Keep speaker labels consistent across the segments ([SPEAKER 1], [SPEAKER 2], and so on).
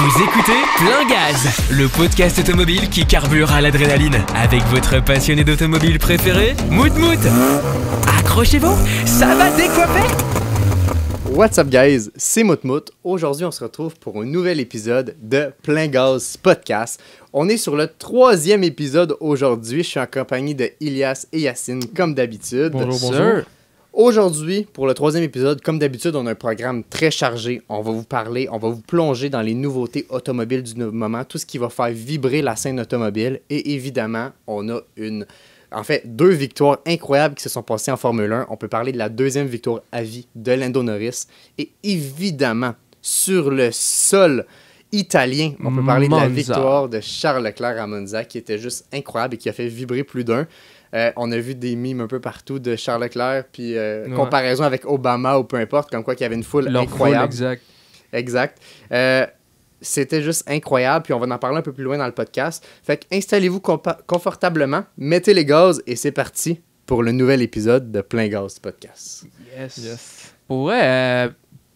[SPEAKER 1] Vous écoutez Plein Gaz, le podcast automobile qui carbure à l'adrénaline. Avec votre passionné d'automobile préféré, Mout Mout. Accrochez-vous, ça va décoiffer.
[SPEAKER 2] What's up guys, c'est Mout Mout. Aujourd'hui on se retrouve pour un nouvel épisode de Plein Gaz Podcast. On est sur le 3e épisode aujourd'hui. Je suis en compagnie de Ilias et Yacine comme d'habitude.
[SPEAKER 3] Bonjour.
[SPEAKER 2] Aujourd'hui, pour le 3e épisode, comme d'habitude, on a un programme très chargé. On va vous parler, on va vous plonger dans les nouveautés automobiles du moment, tout ce qui va faire vibrer la scène automobile. Et évidemment, on a deux victoires incroyables qui se sont passées en Formule 1. On peut parler de la 2e victoire à vie de Lando Norris. Et évidemment, sur le sol italien, on peut parler de la victoire de Charles Leclerc à Monza, qui était juste incroyable et qui a fait vibrer plus d'un. On a vu des mimes un peu partout de Charles Leclerc, puis comparaison avec Obama ou peu importe, comme quoi qu'il y avait une foule incroyable. Exact. C'était juste incroyable, puis on va en parler un peu plus loin dans le podcast. Fait que installez-vous confortablement, mettez les gaz et c'est parti pour le nouvel épisode de Plein Gaz Podcast.
[SPEAKER 3] Yes. Pour vrai, tu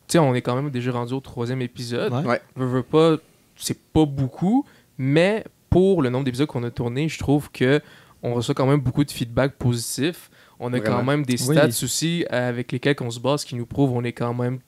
[SPEAKER 3] sais, on est quand même déjà rendu au 3e épisode.
[SPEAKER 2] Ouais.
[SPEAKER 3] Veux pas, c'est pas beaucoup, mais pour le nombre d'épisodes qu'on a tourné, je trouve que on reçoit quand même beaucoup de feedback positif. On a quand même des stats aussi avec lesquels on se base qui nous prouvent qu'on est quand même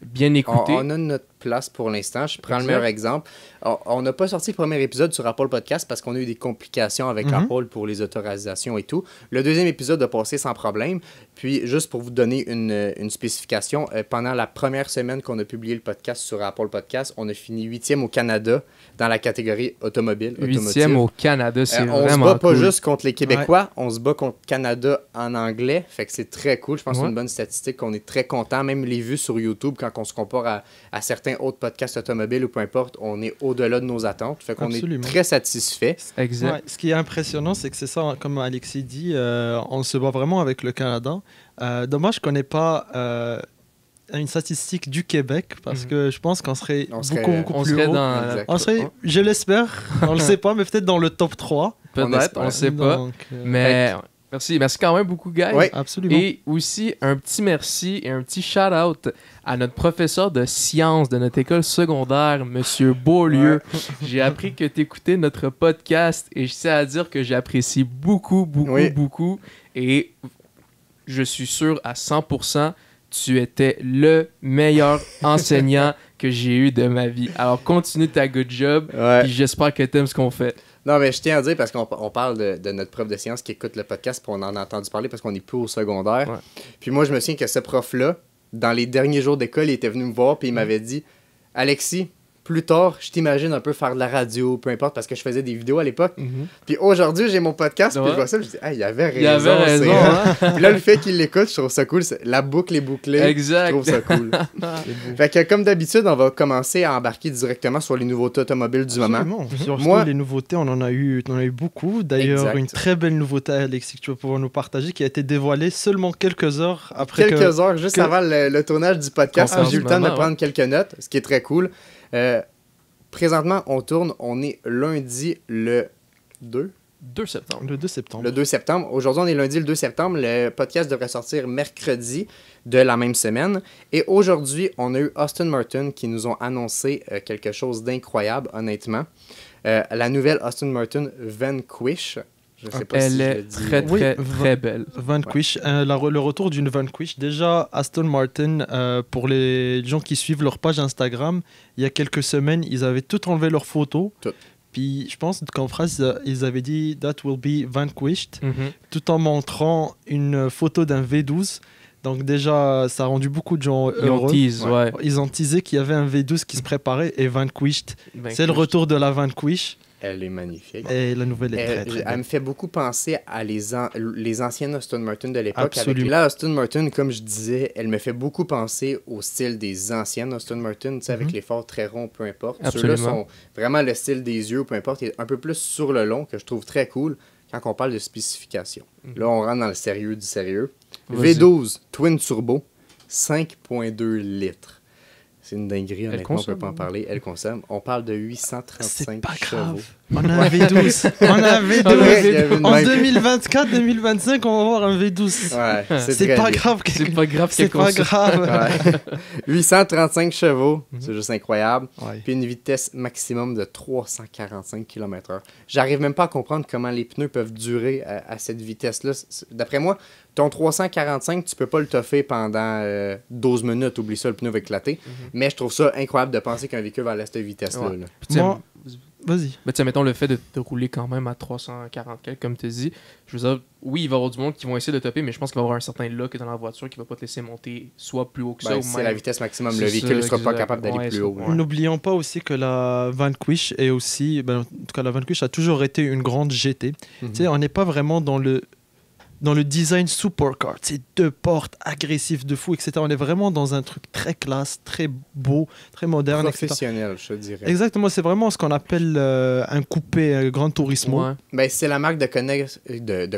[SPEAKER 3] bien écouté.
[SPEAKER 2] On a notre place pour l'instant. Je prends le meilleur exemple. On n'a pas sorti le premier épisode sur Apple Podcast parce qu'on a eu des complications avec Apple pour les autorisations et tout. Le 2e épisode a passé sans problème. Puis, juste pour vous donner une spécification, pendant la première semaine qu'on a publié le podcast sur Apple Podcast, on a fini 8e au Canada dans la catégorie automobile.
[SPEAKER 3] 8e au Canada, c'est vraiment cool.
[SPEAKER 2] On se bat pas juste contre les Québécois, on se bat contre Canada en anglais. Fait que c'est très cool. Je pense que c'est une bonne statistique qu'on est très content. Même les vues sur YouTube, quand on se compare à certains autres podcasts automobiles ou peu importe, on est au-delà de nos attentes. Fait qu'on est très satisfait.
[SPEAKER 3] Exact.
[SPEAKER 4] Ouais, ce qui est impressionnant, c'est que c'est ça, comme Alexis dit, on se bat vraiment avec le Canada. Dommage qu'on n'ait pas une statistique du Québec, parce que je pense qu'on serait beaucoup plus haut. On serait, je l'espère, on le sait pas, mais peut-être dans le top 3.
[SPEAKER 3] Peut-être, on le sait pas. Donc, mais merci quand même beaucoup, guys.
[SPEAKER 2] Oui,
[SPEAKER 4] absolument.
[SPEAKER 3] Et aussi, un petit merci et un petit shout-out à notre professeur de sciences de notre école secondaire, Monsieur Beaulieu. J'ai appris que tu écoutais notre podcast et je tiens à dire que j'apprécie beaucoup. Et je suis sûr à 100%, tu étais le meilleur enseignant que j'ai eu de ma vie. Alors, continue ta good job, puis j'espère que tu aimes ce qu'on fait.
[SPEAKER 2] Non, mais je tiens à dire, parce qu'on parle de notre prof de sciences qui écoute le podcast, puis on en a entendu parler parce qu'on n'est plus au secondaire. Ouais. Puis moi, je me souviens que ce prof-là, dans les derniers jours d'école, il était venu me voir, puis il m'avait dit « Alexis, plus tard, je t'imagine un peu faire de la radio, peu importe, parce que je faisais des vidéos à l'époque. Puis aujourd'hui, j'ai mon podcast, puis je vois ça, je dis « il avait raison. »
[SPEAKER 3] Il avait raison, hein?
[SPEAKER 2] Puis là, le fait qu'il l'écoute, je trouve ça cool. La boucle est bouclée.
[SPEAKER 3] Exact.
[SPEAKER 2] Je trouve ça cool. Fait que comme d'habitude, on va commencer à embarquer directement sur les nouveautés automobiles du moment.
[SPEAKER 4] Surtout les nouveautés, on en a eu beaucoup. D'ailleurs, une très belle nouveauté, Alexis, que tu vas pouvoir nous partager, qui a été dévoilée seulement quelques heures après
[SPEAKER 2] heures, juste avant le tournage du podcast. J'ai eu le temps de prendre quelques notes, ce qui est très cool. Présentement, on est lundi le 2
[SPEAKER 3] septembre.
[SPEAKER 4] Le 2 septembre.
[SPEAKER 2] Le 2 septembre. Aujourd'hui, on est lundi le 2 septembre. Le podcast devrait sortir mercredi de la même semaine. Et aujourd'hui, on a eu Aston Martin qui nous ont annoncé quelque chose d'incroyable, honnêtement. La nouvelle Aston Martin Vanquish. Je sais pas
[SPEAKER 3] Elle est très belle.
[SPEAKER 4] Vanquish, le retour d'une Vanquish. Déjà, Aston Martin, pour les gens qui suivent leur page Instagram, il y a quelques semaines, ils avaient tout enlevé leurs photos. Puis je pense qu'en phrase, ils avaient dit « That will be vanquished tout en montrant une photo d'un V12. Donc déjà, ça a rendu beaucoup de gens heureux. Ils ont teasé qu'il y avait un V12 qui se préparait et Vanquished. C'est le retour de la Vanquish.
[SPEAKER 2] Elle est magnifique.
[SPEAKER 4] Et la nouvelle est très, très belle.
[SPEAKER 2] Elle me fait beaucoup penser à les anciennes Aston Martin de l'époque. Avec la Aston Martin, comme je disais, elle me fait beaucoup penser au style des anciennes Aston Martin, avec les phares très ronds, peu importe. Ceux-là sont vraiment le style des yeux, peu importe. Il est un peu plus sur le long, que je trouve très cool quand on parle de spécifications. Là, on rentre dans le sérieux du sérieux. V12 Twin Turbo, 5,2 litres. C'est une dinguerie, honnêtement, on ne peut pas en parler. Elle consomme. On parle de 835 chevaux.
[SPEAKER 4] On a un V12. On a un
[SPEAKER 2] Ouais, il y
[SPEAKER 4] V12.
[SPEAKER 2] avait une
[SPEAKER 4] En
[SPEAKER 2] même.
[SPEAKER 4] 2024-2025, on va avoir un V12.
[SPEAKER 2] Ouais,
[SPEAKER 4] C'est
[SPEAKER 2] très
[SPEAKER 4] pas
[SPEAKER 2] bien.
[SPEAKER 4] grave.
[SPEAKER 3] C'est pas grave
[SPEAKER 4] C'est
[SPEAKER 3] qu'elle
[SPEAKER 4] pas
[SPEAKER 3] consomme.
[SPEAKER 4] grave.
[SPEAKER 2] Ouais. 835 chevaux,
[SPEAKER 3] Mhm.
[SPEAKER 2] c'est juste incroyable.
[SPEAKER 4] Ouais.
[SPEAKER 2] Puis une vitesse maximum de 345 km/h. J'arrive même pas à comprendre comment les pneus peuvent durer à cette vitesse-là. D'après moi, ton 345, tu peux pas le toffer pendant 12 minutes. Oublie ça, le pneu va éclater. Mais je trouve ça incroyable de penser qu'un véhicule va aller à cette vitesse-là.
[SPEAKER 3] Ouais.
[SPEAKER 2] là.
[SPEAKER 3] Puis, tu sais,
[SPEAKER 4] Moi- Vas-y.
[SPEAKER 3] ben, tu sais, mettons le fait de rouler quand même à 340 quelques, comme tu dis. Je veux dire, oui, il va y avoir du monde qui vont essayer de topper, mais je pense qu'il va y avoir un certain lock dans la voiture qui va pas te laisser monter soit plus haut que ça
[SPEAKER 2] Ben,
[SPEAKER 3] ou
[SPEAKER 2] c'est
[SPEAKER 3] même.
[SPEAKER 2] la vitesse maximum.
[SPEAKER 3] C'est
[SPEAKER 2] Le véhicule ne
[SPEAKER 3] ça,
[SPEAKER 2] sera pas
[SPEAKER 3] exact.
[SPEAKER 2] capable d'aller
[SPEAKER 3] Ouais,
[SPEAKER 2] plus
[SPEAKER 3] ça,
[SPEAKER 2] haut.
[SPEAKER 3] ouais.
[SPEAKER 4] N'oublions pas aussi que la Vanquish est aussi, en tout cas la Vanquish a toujours été une grande GT.
[SPEAKER 2] Mhm.
[SPEAKER 4] Tu sais, on n'est pas vraiment dans le design supercar, c'est 2 portes agressifs de fou, etc. On est vraiment dans un truc très classe, très beau, très moderne, etc.
[SPEAKER 2] Professionnel, je te dirais.
[SPEAKER 4] Exactement, c'est vraiment ce qu'on appelle un coupé Gran Turismo.
[SPEAKER 3] Ouais.
[SPEAKER 2] Ben, c'est la marque de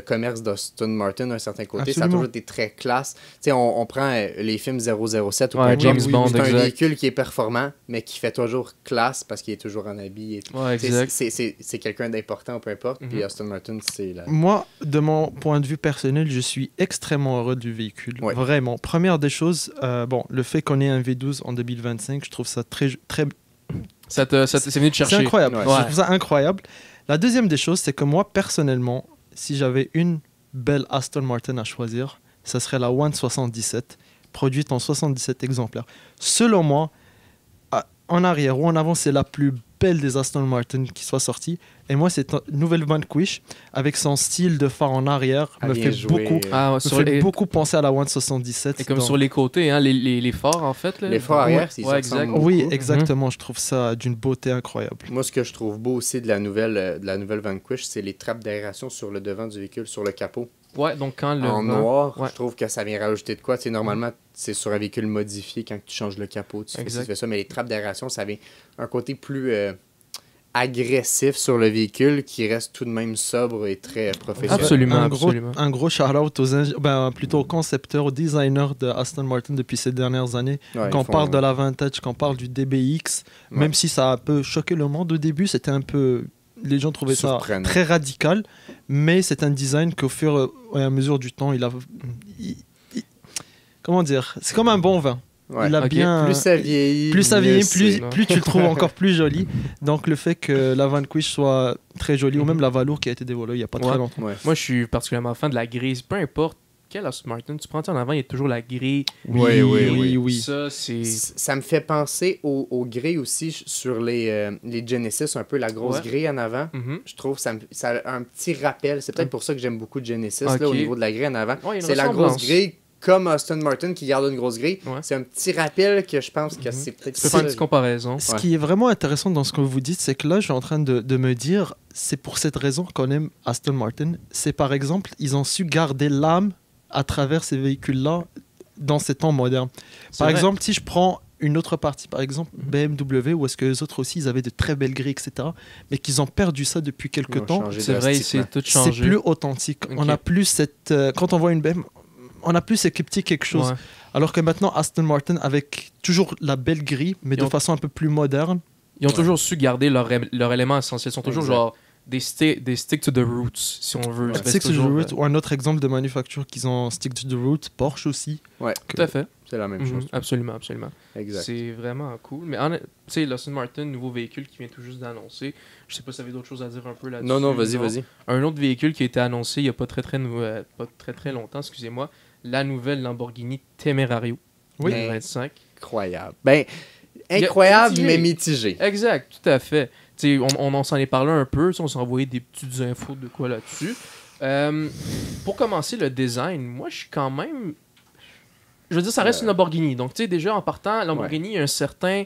[SPEAKER 2] commerce d'Aston Martin d'un certain côté. Ça a
[SPEAKER 4] Absolument.
[SPEAKER 2] toujours été très classe. Tu sais, on prend les films 007 ou
[SPEAKER 3] Ouais,
[SPEAKER 2] peu
[SPEAKER 3] James
[SPEAKER 2] importe.
[SPEAKER 3] Bond,
[SPEAKER 2] C'est un
[SPEAKER 3] exact.
[SPEAKER 2] véhicule qui est performant, mais qui fait toujours classe parce qu'il est toujours en habit. Et tout.
[SPEAKER 3] Ouais,
[SPEAKER 2] Tu sais,
[SPEAKER 3] exact.
[SPEAKER 2] c'est quelqu'un d'important, peu importe. Puis
[SPEAKER 3] Mhm.
[SPEAKER 2] Aston Martin, c'est la...
[SPEAKER 4] Moi, de mon point de vue personnel, je suis extrêmement heureux du véhicule.
[SPEAKER 2] Ouais.
[SPEAKER 4] Vraiment. Première des choses, le fait qu'on ait un V12 en 2025, je trouve ça très, très.
[SPEAKER 3] C'est venu te chercher.
[SPEAKER 4] C'est incroyable.
[SPEAKER 2] Ouais.
[SPEAKER 4] Je trouve ça incroyable. La deuxième des choses, c'est que moi, personnellement, si j'avais une belle Aston Martin à choisir, ça serait la 177, produite en 77 exemplaires. Selon moi, en arrière ou en avant, c'est la plus belle des Aston Martin qui soit sortie. Et moi, cette nouvelle Vanquish, avec son style de phare en arrière,
[SPEAKER 2] à
[SPEAKER 4] me
[SPEAKER 2] bien
[SPEAKER 4] fait,
[SPEAKER 2] jouer.
[SPEAKER 4] beaucoup,
[SPEAKER 3] Ah, ouais,
[SPEAKER 4] me
[SPEAKER 3] sur
[SPEAKER 4] fait
[SPEAKER 3] les...
[SPEAKER 4] beaucoup penser à la 177.
[SPEAKER 3] Et comme
[SPEAKER 4] dans-
[SPEAKER 3] sur les côtés, hein, les phares en fait. Là.
[SPEAKER 2] Les phares arrière,
[SPEAKER 3] Ouais,
[SPEAKER 2] ils
[SPEAKER 3] ouais,
[SPEAKER 2] se ressemblent
[SPEAKER 3] exact.
[SPEAKER 2] beaucoup.
[SPEAKER 4] Oui, exactement. Je trouve ça d'une beauté incroyable.
[SPEAKER 2] Moi, ce que je trouve beau aussi de la nouvelle Vanquish, c'est les trappes d'aération sur le devant du véhicule, sur le capot.
[SPEAKER 3] Ouais, donc quand le
[SPEAKER 2] En
[SPEAKER 3] vent-
[SPEAKER 2] noir,
[SPEAKER 3] ouais.
[SPEAKER 2] je trouve que ça vient rajouter de quoi. Tu sais, normalement, c'est sur un véhicule modifié quand tu changes le capot, tu
[SPEAKER 3] Exact.
[SPEAKER 2] fais ça. Mais les trappes d'aération, ça vient un côté plus agressif sur le véhicule qui reste tout de même sobre et très professionnel.
[SPEAKER 3] Absolument,
[SPEAKER 4] Un gros shout-out plutôt aux concepteurs, aux designers de Aston Martin depuis ces dernières années.
[SPEAKER 2] Ouais,
[SPEAKER 4] Quand
[SPEAKER 2] ils
[SPEAKER 4] on
[SPEAKER 2] font-
[SPEAKER 4] parle de la Vantage, quand on parle du DBX,
[SPEAKER 2] Ouais.
[SPEAKER 4] même si ça a un peu choqué le monde au début, c'était un peu... Les gens trouvaient ça
[SPEAKER 2] Surprenant.
[SPEAKER 4] très radical, mais c'est un design qu'au fur et à mesure du temps, comment dire? C'est comme un bon vin.
[SPEAKER 2] Ouais.
[SPEAKER 4] Il a
[SPEAKER 3] Ok.
[SPEAKER 4] bien...
[SPEAKER 2] Plus ça vieillit,
[SPEAKER 4] Plus ça
[SPEAKER 2] mieux
[SPEAKER 4] vieillit,
[SPEAKER 2] c'est.
[SPEAKER 4] plus tu le trouves encore plus joli. Donc le fait que la Vanquish soit très jolie, ou même la Valour qui a été dévoilée il n'y a pas
[SPEAKER 3] Ouais.
[SPEAKER 4] très longtemps.
[SPEAKER 2] Ouais.
[SPEAKER 3] Moi, je suis particulièrement fan de la grise. Peu importe quelle Aston Martin tu prends en avant, il y a toujours la grille.
[SPEAKER 2] Oui.
[SPEAKER 3] Ça, c'est...
[SPEAKER 2] Ça me fait penser au gris aussi sur les Genesis, un peu la grosse
[SPEAKER 3] Ouais.
[SPEAKER 2] grille en avant.
[SPEAKER 3] Mhm.
[SPEAKER 2] Je trouve ça a un petit rappel. C'est peut-être pour ça que j'aime beaucoup de Genesis
[SPEAKER 3] Ok.
[SPEAKER 2] là, au niveau de la grille en avant.
[SPEAKER 3] Ouais, il y a une
[SPEAKER 2] C'est la
[SPEAKER 3] ressemblance.
[SPEAKER 2] grosse grille comme Aston Martin qui garde une grosse grille.
[SPEAKER 3] Ouais.
[SPEAKER 2] C'est un petit rappel que je pense que
[SPEAKER 3] Mhm.
[SPEAKER 2] c'est peut-être
[SPEAKER 3] Tu peux faire une
[SPEAKER 2] ça.
[SPEAKER 3] petite comparaison.
[SPEAKER 4] Ce
[SPEAKER 2] Ouais.
[SPEAKER 4] qui est vraiment intéressant dans ce que vous dites, c'est que là, je suis en train de me dire, c'est pour cette raison qu'on aime Aston Martin. C'est par exemple, ils ont su garder l'âme à travers ces véhicules-là dans ces temps modernes.
[SPEAKER 3] C'est
[SPEAKER 4] Par
[SPEAKER 3] vrai.
[SPEAKER 4] exemple, si je prends une autre partie, par exemple BMW, où est-ce que les autres aussi, ils avaient de très belles grilles, etc., mais qu'ils ont perdu ça depuis
[SPEAKER 2] Ils
[SPEAKER 4] quelques
[SPEAKER 2] ont
[SPEAKER 4] temps.
[SPEAKER 2] changé
[SPEAKER 3] C'est vrai, il
[SPEAKER 2] drastiquement.
[SPEAKER 3] s'est tout
[SPEAKER 4] C'est
[SPEAKER 3] changé.
[SPEAKER 4] plus authentique.
[SPEAKER 3] Ok.
[SPEAKER 4] On a plus cette... quand on voit une BM, on a plus ce petit quelque chose.
[SPEAKER 3] Ouais.
[SPEAKER 4] Alors que maintenant, Aston Martin, avec toujours la belle grille, mais
[SPEAKER 3] Ils
[SPEAKER 4] de
[SPEAKER 3] ont-
[SPEAKER 4] façon un peu plus moderne.
[SPEAKER 3] Ils ont toujours su garder leur élément essentiel. Ils sont toujours
[SPEAKER 2] Exact.
[SPEAKER 3] genre des stick to the roots, si on veut.
[SPEAKER 2] Ouais.
[SPEAKER 3] C'est
[SPEAKER 4] Stick to the
[SPEAKER 3] toujours,
[SPEAKER 4] root, ou un autre exemple de manufacture qu'ils ont stick to the root, Porsche aussi.
[SPEAKER 2] Ouais,
[SPEAKER 3] Tout à fait.
[SPEAKER 2] c'est la même
[SPEAKER 3] Mhm.
[SPEAKER 2] chose.
[SPEAKER 3] Absolument, absolument.
[SPEAKER 2] Exact.
[SPEAKER 3] C'est vraiment cool. Mais tu sais, l'Aston Martin, nouveau véhicule qui vient tout juste d'annoncer. Je sais pas si vous avez d'autres choses à dire un peu là-dessus.
[SPEAKER 2] Non, vas-y.
[SPEAKER 3] Un autre véhicule qui a été annoncé il y a pas très longtemps, excusez-moi. La nouvelle Lamborghini Temerario.
[SPEAKER 4] Oui.
[SPEAKER 3] 2025.
[SPEAKER 2] Incroyable. Ben,
[SPEAKER 3] Il y a-
[SPEAKER 2] incroyable,
[SPEAKER 3] mitigé.
[SPEAKER 2] mais mitigé.
[SPEAKER 3] Exact, tout à fait. Tu sais, on s'en est parlé un peu, tu sais, on s'est envoyé des petites infos de quoi là-dessus. Pour commencer, le design, moi, je suis quand même... Je veux dire, ça reste une Lamborghini. Donc, tu sais, déjà, en partant, Lamborghini, il y a un certain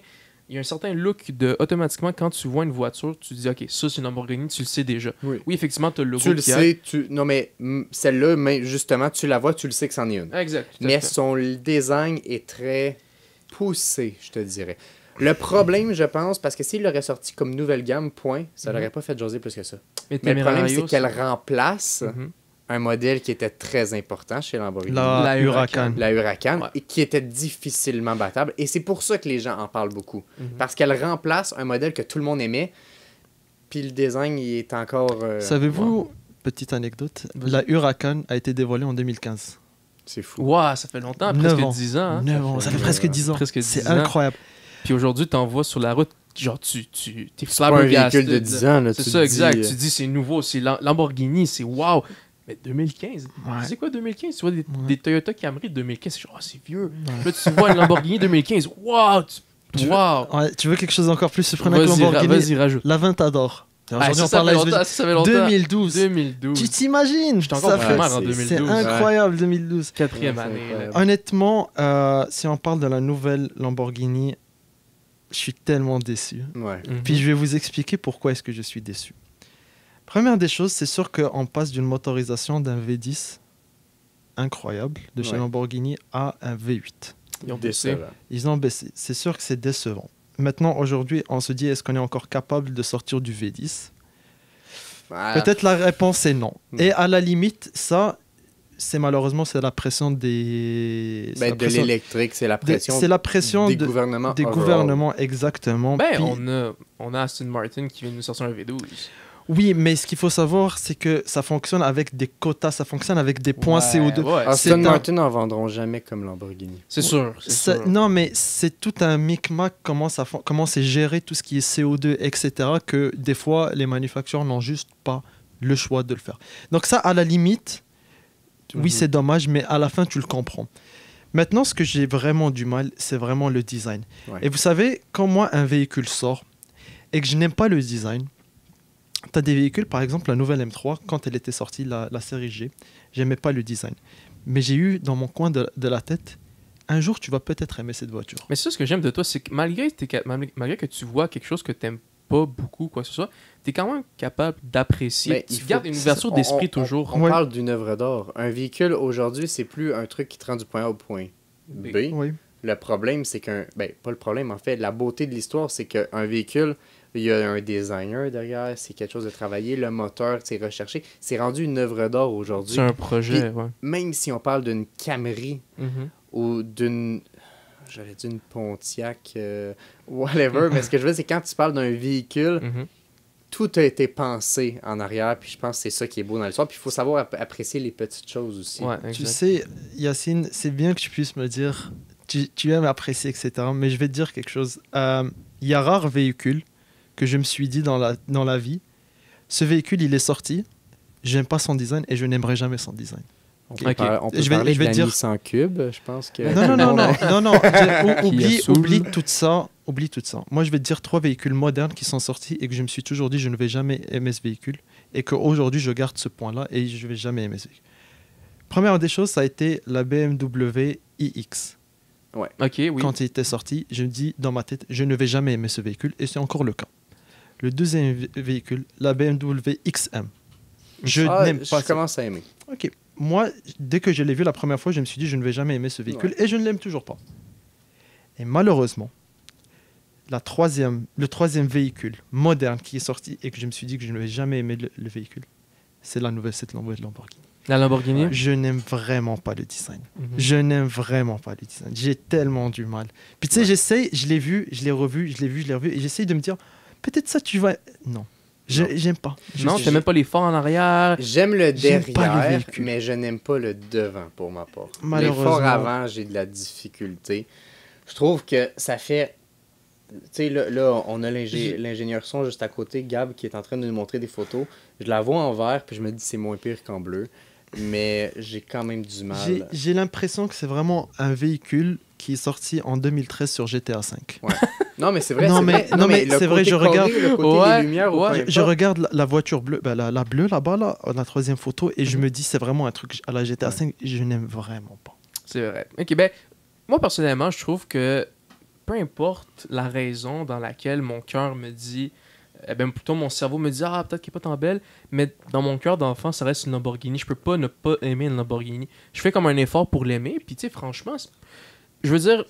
[SPEAKER 3] look de... Automatiquement, quand tu vois une voiture, tu te dis, OK, ça, c'est une Lamborghini, tu le sais déjà.
[SPEAKER 2] Oui.
[SPEAKER 3] Effectivement, tu as le logo
[SPEAKER 2] Tu le
[SPEAKER 3] qui a-
[SPEAKER 2] sais, non mais celle-là, justement, tu la vois, tu le sais que c'en est une.
[SPEAKER 3] Exact. tout à
[SPEAKER 2] Mais
[SPEAKER 3] fait.
[SPEAKER 2] son design est très poussé, je te dirais. Le problème, je pense, parce que s'il l'aurait sorti comme nouvelle gamme, point, ça l'aurait pas fait jaser plus que ça. Mais le problème, c'est
[SPEAKER 3] Temerario,
[SPEAKER 2] qu'elle remplace
[SPEAKER 3] Mhm.
[SPEAKER 2] un modèle qui était très important chez Lamborghini.
[SPEAKER 4] La Huracan.
[SPEAKER 2] La Huracan,
[SPEAKER 3] Ouais.
[SPEAKER 2] et qui était difficilement battable. Et c'est pour ça que les gens en parlent beaucoup.
[SPEAKER 3] Mhm.
[SPEAKER 2] Parce qu'elle remplace un modèle que tout le monde aimait. Puis le design, il est encore...
[SPEAKER 4] Savez-vous, petite anecdote, la Huracan a été dévoilée en 2015.
[SPEAKER 2] C'est fou.
[SPEAKER 3] Wow, ça fait longtemps,
[SPEAKER 4] 9
[SPEAKER 3] presque
[SPEAKER 4] ans.
[SPEAKER 3] 10 ans. Hein?
[SPEAKER 4] 9 ans, ça fait presque 10 ans.
[SPEAKER 3] Presque 10
[SPEAKER 4] C'est
[SPEAKER 3] ans.
[SPEAKER 4] incroyable.
[SPEAKER 3] Puis aujourd'hui, t'en vois sur la route, genre, t'es
[SPEAKER 2] C'est pas un véhicule de 10 ans, là.
[SPEAKER 3] C'est
[SPEAKER 2] tu
[SPEAKER 3] ça,
[SPEAKER 2] te
[SPEAKER 3] exact.
[SPEAKER 2] dis,
[SPEAKER 3] Tu dis, c'est nouveau, c'est Lamborghini, c'est wow. Mais 2015,
[SPEAKER 4] Ouais.
[SPEAKER 3] c'est quoi 2015? Tu vois des
[SPEAKER 4] Ouais.
[SPEAKER 3] Toyota Camry 2015, c'est genre, oh, c'est vieux. Là, tu vois une Lamborghini 2015, wow!
[SPEAKER 4] Ouais, tu veux quelque chose d'encore plus surprenant que Lamborghini?
[SPEAKER 3] Vas-y, rajoute.
[SPEAKER 4] L'Aventador.
[SPEAKER 3] Ah,
[SPEAKER 4] Aujourd'hui,
[SPEAKER 3] ça fait longtemps, ça fait longtemps.
[SPEAKER 4] 2012.
[SPEAKER 3] 2012.
[SPEAKER 4] Tu t'imagines?
[SPEAKER 3] J'étais encore
[SPEAKER 4] Ça fait-
[SPEAKER 3] primaire en
[SPEAKER 2] c'est-
[SPEAKER 3] 2012.
[SPEAKER 4] C'est incroyable, 2012.
[SPEAKER 3] Quatrième
[SPEAKER 2] Ouais, c'est
[SPEAKER 3] année.
[SPEAKER 2] incroyable.
[SPEAKER 4] Honnêtement, si on parle de la nouvelle Lamborghini, je suis tellement déçu.
[SPEAKER 2] Ouais.
[SPEAKER 3] Mhm.
[SPEAKER 4] Puis je vais vous expliquer pourquoi est-ce que je suis déçu. Première des choses, c'est sûr qu'on passe d'une motorisation d'un V10 incroyable de chez
[SPEAKER 2] Ouais.
[SPEAKER 4] Lamborghini à un V8.
[SPEAKER 3] Ils ont baissé.
[SPEAKER 2] Décevant.
[SPEAKER 4] Ils ont baissé. C'est sûr que c'est décevant. Maintenant, aujourd'hui, on se dit, est-ce qu'on est encore capable de sortir du V10?
[SPEAKER 2] Ah,
[SPEAKER 4] Peut-être la réponse est non.
[SPEAKER 2] Hmm.
[SPEAKER 4] Et à la limite, ça, c'est malheureusement, c'est la pression des... c'est
[SPEAKER 2] ben,
[SPEAKER 4] la
[SPEAKER 2] de
[SPEAKER 4] pression-
[SPEAKER 2] l'électrique, c'est la pression,
[SPEAKER 4] C'est la pression
[SPEAKER 2] des
[SPEAKER 4] de-
[SPEAKER 2] gouvernements.
[SPEAKER 4] des
[SPEAKER 2] overall.
[SPEAKER 4] gouvernements, exactement.
[SPEAKER 3] Ben,
[SPEAKER 4] Puis-
[SPEAKER 3] on a Aston Martin qui vient de nous sortir un V12.
[SPEAKER 4] Oui, mais ce qu'il faut savoir, c'est que ça fonctionne avec des quotas, ça fonctionne avec des points CO2.
[SPEAKER 3] Ouais,
[SPEAKER 2] Aston
[SPEAKER 4] c'est un-
[SPEAKER 2] Martin n'en vendront jamais comme Lamborghini.
[SPEAKER 3] c'est sûr. C'est sûr.
[SPEAKER 4] Non, mais c'est tout un micmac, comment c'est géré, tout ce qui est CO2, etc., que des fois, les manufacturiers n'ont juste pas le choix de le faire. Donc ça, à la limite,
[SPEAKER 2] Mhm.
[SPEAKER 4] oui, c'est dommage, mais à la fin, tu le comprends. Maintenant, ce que j'ai vraiment du mal, c'est vraiment le design.
[SPEAKER 2] Ouais.
[SPEAKER 4] Et vous savez, quand moi, un véhicule sort et que je n'aime pas le design, tu as des véhicules, par exemple, la nouvelle M3, quand elle était sortie, la série G, j'aimais pas le design. Mais j'ai eu dans mon coin de la tête, un jour, tu vas peut-être aimer cette voiture.
[SPEAKER 3] Mais c'est ça ce que j'aime de toi, c'est que malgré que tu vois quelque chose que t'aimes pas beaucoup, quoi que ce soit, t'es quand même capable d'apprécier.
[SPEAKER 2] Ben,
[SPEAKER 3] Tu
[SPEAKER 2] il faut-
[SPEAKER 3] gardes une ouverture d'esprit toujours.
[SPEAKER 2] On
[SPEAKER 4] Ouais.
[SPEAKER 2] parle d'une œuvre d'art. Un véhicule, aujourd'hui, c'est plus un truc qui te rend du point A au point B.
[SPEAKER 4] Oui.
[SPEAKER 2] Le problème, c'est qu'un... Ben, pas le problème, en fait. La beauté de l'histoire, c'est qu'un véhicule, il y a un designer derrière, c'est quelque chose de travaillé, le moteur, c'est recherché. C'est rendu une œuvre d'art aujourd'hui.
[SPEAKER 3] C'est un projet, ouais.
[SPEAKER 2] Même si on parle d'une Camry
[SPEAKER 3] Mhm.
[SPEAKER 2] ou d'une... J'aurais dit une Pontiac, whatever. Mais ce que je veux dire, c'est quand tu parles d'un véhicule,
[SPEAKER 3] Mhm.
[SPEAKER 2] tout a été pensé en arrière, puis je pense que c'est ça qui est beau dans l'histoire. Puis il faut savoir apprécier les petites choses aussi.
[SPEAKER 3] Ouais,
[SPEAKER 4] Tu
[SPEAKER 3] exact.
[SPEAKER 4] sais, Yacine, c'est bien que tu puisses me dire, tu aimes apprécier, etc. Mais je vais te dire quelque chose. Il y a rares véhicules que je me suis dit dans la vie, ce véhicule, il est sorti, j'aime pas son design et je n'aimerais jamais son design.
[SPEAKER 2] On peut,
[SPEAKER 3] Ok.
[SPEAKER 2] on peut
[SPEAKER 4] Je vais-
[SPEAKER 2] parler
[SPEAKER 4] je vais
[SPEAKER 2] de la
[SPEAKER 4] dire-
[SPEAKER 2] Nissan Cube, je pense que...
[SPEAKER 4] Non, non, non, non, non, non.
[SPEAKER 3] Qui a
[SPEAKER 4] Oublie
[SPEAKER 3] saoul.
[SPEAKER 4] tout ça. Oublie tout ça. Moi, je vais te dire 3 véhicules modernes qui sont sortis et que je me suis toujours dit je ne vais jamais aimer ce véhicule et qu'aujourd'hui je garde ce point-là et je vais jamais aimer ce véhicule. Première des choses, ça a été la BMW iX.
[SPEAKER 3] Ok, oui.
[SPEAKER 4] Quand il était sorti, je me dis dans ma tête, je ne vais jamais aimer ce véhicule et c'est encore le cas. Le deuxième véhicule, la BMW XM. Je n'aime pas
[SPEAKER 2] Je
[SPEAKER 4] ça.
[SPEAKER 2] commence à aimer.
[SPEAKER 4] Ok. Moi, dès que je l'ai vu la première fois, je me suis dit, je ne vais jamais aimer ce véhicule et je ne l'aime toujours pas. Et malheureusement, le troisième véhicule moderne qui est sorti et que je me suis dit que je ne vais jamais aimer le véhicule, c'est cette nouvelle Lamborghini.
[SPEAKER 3] La Lamborghini.
[SPEAKER 4] Je n'aime vraiment pas le design.
[SPEAKER 3] Mhm.
[SPEAKER 4] Je n'aime vraiment pas le design. J'ai tellement du mal. Puis tu sais, j'essaye, je l'ai vu, je l'ai revu, je l'ai vu, je l'ai revu, et j'essaye de me dire, peut-être ça tu vas... Non, j'aime pas.
[SPEAKER 3] Non, t'aimes même pas les phares en arrière.
[SPEAKER 2] J'aime le
[SPEAKER 4] J'aime pas le
[SPEAKER 2] derrière,
[SPEAKER 4] véhicule.
[SPEAKER 2] mais je n'aime pas le devant pour ma part. Les
[SPEAKER 4] Malheureusement.
[SPEAKER 2] forts avant, j'ai de la difficulté. Je trouve que ça fait... Tu sais, là, on a l'ingénieur son juste à côté, Gab, qui est en train de nous montrer des photos. Je la vois en vert, puis je me dis c'est moins pire qu'en bleu. Mais j'ai quand même du mal.
[SPEAKER 4] J'ai l'impression que c'est vraiment un véhicule qui est sorti en 2013 sur GTA V.
[SPEAKER 2] Non, mais c'est vrai,
[SPEAKER 4] Non,
[SPEAKER 2] c'est
[SPEAKER 4] mais-
[SPEAKER 2] vrai.
[SPEAKER 4] non, mais
[SPEAKER 2] le
[SPEAKER 4] c'est vrai,
[SPEAKER 2] côté
[SPEAKER 4] je
[SPEAKER 2] coloré,
[SPEAKER 4] regarde-
[SPEAKER 2] le côté
[SPEAKER 3] Ouais,
[SPEAKER 2] des lumières, au
[SPEAKER 3] ouais.
[SPEAKER 2] point
[SPEAKER 4] Je
[SPEAKER 2] pas.
[SPEAKER 4] regarde la voiture bleue, la bleue là-bas, là, la troisième photo, et je me dis c'est vraiment un truc à la GTA V, je n'aime vraiment pas.
[SPEAKER 3] C'est vrai. Ok, ben, moi personnellement, je trouve que peu importe la raison dans laquelle mon cœur me dit, ben plutôt mon cerveau me dit, ah, peut-être qu'elle est pas tant belle, mais dans mon cœur d'enfant, ça reste une Lamborghini. Je peux pas ne pas aimer une Lamborghini. Je fais comme un effort pour l'aimer, puis tu sais, franchement, je veux dire,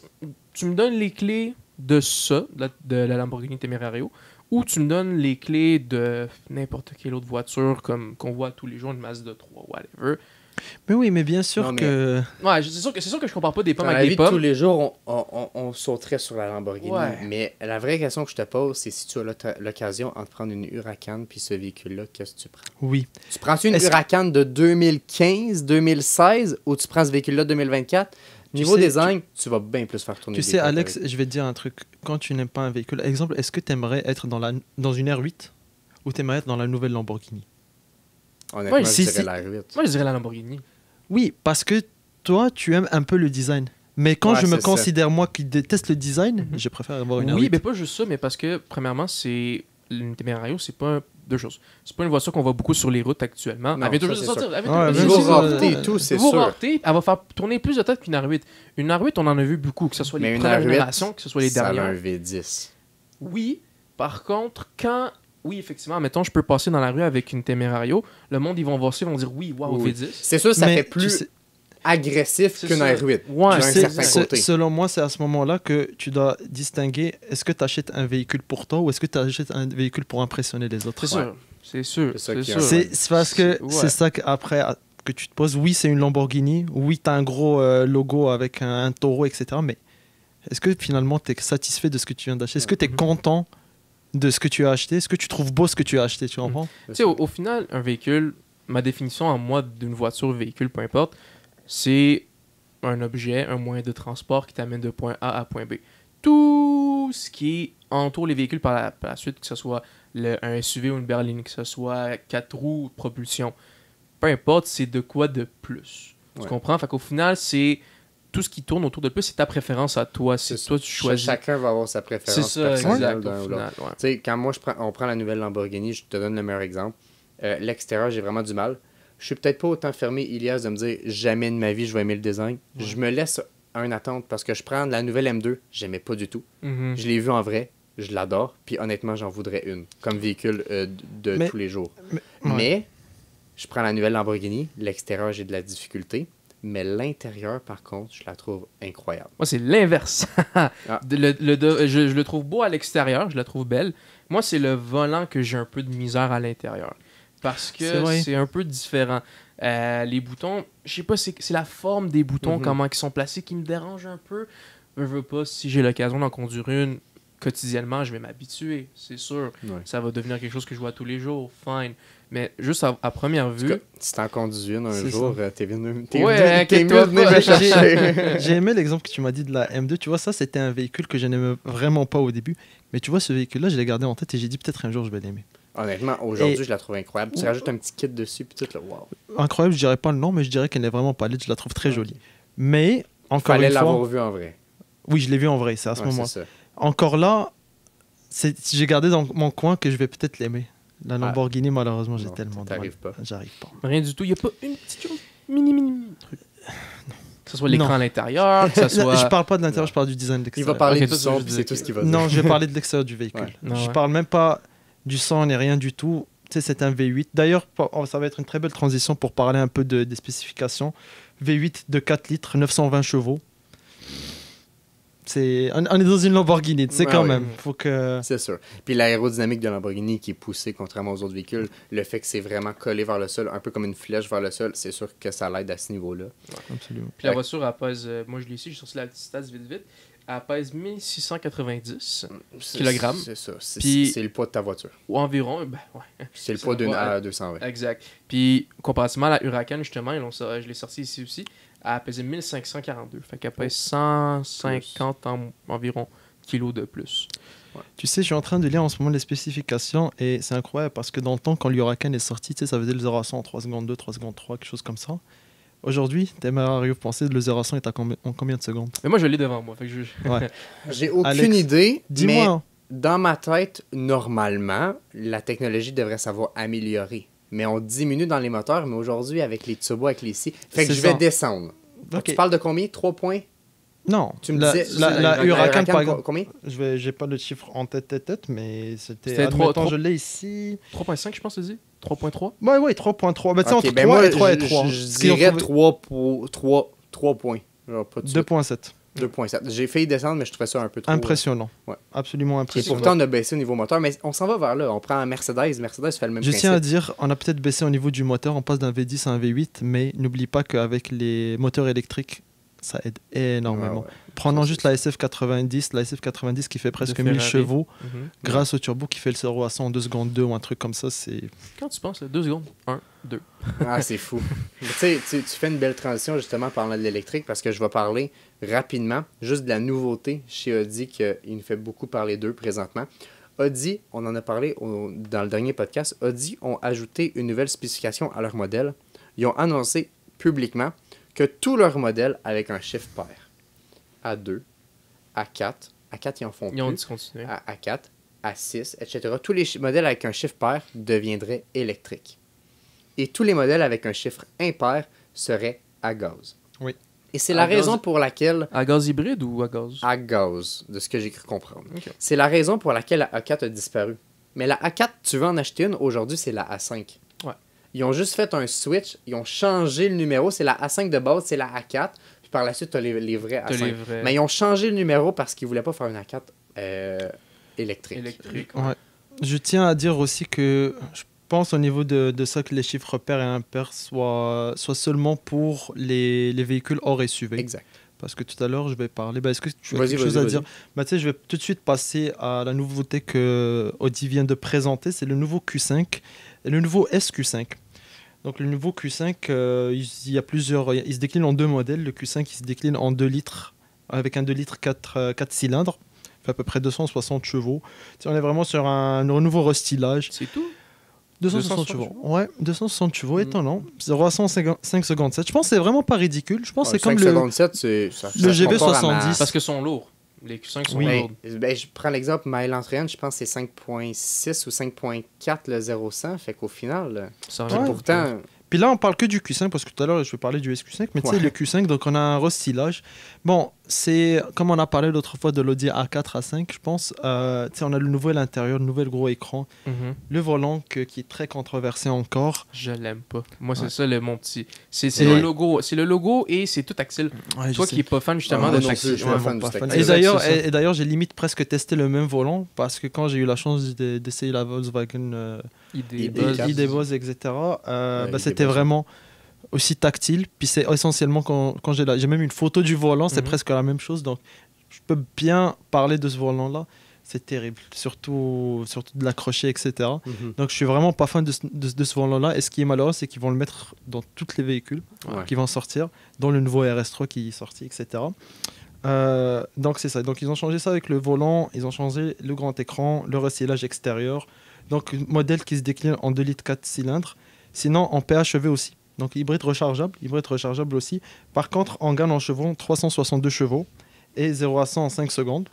[SPEAKER 3] tu me donnes les clés de ça, de la Lamborghini Temerario, ou tu me donnes les clés de n'importe quelle autre voiture comme qu'on voit tous les jours, une Mazda 3, whatever.
[SPEAKER 4] Mais oui, mais bien sûr
[SPEAKER 2] Non, mais-
[SPEAKER 4] que...
[SPEAKER 3] Ouais, c'est sûr que je compare pas des pommes
[SPEAKER 2] Dans la
[SPEAKER 3] avec
[SPEAKER 2] vie
[SPEAKER 3] des
[SPEAKER 2] de tous
[SPEAKER 3] pommes.
[SPEAKER 2] les jours, on sauterait sur la Lamborghini.
[SPEAKER 3] Ouais.
[SPEAKER 2] Mais la vraie question que je te pose, c'est si tu as l'occasion de prendre une Huracan puis ce véhicule-là, qu'est-ce que tu prends?
[SPEAKER 4] Oui.
[SPEAKER 2] Tu prends-tu une
[SPEAKER 4] Est-ce que-
[SPEAKER 2] Huracan de 2015, 2016 ou tu prends ce véhicule-là de 2024? Niveau
[SPEAKER 4] sais,
[SPEAKER 2] design, tu vas bien plus faire tourner
[SPEAKER 4] Tu
[SPEAKER 2] des
[SPEAKER 4] sais,
[SPEAKER 2] potes
[SPEAKER 4] Alex,
[SPEAKER 2] avec.
[SPEAKER 4] je vais te dire un truc. Quand tu n'aimes pas un véhicule, exemple, est-ce que tu aimerais être dans une R8 ou tu aimerais être dans la nouvelle Lamborghini?
[SPEAKER 2] Honnêtement,
[SPEAKER 3] Ouais,
[SPEAKER 2] je
[SPEAKER 4] si,
[SPEAKER 2] dirais
[SPEAKER 4] si.
[SPEAKER 2] la R8.
[SPEAKER 3] Moi, je dirais la Lamborghini.
[SPEAKER 4] Oui, parce que toi, tu aimes un peu le design. Mais quand
[SPEAKER 2] Ouais,
[SPEAKER 4] je me
[SPEAKER 2] c'est ça.
[SPEAKER 4] considère, moi, qui déteste le design,
[SPEAKER 3] Mhm.
[SPEAKER 4] je préfère avoir une
[SPEAKER 3] Oui,
[SPEAKER 4] R8.
[SPEAKER 3] mais pas juste ça, mais parce que, premièrement, c'est. Une Temerario, c'est pas deux choses. C'est pas une voiture qu'on voit beaucoup sur les routes actuellement.
[SPEAKER 2] Non,
[SPEAKER 3] Elle vient toujours
[SPEAKER 2] ça,
[SPEAKER 3] de
[SPEAKER 2] c'est
[SPEAKER 3] sortir.
[SPEAKER 2] sûr.
[SPEAKER 3] Elle vient
[SPEAKER 4] Ouais,
[SPEAKER 3] toujours
[SPEAKER 4] même
[SPEAKER 3] de
[SPEAKER 2] Niveau
[SPEAKER 4] si
[SPEAKER 3] sortir.
[SPEAKER 2] rareté et tout, c'est
[SPEAKER 3] Niveau
[SPEAKER 2] sûr.
[SPEAKER 3] rareté, elle va faire tourner plus de tête qu'une R8. Une R8, on en a vu beaucoup, que ce soit
[SPEAKER 2] Mais
[SPEAKER 3] les
[SPEAKER 2] une
[SPEAKER 3] premières
[SPEAKER 2] R8,
[SPEAKER 3] générations, que ce soit les
[SPEAKER 2] Ça a un
[SPEAKER 3] dernières.
[SPEAKER 2] V10.
[SPEAKER 3] Oui, par contre, quand. Oui, effectivement, mettons, je peux passer dans la rue avec une Temerario, le monde, ils vont voir ça, ils vont dire oui, waouh,
[SPEAKER 2] Oui.
[SPEAKER 3] V10.
[SPEAKER 2] C'est sûr, ça
[SPEAKER 4] Mais
[SPEAKER 2] fait
[SPEAKER 4] tu
[SPEAKER 2] plus
[SPEAKER 4] sais-
[SPEAKER 2] agressif
[SPEAKER 3] C'est
[SPEAKER 2] qu'une
[SPEAKER 3] ça.
[SPEAKER 2] R8.
[SPEAKER 3] Ouais,
[SPEAKER 2] d'un
[SPEAKER 3] c'est
[SPEAKER 2] certain
[SPEAKER 3] ça.
[SPEAKER 2] côté.
[SPEAKER 4] Selon moi, c'est à ce moment-là que tu dois distinguer est-ce que tu achètes un véhicule pour toi ou est-ce que tu achètes un véhicule pour impressionner les autres.
[SPEAKER 3] C'est sûr. C'est sûr.
[SPEAKER 2] C'est ça
[SPEAKER 3] C'est
[SPEAKER 2] qui est
[SPEAKER 3] sûr.
[SPEAKER 2] un-
[SPEAKER 4] C'est parce que
[SPEAKER 3] Ouais.
[SPEAKER 4] c'est ça qu'après que tu te poses. Oui, c'est une Lamborghini. Oui, tu as un gros logo avec un taureau, etc. Mais est-ce que finalement tu es satisfait de ce que tu viens d'acheter? Est-ce que tu es
[SPEAKER 3] Mhm.
[SPEAKER 4] content de ce que tu as acheté? Est-ce que tu trouves beau ce que tu as acheté? Tu comprends?
[SPEAKER 3] Tu sais, au final, un véhicule, ma définition en moi d'une voiture, véhicule, peu importe, c'est un objet, un moyen de transport qui t'amène de point A à point B. Tout ce qui entoure les véhicules par la suite, que ce soit un SUV ou une berline, que ce soit 4 roues, propulsion, peu importe, c'est de quoi de plus. Tu
[SPEAKER 2] Ouais.
[SPEAKER 3] comprends? Fait qu'au final, c'est tout ce qui tourne autour de plus, c'est ta préférence à toi. C'est
[SPEAKER 2] C'est
[SPEAKER 3] toi, tu choisis.
[SPEAKER 2] Chacun va avoir sa
[SPEAKER 3] C'est
[SPEAKER 2] préférence
[SPEAKER 3] ça,
[SPEAKER 2] personnelle
[SPEAKER 3] exact,
[SPEAKER 2] d'un
[SPEAKER 3] au
[SPEAKER 2] ou l'autre.
[SPEAKER 3] final. Ouais.
[SPEAKER 2] Tu sais, quand moi, on prend la nouvelle Lamborghini, je te donne le meilleur exemple. L'extérieur, j'ai vraiment du mal. Je suis peut-être pas autant fermé, Ilias, de me dire jamais de ma vie je vais aimer le design.
[SPEAKER 3] Ouais.
[SPEAKER 2] Je me laisse une attente parce que je prends la nouvelle M2, j'aimais pas du tout.
[SPEAKER 3] Mhm.
[SPEAKER 2] Je l'ai vue en vrai, je l'adore, puis honnêtement, j'en voudrais une comme véhicule de
[SPEAKER 4] Mais-
[SPEAKER 2] tous les jours.
[SPEAKER 4] Ouais.
[SPEAKER 2] Mais je prends la nouvelle Lamborghini, l'extérieur, j'ai de la difficulté. Mais l'intérieur, par contre, je la trouve incroyable.
[SPEAKER 3] Moi, c'est l'inverse.
[SPEAKER 2] Ah.
[SPEAKER 3] Je le trouve beau à l'extérieur, je la trouve belle. Moi, c'est le volant que j'ai un peu de misère à l'intérieur. Parce
[SPEAKER 4] C'est
[SPEAKER 3] que
[SPEAKER 4] vrai.
[SPEAKER 3] c'est un peu différent. Les boutons, je sais pas, c'est la forme des boutons,
[SPEAKER 2] Mhm.
[SPEAKER 3] comment ils sont placés, qui me dérange un peu. Je veux pas, si j'ai l'occasion d'en conduire une quotidiennement, je vais m'habituer, c'est sûr.
[SPEAKER 2] Ouais.
[SPEAKER 3] Ça va devenir quelque chose que je vois tous les jours, fine. Mais juste à première
[SPEAKER 2] En tout
[SPEAKER 3] vue,
[SPEAKER 2] cas, si t'en conduis une un
[SPEAKER 4] C'est
[SPEAKER 2] jour, t'es venu, t'es
[SPEAKER 3] Ouais,
[SPEAKER 2] venu- t'es
[SPEAKER 3] inquiète-toi
[SPEAKER 2] mieux de venir
[SPEAKER 3] pas.
[SPEAKER 2] me chercher.
[SPEAKER 4] J'ai aimé l'exemple que tu m'as dit de la M2. Tu vois, ça, c'était un véhicule que je n'aimais vraiment pas au début. Mais tu vois, ce véhicule-là, je l'ai gardé en tête et j'ai dit peut-être un jour je vais l'aimer.
[SPEAKER 2] Honnêtement, aujourd'hui,
[SPEAKER 4] Et-
[SPEAKER 2] je la trouve incroyable. Tu rajoutes un petit kit dessus, puis tout, là, wow.
[SPEAKER 4] Incroyable, je dirais pas le nom, mais je dirais qu'elle est vraiment pas laide. Je la trouve très jolie. Mais, encore
[SPEAKER 2] Fallait
[SPEAKER 4] une
[SPEAKER 2] l'avoir
[SPEAKER 4] fois,
[SPEAKER 2] vu en vrai.
[SPEAKER 4] oui, je l'ai vu en vrai, c'est à ce
[SPEAKER 2] Ouais,
[SPEAKER 4] moment.
[SPEAKER 2] c'est ça.
[SPEAKER 4] Encore là, j'ai gardé dans mon coin que je vais peut-être l'aimer. La
[SPEAKER 2] Ah.
[SPEAKER 4] Lamborghini, malheureusement, j'ai
[SPEAKER 2] Non,
[SPEAKER 4] tellement de
[SPEAKER 2] t'arrives
[SPEAKER 4] mal.
[SPEAKER 2] pas.
[SPEAKER 4] J'arrive pas.
[SPEAKER 3] rien du tout. Il n'y a pas une petite chose mini truc. Que ce soit l'écran
[SPEAKER 4] Non.
[SPEAKER 3] à l'intérieur, que ce
[SPEAKER 4] Là,
[SPEAKER 3] soit...
[SPEAKER 4] je parle pas de l'intérieur,
[SPEAKER 2] Non.
[SPEAKER 4] je parle du design de
[SPEAKER 2] Il
[SPEAKER 4] l'extérieur.
[SPEAKER 2] va parler
[SPEAKER 3] Ok,
[SPEAKER 2] du
[SPEAKER 3] toi, tu
[SPEAKER 2] son,
[SPEAKER 3] veux
[SPEAKER 2] puis
[SPEAKER 3] dire
[SPEAKER 2] c'est tout
[SPEAKER 3] que-
[SPEAKER 2] ce qu'il va dire.
[SPEAKER 4] Non, je vais parler de l'extérieur du véhicule.
[SPEAKER 2] Ouais.
[SPEAKER 3] Non,
[SPEAKER 4] Je
[SPEAKER 3] ouais.
[SPEAKER 4] parle même pas du son ni rien du tout. Tu sais, c'est un V8. D'ailleurs, ça va être une très belle transition pour parler un peu des spécifications. V8 de 4 litres, 920 chevaux. On est dans une Lamborghini, tu sais,
[SPEAKER 2] Ouais,
[SPEAKER 4] quand
[SPEAKER 2] ouais.
[SPEAKER 4] même. Faut que...
[SPEAKER 2] C'est sûr. Puis l'aérodynamique de Lamborghini qui est poussée contrairement aux autres véhicules, le fait que c'est vraiment collé vers le sol, un peu comme une flèche vers le sol, c'est sûr que ça l'aide à ce niveau-là.
[SPEAKER 4] Absolument.
[SPEAKER 3] Puis la voiture, elle pèse... moi, je l'ai ici, j'ai sorti la petite stats vite. Elle pèse 1690 Kilogrammes.
[SPEAKER 2] C'est ça.
[SPEAKER 3] Puis-
[SPEAKER 2] C'est le poids de ta voiture.
[SPEAKER 3] ou environ. Ben, ouais.
[SPEAKER 2] C'est le
[SPEAKER 3] C'est
[SPEAKER 2] poids d'une
[SPEAKER 3] le poids,
[SPEAKER 2] A220.
[SPEAKER 3] Exact. Puis, comparativement à la Huracan, justement, je l'ai sorti ici aussi, elle pesait 1542. Fait qu'elle pèse 150 environ kilos de plus.
[SPEAKER 4] Tu sais, je suis en train de lire en ce moment les spécifications et c'est incroyable parce que dans le temps, quand l'Huracan est sorti, tu sais, ça faisait le 0 à 100 en 3 secondes 2, 3 secondes 3, quelque chose comme ça. Aujourd'hui, t'aimerais penser le 0 à 100 est en combien de secondes?
[SPEAKER 3] Mais moi, je l'ai devant moi. Fait que je...
[SPEAKER 4] Ouais.
[SPEAKER 2] J'ai aucune
[SPEAKER 4] Alex,
[SPEAKER 2] idée,
[SPEAKER 4] Dis-moi,
[SPEAKER 2] mais
[SPEAKER 4] hein.
[SPEAKER 2] dans ma tête, normalement, la technologie devrait savoir améliorer. Mais on diminue dans les moteurs, mais aujourd'hui, avec les turbos, avec les scies, fait que
[SPEAKER 4] C'est
[SPEAKER 2] je vais
[SPEAKER 4] ça.
[SPEAKER 2] descendre.
[SPEAKER 4] Ok.
[SPEAKER 2] Tu parles de combien? 3 points?
[SPEAKER 4] Non,
[SPEAKER 2] Tu me
[SPEAKER 4] la,
[SPEAKER 2] disais...
[SPEAKER 4] la Huracan, par exemple,
[SPEAKER 2] Combien?
[SPEAKER 4] j'ai pas le chiffre en tête, mais c'était.
[SPEAKER 3] C'était
[SPEAKER 4] Admettons,
[SPEAKER 3] trois-
[SPEAKER 4] je l'ai ici.
[SPEAKER 3] 3.5, je pense, tu dis 3.3
[SPEAKER 4] Ouais, 3.3. Bah, tu sais,
[SPEAKER 2] Ok,
[SPEAKER 4] entre 3 et 3.
[SPEAKER 2] je dirais 3 points. Genre, pas de suite.
[SPEAKER 4] 2.7.
[SPEAKER 2] 2.7. J'ai failli descendre, mais je trouvais ça un peu trop...
[SPEAKER 4] Impressionnant.
[SPEAKER 2] Ouais.
[SPEAKER 4] Absolument
[SPEAKER 2] Et
[SPEAKER 4] impressionnant.
[SPEAKER 2] pourtant, on a baissé au niveau moteur, mais on s'en va vers là. On prend un Mercedes. Mercedes fait le même
[SPEAKER 4] Je
[SPEAKER 2] principe.
[SPEAKER 4] tiens à dire, on a peut-être baissé au niveau du moteur, on passe d'un V10 à un V8, mais n'oublie pas qu'avec les moteurs électriques, ça aide énormément.
[SPEAKER 2] Ouais, ouais.
[SPEAKER 4] Prenons
[SPEAKER 2] Ça,
[SPEAKER 4] juste
[SPEAKER 2] c'est
[SPEAKER 4] la SF90 qui fait presque
[SPEAKER 3] De
[SPEAKER 4] 1000
[SPEAKER 3] Ferrari.
[SPEAKER 4] chevaux,
[SPEAKER 3] Mhm.
[SPEAKER 4] grâce au turbo qui fait le 0 à 100 en 2 secondes 2 ou un truc comme ça, c'est...
[SPEAKER 3] Quand tu penses, là, 2 secondes. 1, 2.
[SPEAKER 2] Ah, c'est fou. Tu sais, tu fais une belle transition justement en parlant de l'électrique parce que je vais parler rapidement juste de la nouveauté chez Audi qu'il nous fait beaucoup parler d'eux présentement. Audi, on en a parlé dans le dernier podcast, Audi ont ajouté une nouvelle spécification à leur modèle. Ils ont annoncé publiquement que tous leurs modèles avec un chiffre pair, A2, A4, A4 ils en font
[SPEAKER 3] Ils ont
[SPEAKER 2] plus,
[SPEAKER 3] discontinué.
[SPEAKER 2] à A4, A6, etc. Tous les modèles avec un chiffre pair deviendraient électriques. Et tous les modèles avec un chiffre impair seraient à gaz.
[SPEAKER 4] Oui.
[SPEAKER 2] Et c'est
[SPEAKER 3] À
[SPEAKER 2] la
[SPEAKER 3] gaz-
[SPEAKER 2] raison pour laquelle...
[SPEAKER 3] À gaz hybride ou à gaz?
[SPEAKER 2] À gaz, de ce que j'ai cru comprendre.
[SPEAKER 3] Ok.
[SPEAKER 2] C'est la raison pour laquelle la A4 a disparu. Mais la A4, tu veux en acheter une, aujourd'hui, c'est la A5.
[SPEAKER 3] Ouais.
[SPEAKER 2] Ils ont juste fait un switch, ils ont changé le numéro, c'est la A5 de base, c'est la A4, puis par la suite, tu as les vrais
[SPEAKER 3] T'as
[SPEAKER 2] A5.
[SPEAKER 3] les vrais
[SPEAKER 2] Mais ils ont changé le numéro parce qu'ils voulaient pas faire une A4 électrique.
[SPEAKER 3] électriques.
[SPEAKER 4] Ouais. Je tiens à dire aussi que je pense au niveau de ça que les chiffres pairs et impairs soient seulement pour les véhicules hors SUV.
[SPEAKER 2] Exact.
[SPEAKER 4] Parce que tout à l'heure, je vais parler. Est-ce que tu as
[SPEAKER 2] Vas-y,
[SPEAKER 4] quelque chose
[SPEAKER 2] vas-y,
[SPEAKER 4] à dire? Tu sais, je vais tout de suite passer à la nouveauté que Audi vient de présenter. C'est le nouveau Q5 et le nouveau SQ5. Donc, le nouveau Q5, il y a plusieurs. Il se décline en deux modèles. Le Q5, il se décline en 2 litres, avec un 2 litres 4 cylindres. Il fait à peu près 260 chevaux. Tu sais, on est vraiment sur un nouveau restylage.
[SPEAKER 3] C'est tout?
[SPEAKER 4] 260 chevaux. Ouais, 260 chevaux,
[SPEAKER 3] Mm.
[SPEAKER 4] étonnant. 0 à 105 secondes 7. Je pense que c'est vraiment pas ridicule. Je pense que c'est comme
[SPEAKER 2] 5
[SPEAKER 4] le.
[SPEAKER 2] secondes 7, c'est... ça
[SPEAKER 4] le
[SPEAKER 2] se compare à
[SPEAKER 4] GB70.
[SPEAKER 3] Parce qu'ils sont lourds. Les Q5 sont
[SPEAKER 2] Oui.
[SPEAKER 3] lourds.
[SPEAKER 2] Je prends l'exemple, ma Elantrian, je pense que c'est 5.6 ou 5.4 le 0-100. Fait qu'au final,
[SPEAKER 3] Ça
[SPEAKER 4] Ouais.
[SPEAKER 3] revient
[SPEAKER 2] pourtant,
[SPEAKER 4] Puis là, on parle que du Q5 parce que tout à l'heure, je vais parler du SQ5. Mais tu sais,
[SPEAKER 2] Ouais.
[SPEAKER 4] le Q5, donc on a un restylage. Bon, c'est comme on a parlé l'autre fois de l'Audi A4, A5, je pense. Tu sais, on a le nouvel intérieur, le nouvel gros écran.
[SPEAKER 3] Mhm.
[SPEAKER 4] Le volant qui est très controversé encore.
[SPEAKER 3] Je l'aime pas. Moi, c'est
[SPEAKER 4] Ouais.
[SPEAKER 3] ça, mon petit. C'est
[SPEAKER 4] Et-
[SPEAKER 3] le logo. C'est le logo et c'est tout tactile.
[SPEAKER 4] Ouais, je
[SPEAKER 3] Toi
[SPEAKER 4] sais.
[SPEAKER 3] qui n'es pas fan justement
[SPEAKER 2] Ah,
[SPEAKER 3] de
[SPEAKER 2] moi non
[SPEAKER 3] tactile.
[SPEAKER 2] plus, je suis
[SPEAKER 3] Ouais.
[SPEAKER 2] pas fan du
[SPEAKER 4] Pas
[SPEAKER 2] tactile.
[SPEAKER 4] fan.
[SPEAKER 3] Exact,
[SPEAKER 4] Et d'ailleurs,
[SPEAKER 3] c'est ça.
[SPEAKER 4] et d'ailleurs, j'ai limite presque testé le même volant parce que quand j'ai eu la chance d'essayer la Volkswagen
[SPEAKER 3] ID
[SPEAKER 2] Buzz.
[SPEAKER 3] Buzz.
[SPEAKER 4] ID Buzz, etc.,
[SPEAKER 2] ID
[SPEAKER 4] c'était
[SPEAKER 2] Buzz.
[SPEAKER 4] vraiment aussi tactile. Puis c'est essentiellement quand j'ai même une photo du volant, c'est
[SPEAKER 3] Mhm.
[SPEAKER 4] presque la même chose. Donc je peux bien parler de ce volant-là. C'est terrible, surtout de l'accrocher, etc.
[SPEAKER 2] mhm.
[SPEAKER 4] Donc je suis vraiment pas fan de ce volant-là. Et ce qui est malheureux, c'est qu'ils vont le mettre dans tous les véhicules
[SPEAKER 2] Ouais.
[SPEAKER 4] qui vont sortir, dont le nouveau RS3 qui est sorti, etc. Donc c'est ça. Donc ils ont changé ça avec le volant, ils ont changé le grand écran, le recyclage extérieur. Donc un modèle qui se décline en 2 litres 4 cylindres. Sinon en PHEV aussi. Donc hybride rechargeable aussi. Par contre en gamme en chevaux, 362 chevaux et 0 à 100 en 5 secondes.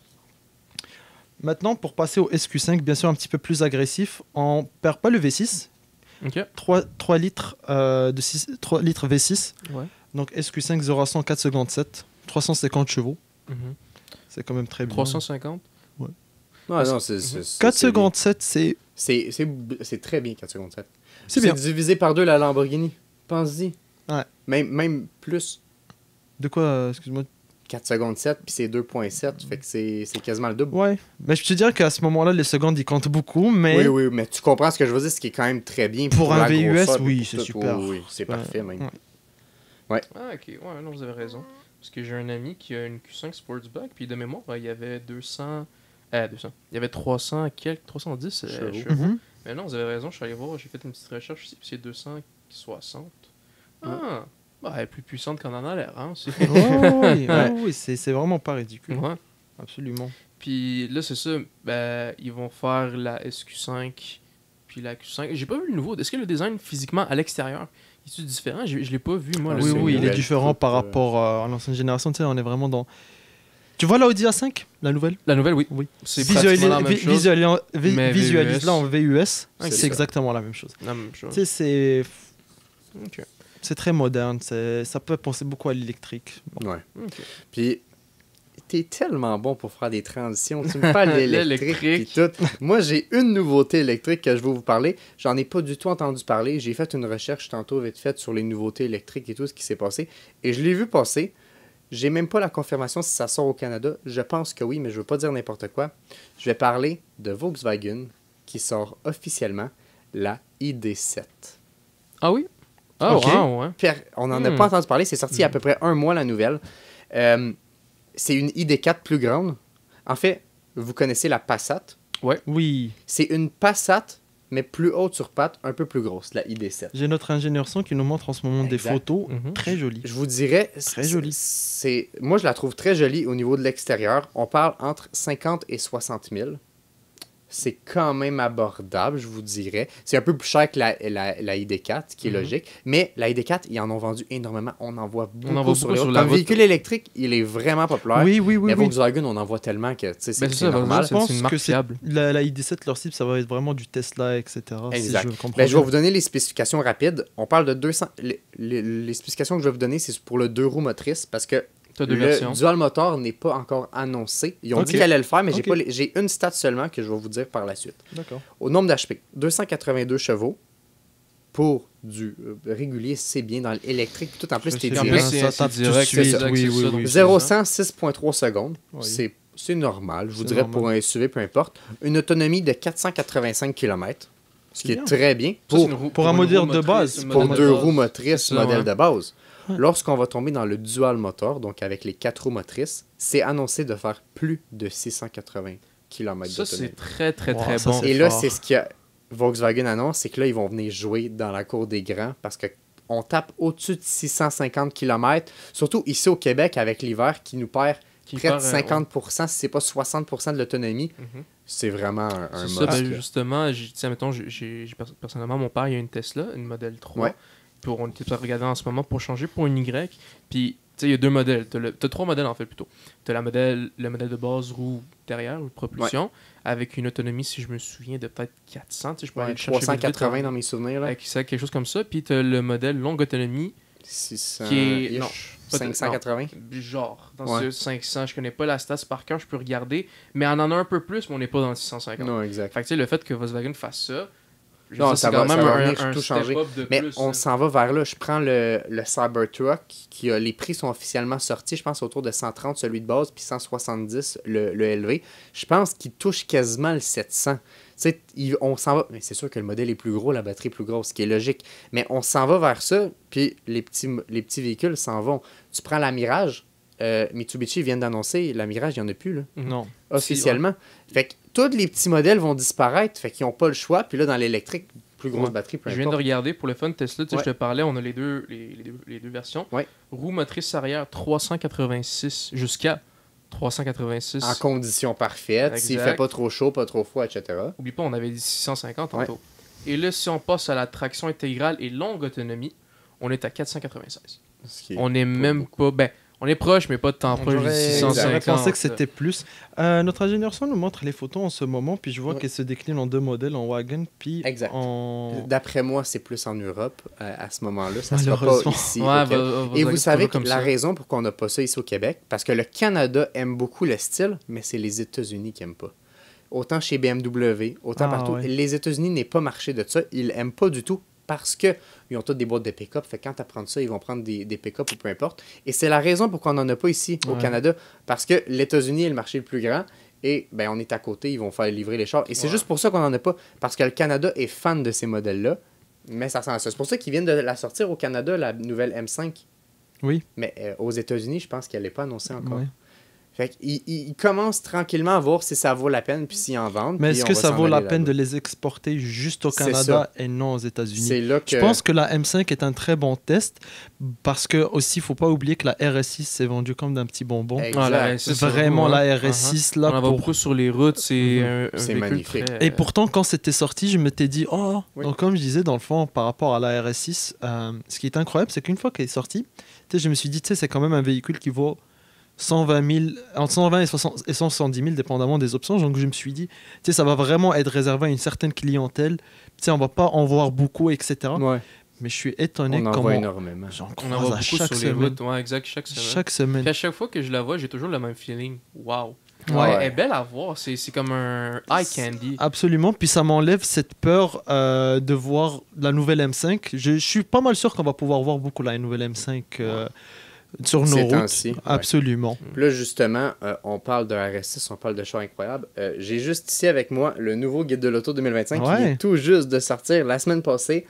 [SPEAKER 4] Maintenant pour passer au SQ5, bien sûr un petit peu plus agressif, on perd pas le V6.
[SPEAKER 3] Ok.
[SPEAKER 4] 3 litres, 3 litres V6.
[SPEAKER 3] Ouais.
[SPEAKER 4] Donc SQ5 0 à 100 4 secondes 7. 350 chevaux.
[SPEAKER 3] Mhm.
[SPEAKER 4] C'est quand même très bien.
[SPEAKER 3] 350.
[SPEAKER 2] Ouais, non, c'est
[SPEAKER 4] 4
[SPEAKER 2] c'est
[SPEAKER 4] secondes 7, c'est
[SPEAKER 2] C'est très bien, 4 secondes 7.
[SPEAKER 4] c'est bien.
[SPEAKER 2] divisé par 2 la Lamborghini. Pense-y.
[SPEAKER 4] Ouais.
[SPEAKER 2] Même plus.
[SPEAKER 4] De quoi, excuse-moi?
[SPEAKER 2] 4 secondes 7, puis c'est 2.7. Fait que c'est quasiment le double.
[SPEAKER 4] Ouais. Mais je te dirais qu'à ce moment-là, les secondes, ils comptent beaucoup. Mais
[SPEAKER 2] Oui, oui, mais tu comprends ce que je veux dire, ce qui est quand même très bien.
[SPEAKER 4] Pour un
[SPEAKER 2] la
[SPEAKER 4] VUS,
[SPEAKER 2] grosseur,
[SPEAKER 4] oui,
[SPEAKER 2] pour
[SPEAKER 4] c'est
[SPEAKER 2] tout.
[SPEAKER 4] super.
[SPEAKER 2] Oui, c'est
[SPEAKER 4] Ouais.
[SPEAKER 2] parfait même.
[SPEAKER 4] Ouais.
[SPEAKER 3] Ah, ok. Ouais, non, vous avez raison. Parce que j'ai un ami qui a une Q5 Sportsback, puis de mémoire, il y avait 200. Il y avait 300 quelques, 310
[SPEAKER 2] Chevaux.
[SPEAKER 3] chevaux.
[SPEAKER 4] Mhm.
[SPEAKER 3] Mais non, vous avez raison, je suis allé voir, j'ai fait une petite recherche ici, puis c'est 260. Ah, bah, elle est plus puissante qu'on en a l'air, hein.
[SPEAKER 4] Oh, oui,
[SPEAKER 3] Ouais.
[SPEAKER 4] oui, c'est vraiment pas ridicule.
[SPEAKER 3] Ouais.
[SPEAKER 4] Absolument.
[SPEAKER 3] Puis là, c'est ça, ben, ils vont faire la SQ5, puis la Q5. J'ai pas vu le nouveau. Est-ce que le design physiquement à l'extérieur est différent? Je l'ai pas vu, moi.
[SPEAKER 2] Ah,
[SPEAKER 3] le
[SPEAKER 4] Oui,
[SPEAKER 2] c'est
[SPEAKER 4] oui,
[SPEAKER 2] une
[SPEAKER 4] il est
[SPEAKER 2] nouvelle
[SPEAKER 4] différent
[SPEAKER 2] coupe,
[SPEAKER 4] par rapport à l'ancienne génération. Tu sais, on est vraiment dans. Tu vois la Audi A5, la nouvelle?
[SPEAKER 3] La nouvelle, oui.
[SPEAKER 4] Oui.
[SPEAKER 3] C'est pratiquement la même chose. Mais
[SPEAKER 4] Visualise-la en VUS,
[SPEAKER 2] C'est
[SPEAKER 4] c'est
[SPEAKER 2] ça.
[SPEAKER 4] exactement la même chose.
[SPEAKER 3] La même chose.
[SPEAKER 4] Tu sais,
[SPEAKER 3] Ok.
[SPEAKER 4] c'est très moderne. Ça peut penser beaucoup à l'électrique. Bon.
[SPEAKER 2] Ouais.
[SPEAKER 3] Ok.
[SPEAKER 2] Puis, t'es tellement bon pour faire des transitions. Tu me parles d'électrique et
[SPEAKER 3] L'électrique.
[SPEAKER 2] tout. Moi, j'ai une nouveauté électrique que je vais vous parler. J'en ai pas du tout entendu parler. J'ai fait une recherche tantôt vite faite sur les nouveautés électriques et tout ce qui s'est passé. Et je l'ai vu passer. J'ai même pas la confirmation si ça sort au Canada. Je pense que oui, mais je veux pas dire n'importe quoi. Je vais parler de Volkswagen qui sort officiellement la ID7.
[SPEAKER 3] Ah oui? Ah
[SPEAKER 4] Ok.
[SPEAKER 3] wow, ouais.
[SPEAKER 2] Pierre, on n'en a pas entendu parler. C'est sorti il y a à peu près un mois, la nouvelle. C'est une ID4 plus grande. En fait, vous connaissez la Passat.
[SPEAKER 4] Oui.
[SPEAKER 2] C'est une Passat, mais plus haute sur pattes, un peu plus grosse, la ID7.
[SPEAKER 4] J'ai notre ingénieur son qui nous montre en ce moment des
[SPEAKER 2] Exact.
[SPEAKER 4] photos
[SPEAKER 3] Mhm.
[SPEAKER 4] très jolies.
[SPEAKER 2] Je vous dirais...
[SPEAKER 4] Très jolie.
[SPEAKER 2] Moi, je la trouve très jolie au niveau de l'extérieur. On parle entre 50 et 60 000. C'est quand même abordable, je vous dirais. C'est un peu plus cher que la ID4, qui est logique. Mais la ID4, ils en ont vendu énormément. On en voit beaucoup,
[SPEAKER 3] en voit
[SPEAKER 2] sur
[SPEAKER 3] beaucoup
[SPEAKER 2] les
[SPEAKER 3] sur
[SPEAKER 2] routes.
[SPEAKER 3] la
[SPEAKER 2] Comme
[SPEAKER 3] route.
[SPEAKER 2] véhicule électrique, il est vraiment populaire.
[SPEAKER 4] Oui, oui, oui.
[SPEAKER 2] mais
[SPEAKER 4] oui.
[SPEAKER 2] Volkswagen, on en voit tellement que c'est
[SPEAKER 3] Ben, c'est ça,
[SPEAKER 2] normal.
[SPEAKER 4] Je pense
[SPEAKER 3] c'est une marque
[SPEAKER 4] que c'est
[SPEAKER 3] fiable.
[SPEAKER 4] la ID7, leur cible, ça va être vraiment du Tesla, etc.
[SPEAKER 2] Exact.
[SPEAKER 4] Si je comprends
[SPEAKER 2] Ben, je vais
[SPEAKER 4] bien.
[SPEAKER 2] vous donner les spécifications rapides. On parle de 200... Les spécifications que je vais vous donner, c'est pour le 2 roues motrices parce que
[SPEAKER 3] T'as deux
[SPEAKER 2] le
[SPEAKER 3] versions.
[SPEAKER 2] dual motor n'est pas encore annoncé. Ils ont
[SPEAKER 4] Ok.
[SPEAKER 2] dit qu'elle allait le faire, mais
[SPEAKER 4] Ok.
[SPEAKER 2] j'ai une stat seulement que je vais vous dire par la suite.
[SPEAKER 4] D'accord.
[SPEAKER 2] Au nombre d'HP, 282 chevaux pour du régulier, c'est bien dans l'électrique. Tout en plus,
[SPEAKER 4] Je
[SPEAKER 2] c'est
[SPEAKER 4] sais
[SPEAKER 3] En
[SPEAKER 4] bien,
[SPEAKER 3] plus,
[SPEAKER 2] direct.
[SPEAKER 3] c'est
[SPEAKER 4] ça
[SPEAKER 3] c'est
[SPEAKER 4] tape tout de
[SPEAKER 3] direct.
[SPEAKER 4] suite.
[SPEAKER 3] c'est exact,
[SPEAKER 4] Oui,
[SPEAKER 3] c'est
[SPEAKER 4] oui,
[SPEAKER 3] ça,
[SPEAKER 4] oui.
[SPEAKER 3] donc
[SPEAKER 2] 0-100, 6,3 secondes.
[SPEAKER 4] Oui.
[SPEAKER 2] C'est normal, je vous
[SPEAKER 4] C'est
[SPEAKER 2] dirais,
[SPEAKER 4] normal.
[SPEAKER 2] pour un SUV, peu importe. Une autonomie de 485 km, ce qui
[SPEAKER 4] C'est
[SPEAKER 2] est
[SPEAKER 4] bien.
[SPEAKER 2] très bien
[SPEAKER 3] Ça,
[SPEAKER 2] pour,
[SPEAKER 3] c'est une roue-
[SPEAKER 4] pour un
[SPEAKER 3] une
[SPEAKER 4] modèle
[SPEAKER 3] roue
[SPEAKER 4] de
[SPEAKER 3] motrice,
[SPEAKER 4] base,
[SPEAKER 3] une
[SPEAKER 2] pour
[SPEAKER 3] modèle de
[SPEAKER 2] deux
[SPEAKER 3] base.
[SPEAKER 2] roues motrices,
[SPEAKER 3] C'est ça,
[SPEAKER 2] modèle
[SPEAKER 3] ouais.
[SPEAKER 2] de base.
[SPEAKER 4] Ouais.
[SPEAKER 2] Lorsqu'on va tomber dans le dual motor, donc avec les 4 roues motrices, c'est annoncé de faire plus de 680 km
[SPEAKER 3] Ça,
[SPEAKER 2] d'autonomie.
[SPEAKER 3] c'est très, très,
[SPEAKER 4] Wow,
[SPEAKER 3] très
[SPEAKER 4] ça,
[SPEAKER 3] bon.
[SPEAKER 4] c'est
[SPEAKER 2] Et là,
[SPEAKER 4] fort.
[SPEAKER 2] c'est ce que Volkswagen annonce, c'est que là, ils vont venir jouer dans la cour des grands parce que on tape au-dessus de 650 km, surtout ici au Québec avec l'hiver qui nous perd
[SPEAKER 3] Qui
[SPEAKER 2] près de
[SPEAKER 3] perd,
[SPEAKER 2] 50%, si c'est pas 60% de l'autonomie.
[SPEAKER 3] Mhm.
[SPEAKER 2] C'est vraiment un
[SPEAKER 3] C'est ça,
[SPEAKER 2] must.
[SPEAKER 3] ben, justement, mettons, personnellement, mon père, il a une Tesla, une modèle 3.
[SPEAKER 2] Ouais.
[SPEAKER 3] Puis on était regarder en ce moment pour changer pour une Y. Puis, tu sais, il y a deux modèles. T'as trois modèles, en fait, plutôt. T'as le modèle de base roue derrière, ou propulsion, avec une autonomie, si je me souviens, de peut-être 400. Tu sais, je peux
[SPEAKER 2] Ouais,
[SPEAKER 3] aller le chercher vite, vite,
[SPEAKER 2] 380 dans mes souvenirs. Là.
[SPEAKER 3] avec ça, quelque chose comme ça. Puis, t'as le modèle longue autonomie,
[SPEAKER 2] 600,
[SPEAKER 3] qui est... Non, pas de-
[SPEAKER 2] 580.
[SPEAKER 3] non, genre, dans
[SPEAKER 2] Ouais.
[SPEAKER 3] ce 500, je connais pas la stats par cœur, je peux regarder. Mais on en a un peu plus, mais on n'est pas dans le 650.
[SPEAKER 2] Non, exact.
[SPEAKER 3] Fait que tu sais, le fait que Volkswagen fasse ça, je veux
[SPEAKER 2] Non,
[SPEAKER 3] dire,
[SPEAKER 2] ça
[SPEAKER 3] c'est
[SPEAKER 2] va-
[SPEAKER 3] quand même
[SPEAKER 2] ça va venir
[SPEAKER 3] un
[SPEAKER 2] tout
[SPEAKER 3] step
[SPEAKER 2] changer.
[SPEAKER 3] up de
[SPEAKER 2] Mais
[SPEAKER 3] plus.
[SPEAKER 2] on
[SPEAKER 3] hein.
[SPEAKER 2] s'en va vers là. Je prends le Cybertruck, les prix sont officiellement sortis, je pense autour de 130 celui de base, puis 170 le LV. Je pense qu'il touche quasiment le 700. Tu sais, on s'en va. Mais c'est sûr que le modèle est plus gros, la batterie est plus grosse, ce qui est logique. Mais on s'en va vers ça, puis les petits véhicules s'en vont. Tu prends la Mirage, Mitsubishi vient d'annoncer, la Mirage, il n'y en a plus, là,
[SPEAKER 4] Non.
[SPEAKER 2] officiellement. Fait que tous les petits modèles vont disparaître, fait qu'ils n'ont pas le choix. Puis là, dans l'électrique, plus grosse
[SPEAKER 3] Ouais.
[SPEAKER 2] batterie, peu
[SPEAKER 3] Je viens de
[SPEAKER 2] importe.
[SPEAKER 3] regarder pour le fun Tesla, tu sais,
[SPEAKER 2] Ouais.
[SPEAKER 3] je te parlais, on a les deux versions.
[SPEAKER 2] Ouais.
[SPEAKER 3] Roue motrice arrière 386 jusqu'à 386.
[SPEAKER 2] En conditions parfaites, s'il
[SPEAKER 3] Exact.
[SPEAKER 2] fait pas trop chaud, pas trop froid, etc.
[SPEAKER 3] Oublie pas, on avait dit 650 tantôt. Et là, si on passe à la traction intégrale et longue autonomie, on est à 496.
[SPEAKER 2] Ce qui est
[SPEAKER 3] On n'est même pas. Ben, on est proche, mais pas de temps proche du
[SPEAKER 4] J'aurais
[SPEAKER 3] 650.
[SPEAKER 4] pensé que c'était plus. Notre ingénieur son nous montre les photos en ce moment, puis je vois
[SPEAKER 2] Ouais.
[SPEAKER 4] qu'elle se décline en deux modèles, en wagon, puis
[SPEAKER 2] Exact.
[SPEAKER 4] en...
[SPEAKER 2] D'après moi, c'est plus en Europe à ce moment-là. Ça sera pas
[SPEAKER 4] Malheureusement.
[SPEAKER 2] ici.
[SPEAKER 3] Ouais,
[SPEAKER 2] au Québec.
[SPEAKER 3] Volkswagen,
[SPEAKER 2] Et vous
[SPEAKER 3] c'est
[SPEAKER 2] savez
[SPEAKER 3] toujours
[SPEAKER 2] que
[SPEAKER 3] comme
[SPEAKER 2] la
[SPEAKER 3] ça.
[SPEAKER 2] raison pour qu'on n'a pas ça ici au Québec, parce que le Canada aime beaucoup le style, mais c'est les États-Unis qui n'aiment pas. Autant chez BMW, autant
[SPEAKER 4] Ah,
[SPEAKER 2] partout.
[SPEAKER 4] ouais.
[SPEAKER 2] Les États-Unis n'est pas marché de ça. Ils n'aiment pas du tout parce qu'ils ont toutes des boîtes de pick-up. Fait que quand tu apprends ça, ils vont prendre des pick-up ou peu importe. Et c'est la raison pour qu'on n'en a pas ici au
[SPEAKER 4] Ouais.
[SPEAKER 2] Canada. Parce que les États-Unis est le marché le plus grand. Et ben, on est à côté, ils vont faire livrer les chars. Et c'est
[SPEAKER 3] Ouais.
[SPEAKER 2] juste pour ça qu'on n'en a pas. Parce que le Canada est fan de ces modèles-là. Mais ça sent ça. C'est pour ça qu'ils viennent de la sortir au Canada, la nouvelle M5.
[SPEAKER 4] Oui.
[SPEAKER 2] Mais aux États-Unis, je pense qu'elle n'est pas annoncée encore.
[SPEAKER 4] Ouais.
[SPEAKER 2] Fait qu'ils commencent tranquillement à voir si ça vaut la peine, puis s'ils en vendent.
[SPEAKER 4] Mais
[SPEAKER 2] puis
[SPEAKER 4] est-ce
[SPEAKER 2] on
[SPEAKER 4] que
[SPEAKER 2] va
[SPEAKER 4] ça
[SPEAKER 2] s'en
[SPEAKER 4] vaut la
[SPEAKER 2] aller
[SPEAKER 4] peine de
[SPEAKER 2] là-bas.
[SPEAKER 4] les exporter juste au
[SPEAKER 2] C'est
[SPEAKER 4] Canada et non aux États-Unis?
[SPEAKER 2] C'est là que...
[SPEAKER 4] Je pense que la M5 est un très bon test parce que aussi, il faut pas oublier que la RS6 s'est vendue comme d'un petit bonbon.
[SPEAKER 2] Exact.
[SPEAKER 3] Ah, la RS6,
[SPEAKER 4] Vraiment,
[SPEAKER 3] surtout, hein.
[SPEAKER 4] la RS6, là,
[SPEAKER 3] On en voit
[SPEAKER 4] pour...
[SPEAKER 3] beaucoup sur les routes, c'est un
[SPEAKER 2] C'est
[SPEAKER 3] véhicule
[SPEAKER 2] magnifique.
[SPEAKER 3] très-
[SPEAKER 4] Et pourtant, quand c'était sorti, je m'étais dit, oh,
[SPEAKER 2] Oui.
[SPEAKER 4] donc comme je disais, dans le fond, par rapport à la RS6, ce qui est incroyable, c'est qu'une fois qu'elle est sortie, tu sais, je me suis dit, tu sais, c'est quand même un véhicule qui vaut 120 000, entre 120 et 170 000, dépendamment des options. Donc, je me suis dit, tu sais, ça va vraiment être réservé à une certaine clientèle. Tu sais, on va pas en voir beaucoup, etc.
[SPEAKER 2] Ouais,
[SPEAKER 4] Mais je suis étonné
[SPEAKER 2] on en
[SPEAKER 4] comment
[SPEAKER 2] voit énormément.
[SPEAKER 4] j'en
[SPEAKER 3] On en
[SPEAKER 4] croise
[SPEAKER 3] voit
[SPEAKER 4] à
[SPEAKER 3] beaucoup
[SPEAKER 4] chaque
[SPEAKER 3] sur les
[SPEAKER 4] semaine.
[SPEAKER 3] routes. Ouais, exact, chaque semaine.
[SPEAKER 4] Chaque semaine.
[SPEAKER 3] Puis à chaque fois que je la vois, j'ai toujours le même feeling. Wow.
[SPEAKER 2] Ouais.
[SPEAKER 3] Ouais, elle est belle à voir. C'est comme un eye candy.
[SPEAKER 4] Absolument, puis ça m'enlève cette peur de voir la nouvelle M5. Je suis pas mal sûr qu'on va pouvoir voir beaucoup la nouvelle M5 sur nos
[SPEAKER 2] Ces
[SPEAKER 4] routes.
[SPEAKER 2] temps-ci, ouais.
[SPEAKER 4] Absolument.
[SPEAKER 2] Puis là, justement, on parle de RS6, on parle de chars incroyables. J'ai juste ici avec moi le nouveau guide de l'auto 2025 qui
[SPEAKER 4] Ouais.
[SPEAKER 2] vient tout juste de sortir la semaine passée.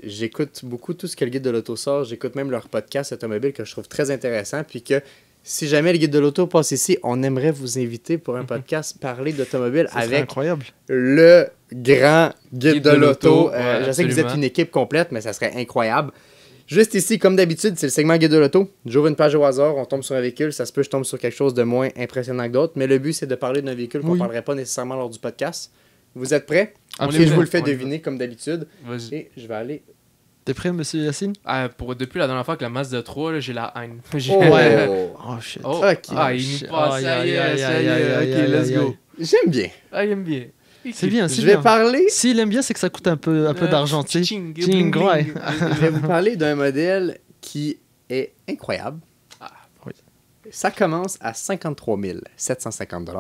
[SPEAKER 2] J'écoute beaucoup tout ce que le guide de l'auto sort. J'écoute même leur podcast automobile que je trouve très intéressant. Puis que si jamais le guide de l'auto passe ici, on aimerait vous inviter pour un podcast parler d'automobile
[SPEAKER 4] Ça serait
[SPEAKER 2] avec
[SPEAKER 4] incroyable.
[SPEAKER 2] le grand guide de l'auto.
[SPEAKER 3] Ouais,
[SPEAKER 2] Je sais que vous êtes
[SPEAKER 3] absolument.
[SPEAKER 2] une équipe complète, mais ça serait incroyable. Juste ici, comme d'habitude, c'est le segment guide de l'auto. J'ouvre une page au hasard, on tombe sur un véhicule. Ça se peut que je tombe sur quelque chose de moins impressionnant que d'autres. Mais le but, c'est de parler d'un véhicule qu'on ne
[SPEAKER 4] Oui.
[SPEAKER 2] parlerait pas nécessairement lors du podcast. Vous êtes prêts?
[SPEAKER 3] On
[SPEAKER 2] Ok,
[SPEAKER 3] est
[SPEAKER 2] je
[SPEAKER 3] prêt,
[SPEAKER 2] vous le fais
[SPEAKER 3] on est
[SPEAKER 2] deviner comme d'habitude.
[SPEAKER 3] Vas-y.
[SPEAKER 2] Et je vais aller.
[SPEAKER 4] T'es prêt, monsieur Yacine?
[SPEAKER 3] Depuis la dernière fois que la Mazda 3, là, j'ai la haine.
[SPEAKER 2] Oh,
[SPEAKER 4] Ouais. Oh shit.
[SPEAKER 3] Oh.
[SPEAKER 2] Ok.
[SPEAKER 3] Ah, il
[SPEAKER 4] Shit.
[SPEAKER 3] nous passe,
[SPEAKER 4] Aïe,
[SPEAKER 3] ça y est,
[SPEAKER 4] aïe,
[SPEAKER 3] ça
[SPEAKER 4] aïe,
[SPEAKER 3] y
[SPEAKER 4] aïe,
[SPEAKER 3] est,
[SPEAKER 4] aïe,
[SPEAKER 3] ok,
[SPEAKER 4] aïe,
[SPEAKER 3] let's
[SPEAKER 4] aïe,
[SPEAKER 3] go.
[SPEAKER 4] aïe.
[SPEAKER 2] J'aime bien.
[SPEAKER 3] Ah, il aime bien.
[SPEAKER 4] C'est bien, c'est
[SPEAKER 2] Je vais
[SPEAKER 4] bien.
[SPEAKER 2] parler.
[SPEAKER 4] S'il aime bien, c'est que ça coûte un peu d'argent, tu sais.
[SPEAKER 3] Ching,
[SPEAKER 4] Ching,
[SPEAKER 3] bling,
[SPEAKER 4] ouais.
[SPEAKER 3] bling.
[SPEAKER 2] Je vais vous parler d'un modèle qui est incroyable.
[SPEAKER 3] Ah,
[SPEAKER 4] oui.
[SPEAKER 2] Ça commence à 53 750 $.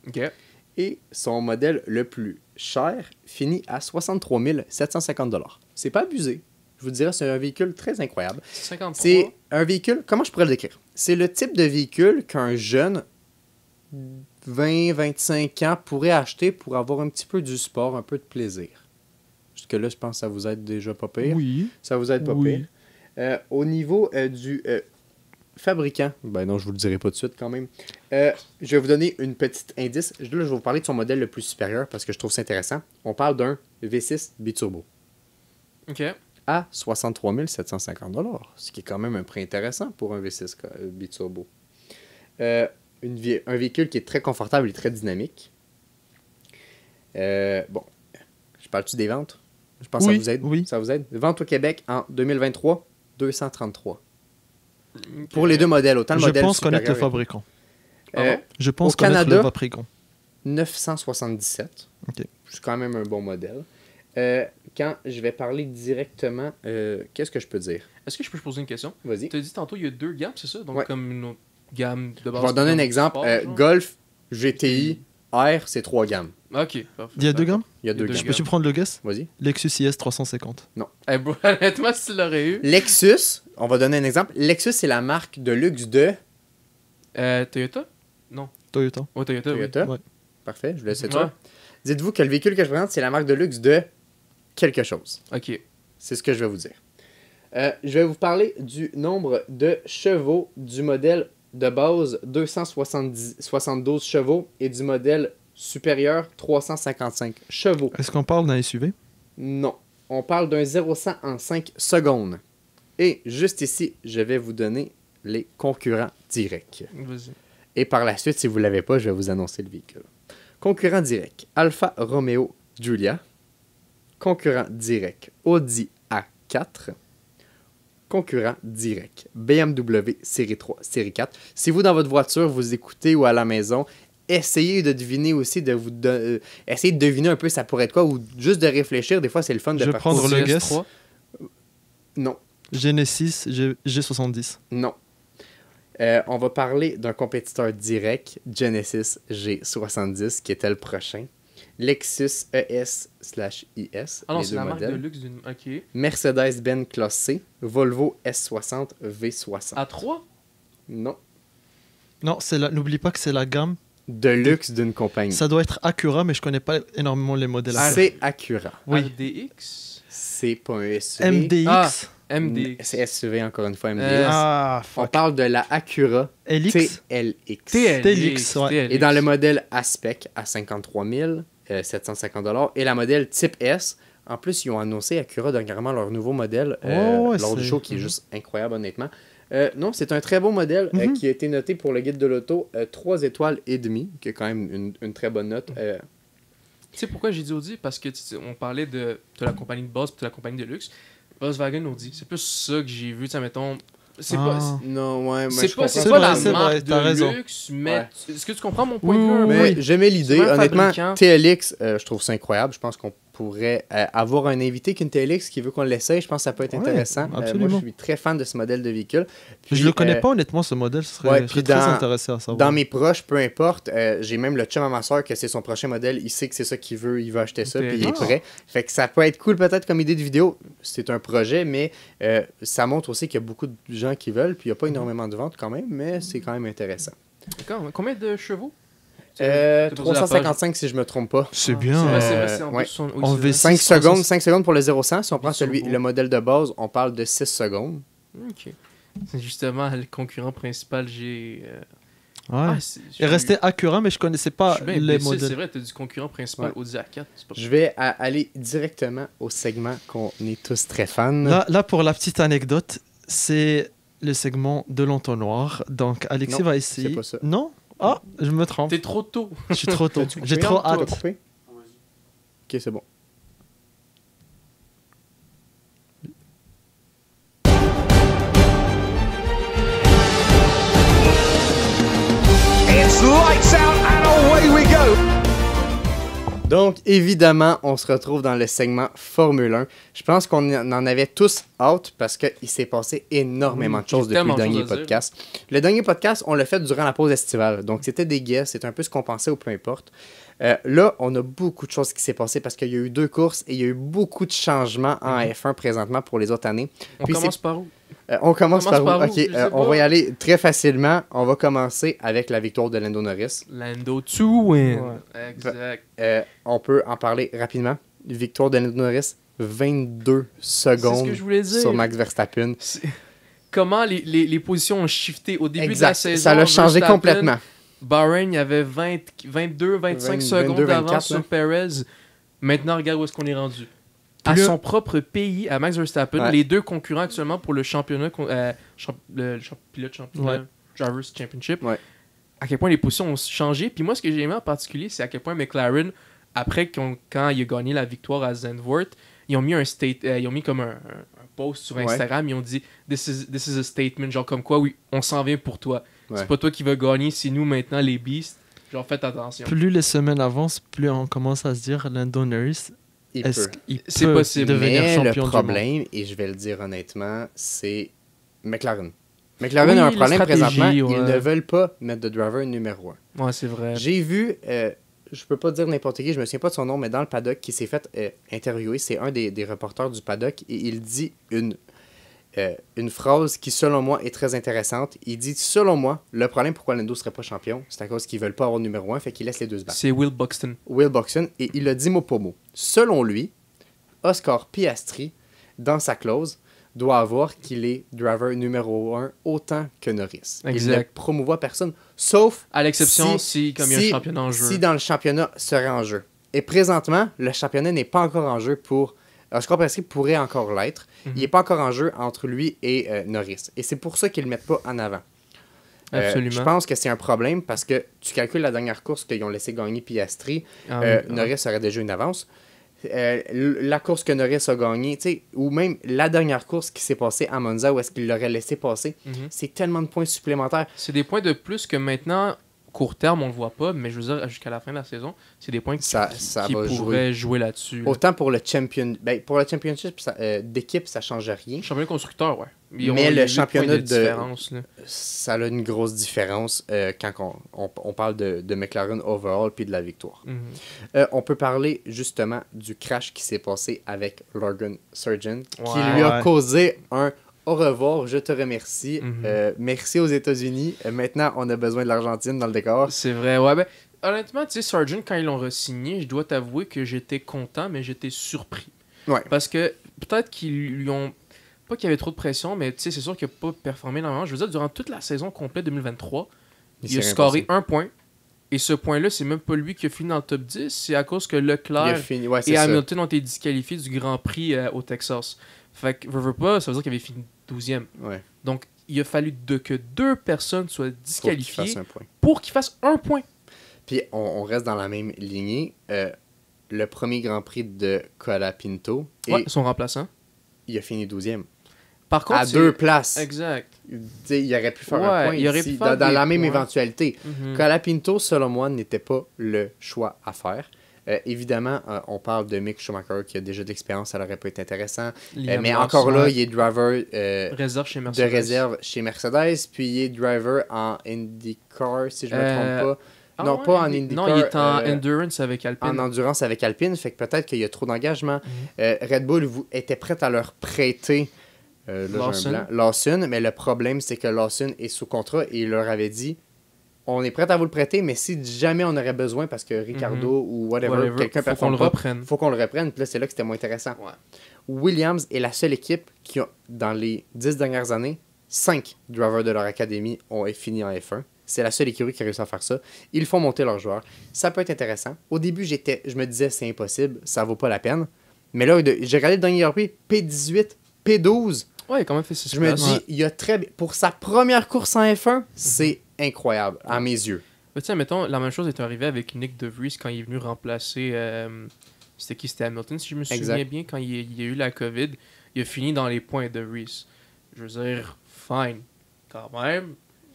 [SPEAKER 3] Ok.
[SPEAKER 2] Et son modèle le plus cher finit à 63 750 $. C'est pas abusé. Je vous dirais, c'est un véhicule très incroyable.
[SPEAKER 3] 53.
[SPEAKER 2] C'est un véhicule, comment je pourrais le décrire? C'est le type de véhicule qu'un jeune 20-25 ans pourrait acheter pour avoir un petit peu du sport, un peu de plaisir. Jusque-là, je pense que ça vous aide déjà pas pire.
[SPEAKER 4] Oui.
[SPEAKER 2] Ça vous aide pas
[SPEAKER 4] Oui.
[SPEAKER 2] pire. Au niveau du fabricant, ben non, je vous le dirai pas tout de suite quand même. Je vais vous donner une petite indice. Là, je vais vous parler de son modèle le plus supérieur parce que je trouve ça intéressant. On parle d'un V6 biturbo
[SPEAKER 3] Ok.
[SPEAKER 2] à 63 750 $, ce qui est quand même un prix intéressant pour un V6 biturbo. Un véhicule qui est très confortable et très dynamique. Bon, je parle-tu des ventes? Je pense que
[SPEAKER 4] Oui,
[SPEAKER 2] ça vous aide.
[SPEAKER 4] oui.
[SPEAKER 2] Ça vous aide. Vente au Québec en 2023, 233.
[SPEAKER 3] Ok.
[SPEAKER 2] Pour les deux modèles, autant le
[SPEAKER 4] Je
[SPEAKER 2] modèle
[SPEAKER 4] pense connaître le
[SPEAKER 2] supérieur
[SPEAKER 4] fabricant. Je
[SPEAKER 2] Au
[SPEAKER 4] pense connaître
[SPEAKER 2] Canada,
[SPEAKER 4] le fabricant.
[SPEAKER 2] 977.
[SPEAKER 4] Ok.
[SPEAKER 2] C'est quand même un bon modèle. Quand je vais parler directement, qu'est-ce que je peux dire?
[SPEAKER 3] Est-ce que je peux te poser une question?
[SPEAKER 2] Vas-y.
[SPEAKER 3] Tu as dit tantôt, il y a deux gammes, c'est ça? Donc,
[SPEAKER 2] Ouais.
[SPEAKER 3] comme une autre gamme de base.
[SPEAKER 2] Je vais donner un
[SPEAKER 3] comme
[SPEAKER 2] exemple.
[SPEAKER 3] sport, genre?
[SPEAKER 2] Golf, GTI, R, c'est 3 gammes.
[SPEAKER 3] Ok, parfait.
[SPEAKER 4] Il y a deux gammes?
[SPEAKER 2] Il y a
[SPEAKER 3] Il y a
[SPEAKER 2] deux
[SPEAKER 3] deux
[SPEAKER 2] gammes.
[SPEAKER 4] Je peux-tu prendre le guess?
[SPEAKER 2] Vas-y.
[SPEAKER 4] Lexus IS 350.
[SPEAKER 3] Eh, bro, honnêtement, si tu l'aurais eu.
[SPEAKER 2] Lexus, on va donner un exemple. Lexus, c'est la marque de luxe de
[SPEAKER 3] Toyota?
[SPEAKER 4] Toyota.
[SPEAKER 3] Ouais, Toyota,
[SPEAKER 2] Toyota.
[SPEAKER 4] Ouais.
[SPEAKER 2] Parfait, je vous laisse être
[SPEAKER 3] Ouais.
[SPEAKER 2] sûr. Dites-vous que le véhicule que je présente, c'est la marque de luxe de quelque chose.
[SPEAKER 3] oui. Ok.
[SPEAKER 2] C'est ce que je vais vous dire. Je vais vous parler du nombre de chevaux du modèle de base 272 chevaux et du modèle supérieur 355 chevaux.
[SPEAKER 4] Est-ce qu'on parle d'un SUV?
[SPEAKER 2] Non, on parle d'un 0-100 en 5 secondes. Et juste ici, je vais vous donner les concurrents directs.
[SPEAKER 3] Vas-y.
[SPEAKER 2] Et par la suite, si vous ne l'avez pas, je vais vous annoncer le véhicule. Concurrent direct, Alfa Romeo Giulia. Concurrent direct, Audi A4. Concurrent direct, BMW Série 3, Série 4. Si vous, dans votre voiture, vous écoutez ou à la maison, essayez de deviner aussi, essayez de deviner un peu ça pourrait être quoi, ou juste de réfléchir. Des fois, c'est le fun de
[SPEAKER 4] Je vais
[SPEAKER 2] partir.
[SPEAKER 4] prendre le
[SPEAKER 3] CS3.
[SPEAKER 4] guess.
[SPEAKER 2] Non,
[SPEAKER 4] Genesis G70.
[SPEAKER 2] non. On va parler d'un compétiteur direct, Genesis G70, qui était le prochain. Lexus ES/IS,
[SPEAKER 3] Ah non,
[SPEAKER 2] les
[SPEAKER 3] c'est
[SPEAKER 2] deux
[SPEAKER 3] la marque de
[SPEAKER 2] modèles.
[SPEAKER 3] luxe d'une. Ok.
[SPEAKER 2] Mercedes-Benz Classe C, Volvo S60 V60.
[SPEAKER 3] A3?
[SPEAKER 2] Non,
[SPEAKER 4] Non, n'oublie pas que c'est la gamme.
[SPEAKER 2] de luxe d'une compagnie.
[SPEAKER 4] Ça doit être Acura, mais je connais pas énormément les modèles. Acura.
[SPEAKER 2] C'est Acura.
[SPEAKER 4] Oui.
[SPEAKER 3] RDX?
[SPEAKER 2] C'est pas un SUV.
[SPEAKER 4] MDX.
[SPEAKER 3] Ah. MDX.
[SPEAKER 2] C'est SUV encore une fois, MDX.
[SPEAKER 4] Ah,
[SPEAKER 2] On
[SPEAKER 4] fuck.
[SPEAKER 2] parle de la Acura
[SPEAKER 4] LX.
[SPEAKER 2] TLX.
[SPEAKER 4] TLX, ouais.
[SPEAKER 2] Et dans le modèle Aspect à 53 750 $ et la modèle Type S, en plus, ils ont annoncé Acura dernièrement leur nouveau modèle
[SPEAKER 4] Ouais,
[SPEAKER 2] lors du
[SPEAKER 4] c'est-
[SPEAKER 2] show qui est juste incroyable, honnêtement. Non, c'est un très beau modèle qui a été noté pour le guide de l'auto 3 étoiles et demie, qui est quand même une très bonne note.
[SPEAKER 3] Tu sais pourquoi j'ai dit Audi? Parce que on parlait de la compagnie de base et de la compagnie de luxe. Volkswagen Audi. C'est plus ça que j'ai vu, tu sais, mettons. C'est
[SPEAKER 4] Ah.
[SPEAKER 3] pas.
[SPEAKER 2] Non, ouais, moi,
[SPEAKER 3] C'est
[SPEAKER 2] je
[SPEAKER 3] pas,
[SPEAKER 2] comprends
[SPEAKER 3] c'est
[SPEAKER 4] C'est
[SPEAKER 3] pas
[SPEAKER 4] vrai,
[SPEAKER 3] la
[SPEAKER 4] c'est
[SPEAKER 3] marque
[SPEAKER 4] vrai, t'as
[SPEAKER 3] de
[SPEAKER 4] raison.
[SPEAKER 3] luxe, mais
[SPEAKER 2] Ouais.
[SPEAKER 3] est-ce que tu comprends mon point
[SPEAKER 4] Oui,
[SPEAKER 3] de vue?
[SPEAKER 4] oui,
[SPEAKER 3] un peu?
[SPEAKER 2] Mais j'aimais l'idée.
[SPEAKER 3] C'est un
[SPEAKER 2] Honnêtement,
[SPEAKER 3] fabricant.
[SPEAKER 2] TLX, je trouve ça incroyable. Je pense qu'on pourrait avoir un invité qu'une TLX qui veut qu'on l'essaye. Je pense que ça peut être intéressant. Moi, je suis très fan de ce modèle de véhicule. Puis,
[SPEAKER 4] je le connais pas honnêtement, ce modèle. Je serais très intéressé à savoir.
[SPEAKER 2] Dans mes proches, peu importe, j'ai même le chum à ma soeur que c'est son prochain modèle. Il sait que c'est ça qu'il veut. Il veut acheter ça, puis il est prêt. Fait que ça peut être cool peut-être comme idée de vidéo. C'est un projet, mais ça montre aussi qu'il y a beaucoup de gens qui veulent. Puis il n'y a pas énormément de ventes quand même, mais c'est quand même intéressant.
[SPEAKER 3] D'accord. Combien de chevaux?
[SPEAKER 2] 355 si je me trompe pas.
[SPEAKER 4] C'est bien.
[SPEAKER 2] On veut 5 secondes pour le 0-100. Si on prend le modèle de base, on parle de 6 secondes.
[SPEAKER 3] Ok. C'est justement le concurrent principal. Il
[SPEAKER 4] restait Acura, mais je connaissais pas les modèles.
[SPEAKER 3] C'est vrai, tu as du concurrent principal Audi A4.
[SPEAKER 2] Je vais aller directement au segment qu'on est tous très fans.
[SPEAKER 4] Là, pour la petite anecdote, c'est le segment de l'entonnoir. Donc, Alexis va essayer.
[SPEAKER 2] C'est pas ça.
[SPEAKER 4] Non? Ah, je me trompe.
[SPEAKER 3] T'es trop tôt.
[SPEAKER 4] Je suis trop tôt. J'ai trop hâte.
[SPEAKER 2] Ok, c'est bon.
[SPEAKER 5] It's lights out and away we go.
[SPEAKER 2] Donc, évidemment, on se retrouve dans le segment Formule 1. Je pense qu'on en avait tous hâte parce qu'il s'est passé énormément de choses depuis le dernier podcast. Le dernier podcast, on l'a fait durant la pause estivale. Donc, c'était des guesses, c'était un peu ce qu'on pensait ou peu importe. Là, on a beaucoup de choses qui s'est passé parce qu'il y a eu 2 courses et il y a eu beaucoup de changements en F1 présentement pour les autres années.
[SPEAKER 3] On commence par où?
[SPEAKER 2] On commence par où? Ok, on va y aller très facilement. On va commencer avec la victoire de Lando Norris.
[SPEAKER 3] Lando to win. Ouais. Exact.
[SPEAKER 2] On peut en parler rapidement. Victoire de Lando Norris, 22 secondes sur Max Verstappen.
[SPEAKER 3] Comment les positions ont shifté au début de la saison.
[SPEAKER 2] Ça l'a changé complètement.
[SPEAKER 3] Bahreïn, il y avait 25 secondes d'avance sur Perez. Maintenant, regarde où est-ce qu'on est rendu. À son propre pays, à Max Verstappen, les 2 concurrents actuellement pour le championnat, le pilote championnat, Drivers Championship, à quel point les positions ont changé. Puis moi, ce que j'ai aimé en particulier, c'est à quel point McLaren, après, quand il a gagné la victoire à Zandvoort, ils ont mis comme un post sur Instagram, ils ont dit this is a statement, genre comme quoi, oui, on s'en vient pour toi. C'est pas toi qui vas gagner, c'est nous maintenant les Beasts. Genre, faites attention.
[SPEAKER 4] Plus les semaines avancent, plus on commence à se dire Lando Norris.
[SPEAKER 2] C'est possible, devenir champion le problème, et je vais le dire honnêtement, c'est McLaren. McLaren a un problème présentement, ils ne veulent pas mettre de driver numéro
[SPEAKER 3] 1. Ouais, c'est vrai.
[SPEAKER 2] J'ai vu, je peux pas dire n'importe qui, je me souviens pas de son nom, mais dans le paddock, qui s'est fait interviewer, c'est un des reporters du paddock, et il dit une phrase qui, selon moi, est très intéressante. Il dit, selon moi, le problème pourquoi Lando serait pas champion, c'est à cause qu'ils veulent pas avoir numéro 1, fait qu'ils laissent les 2 se battre.
[SPEAKER 3] C'est Will Buxton.
[SPEAKER 2] Will Buxton, et il a dit mot pour mot. Selon lui, Oscar Piastri, dans sa clause, doit avoir qu'il est driver numéro 1 autant que Norris.
[SPEAKER 3] Exact.
[SPEAKER 2] Il ne promouvoit personne, sauf...
[SPEAKER 3] À l'exception si comme il y a un championnat en jeu.
[SPEAKER 2] Si dans le championnat serait en jeu. Et présentement, le championnat n'est pas encore en jeu pour... Oscar Piastri pourrait encore l'être. Il n'est pas encore en jeu entre lui et Norris. Et c'est pour ça qu'ils ne le mettent pas en avant.
[SPEAKER 3] Absolument.
[SPEAKER 2] Je pense que c'est un problème parce que tu calcules la dernière course qu'ils ont laissé gagner Piastri. Norris aurait déjà une avance. La course que Norris a gagnée, ou même la dernière course qui s'est passée à Monza où est-ce qu'il l'aurait laissé passer, c'est tellement de points supplémentaires.
[SPEAKER 3] C'est des points de plus que maintenant, court terme, on le voit pas, mais je veux dire, jusqu'à la fin de la saison, c'est des points qui pourraient jouer là-dessus.
[SPEAKER 2] Autant pour le championship d'équipe, ça change rien.
[SPEAKER 3] Championnat constructeur, ouais.
[SPEAKER 2] Mais le championnat ça a une grosse différence quand on parle de McLaren overall puis de la victoire. On peut parler justement du crash qui s'est passé avec Logan Sargent, qui lui a causé un au revoir, je te remercie. Merci aux États-Unis. Maintenant, on a besoin de l'Argentine dans le décor.
[SPEAKER 3] C'est vrai, ouais. Ben, honnêtement, tu sais, Sargent, quand ils l'ont re-signé, je dois t'avouer que j'étais content, mais j'étais surpris.
[SPEAKER 2] Ouais.
[SPEAKER 3] Parce que peut-être qu'ils lui ont... Pas qu'il y avait trop de pression, mais tu sais, c'est sûr qu'il n'a pas performé énormément. Je veux dire, durant toute la saison complète 2023, il a scoré 1 point. Et ce point-là, c'est même pas lui qui a fini dans le top 10. C'est à cause que Leclerc et Hamilton ont été disqualifiés du Grand Prix au Texas. Fait que, veux pas, ça veut dire qu'il avait fini 12e.
[SPEAKER 2] Ouais.
[SPEAKER 3] Donc, il a fallu que 2 personnes soient disqualifiées pour qu'il fasse 1 point.
[SPEAKER 2] Puis, on reste dans la même lignée. Le premier Grand Prix de Colapinto.
[SPEAKER 3] Son remplaçant.
[SPEAKER 2] Il a fini 12e.
[SPEAKER 3] Par contre,
[SPEAKER 2] à 2 places.
[SPEAKER 3] Exact.
[SPEAKER 2] Il aurait pu faire un point ici, dans la même éventualité. Colapinto, selon moi, n'était pas le choix à faire. Évidemment, on parle de Mick Schumacher qui a déjà de l'expérience, ça aurait pu être intéressant.
[SPEAKER 3] Liam
[SPEAKER 2] Mais
[SPEAKER 3] Lawson,
[SPEAKER 2] encore là,
[SPEAKER 3] ouais.
[SPEAKER 2] il est driver
[SPEAKER 3] Réserve chez
[SPEAKER 2] de
[SPEAKER 3] Mercedes.
[SPEAKER 2] réserve chez Mercedes, puis il est driver en IndyCar, si je ne me trompe pas.
[SPEAKER 3] Ah
[SPEAKER 2] non,
[SPEAKER 3] ouais,
[SPEAKER 2] pas en IndyCar.
[SPEAKER 3] Non, il est en endurance avec Alpine.
[SPEAKER 2] En endurance avec Alpine, fait que peut-être qu'il y a trop d'engagement. Red Bull était prête à leur prêter là, j'ai un
[SPEAKER 3] Lawson.
[SPEAKER 2] blanc, Lawson, mais le problème, c'est que Lawson est sous contrat et il leur avait dit on est prêt à vous le prêter, mais si jamais on aurait besoin, parce que Ricardo ou whatever, quelqu'un
[SPEAKER 3] faut qu'on le reprenne.
[SPEAKER 2] faut qu'on le reprenne. Puis là, c'est là que c'était moins intéressant.
[SPEAKER 3] Ouais.
[SPEAKER 2] Williams est la seule équipe qui, dans les 10 dernières années, 5 drivers de leur académie ont fini en F1. C'est la seule écurie qui a réussi à faire ça. Ils font monter leurs joueurs. Ça peut être intéressant. Au début, je me disais, c'est impossible, ça vaut pas la peine. Mais là, j'ai regardé le dernier Grand Prix, P18, P12.
[SPEAKER 3] Ouais, il a quand même fait 6
[SPEAKER 2] Je me dis, il y a pour sa première course en F1, c'est incroyable, à mes yeux.
[SPEAKER 3] Mais tiens, mettons, la même chose est arrivée avec Nick De Vries quand il est venu remplacer. C'était qui? C'était Hamilton, si je me souviens bien, quand il y a eu la COVID. Il a fini dans les points de Vries. Je veux dire, fine, quand même.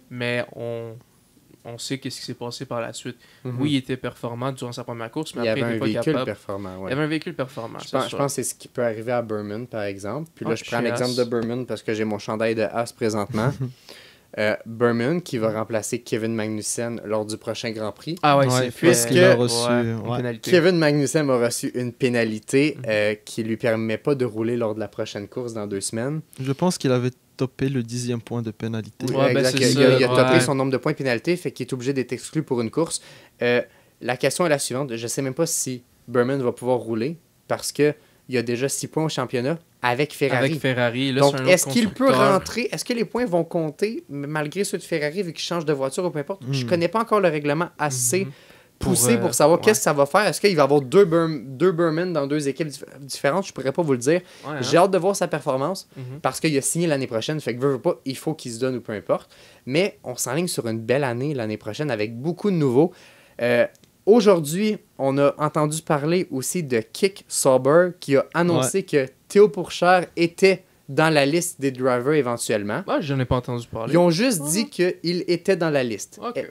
[SPEAKER 3] Mais on sait qu'est-ce qui s'est passé par la suite. Oui, il était performant durant sa première course, mais
[SPEAKER 2] Il y
[SPEAKER 3] après,
[SPEAKER 2] avait
[SPEAKER 3] il
[SPEAKER 2] un
[SPEAKER 3] n'était pas
[SPEAKER 2] véhicule
[SPEAKER 3] capable.
[SPEAKER 2] performant. Ouais.
[SPEAKER 3] Il y avait un véhicule performant.
[SPEAKER 2] Je pense que c'est ce qui peut arriver à Burman, par exemple. Puis là, je prends l'exemple de Burman parce que j'ai mon chandail de Haas présentement. Burman qui va remplacer Kevin Magnussen lors du prochain Grand Prix.
[SPEAKER 3] Ah ouais,
[SPEAKER 4] Ouais,
[SPEAKER 3] c'est fait.
[SPEAKER 4] parce qu'il a reçu
[SPEAKER 3] une pénalité.
[SPEAKER 2] Kevin Magnussen a reçu une pénalité qui lui permet pas de rouler lors de la prochaine course dans 2 semaines.
[SPEAKER 4] Je pense qu'il avait topé le 10e point de pénalité.
[SPEAKER 2] Oui,
[SPEAKER 3] Ouais, ben
[SPEAKER 2] exact.
[SPEAKER 3] c'est
[SPEAKER 2] Il a
[SPEAKER 3] ça,
[SPEAKER 2] topé
[SPEAKER 3] ouais.
[SPEAKER 2] son nombre de points de pénalité, fait qu'il est obligé d'être exclu pour une course. La question est la suivante. Je sais même pas si Burman va pouvoir rouler parce que il y a déjà 6 points au championnat avec Ferrari.
[SPEAKER 3] Avec Ferrari. Là,
[SPEAKER 2] Donc,
[SPEAKER 3] c'est un autre
[SPEAKER 2] est-ce qu'il peut
[SPEAKER 3] constructeur.
[SPEAKER 2] rentrer? Est-ce que les points vont compter malgré ceux de Ferrari vu qu'il change de voiture ou peu importe? Je connais pas encore le règlement assez poussé pour savoir qu'est-ce que ça va faire. Est-ce qu'il va y avoir deux Burman dans 2 équipes différentes? Je pourrais pas vous le dire.
[SPEAKER 3] Ouais, hein?
[SPEAKER 2] J'ai hâte de voir sa performance
[SPEAKER 3] Mhm.
[SPEAKER 2] parce qu'il a signé l'année prochaine. Fait que veut pas, il faut qu'il se donne ou peu importe. Mais on s'enligne sur une belle année l'année prochaine avec beaucoup de nouveaux. Aujourd'hui, on a entendu parler aussi de Kick Sauber qui a annoncé que Théo Pourchaire était dans la liste des drivers éventuellement.
[SPEAKER 3] Ouais, j'en ai pas entendu parler.
[SPEAKER 2] Ils ont juste dit qu'il était dans la liste.
[SPEAKER 3] Ok.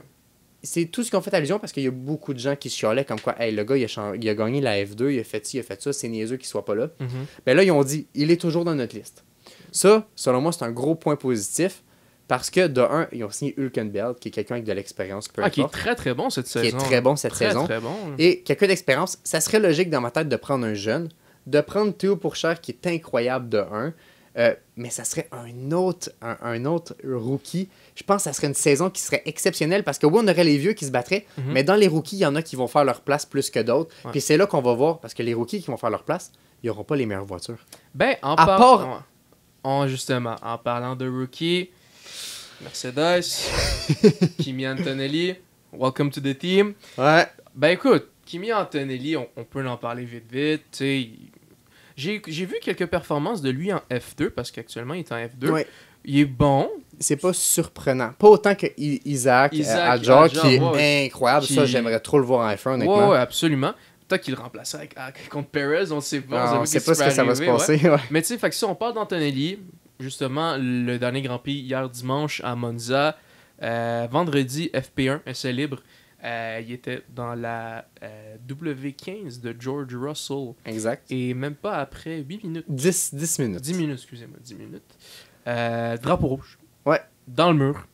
[SPEAKER 2] C'est tout ce qu'ils ont fait allusion parce qu'il y a beaucoup de gens qui se chialaient comme quoi hey, le gars il a gagné la F2, il a fait ci, il a fait ça, c'est niaiseux qu'il soit pas là.
[SPEAKER 3] Mhm.
[SPEAKER 2] Ben là, ils ont dit il est toujours dans notre liste. Ça, selon moi, c'est un gros point positif parce que de un, ils ont signé Hülkenberg, qui est quelqu'un avec de l'expérience, peu
[SPEAKER 3] Qui est
[SPEAKER 2] importe,
[SPEAKER 3] très très bon cette
[SPEAKER 2] qui
[SPEAKER 3] saison.
[SPEAKER 2] est très bon cette saison.
[SPEAKER 3] Très bon.
[SPEAKER 2] Et quelqu'un d'expérience, ça serait logique dans ma tête de prendre un jeune, de prendre Théo Pourchaire qui est incroyable de 1, mais ça serait un autre rookie. Je pense que ça serait une saison qui serait exceptionnelle parce que oui, on aurait les vieux qui se battraient, mais dans les rookies, il y en a qui vont faire leur place plus que d'autres.
[SPEAKER 3] Ouais.
[SPEAKER 2] Puis c'est là qu'on va voir, parce que les rookies qui vont faire leur place, ils n'auront pas les meilleures voitures.
[SPEAKER 3] Ben, justement, en parlant de rookie, Mercedes, Kimi Antonelli, welcome to the team.
[SPEAKER 2] Ouais.
[SPEAKER 3] Ben écoute, Kimi Antonelli, on peut en parler vite. J'ai vu quelques performances de lui en F2 parce qu'actuellement il est en F2.
[SPEAKER 2] Ouais.
[SPEAKER 3] Il est bon.
[SPEAKER 2] C'est pas surprenant. Pas autant que Isaac Hadjar, qui est incroyable. Ça, j'aimerais trop le voir en F1, honnêtement.
[SPEAKER 3] Ouais, absolument. Peut-être qu'il le remplacerait contre Perez, on ne sait pas.
[SPEAKER 2] On sait pas ce que ça va se passer. Ouais.
[SPEAKER 3] Mais tu sais, si on parle d'Antonelli, justement, le dernier Grand Prix hier dimanche à Monza, vendredi FP1, essai libre, il était dans la W15 de George Russell.
[SPEAKER 2] Exact.
[SPEAKER 3] Et même pas après 8 minutes.
[SPEAKER 2] 10 minutes.
[SPEAKER 3] 10 minutes, excusez-moi, 10 minutes. Drapeau rouge.
[SPEAKER 2] Ouais.
[SPEAKER 3] Dans le mur.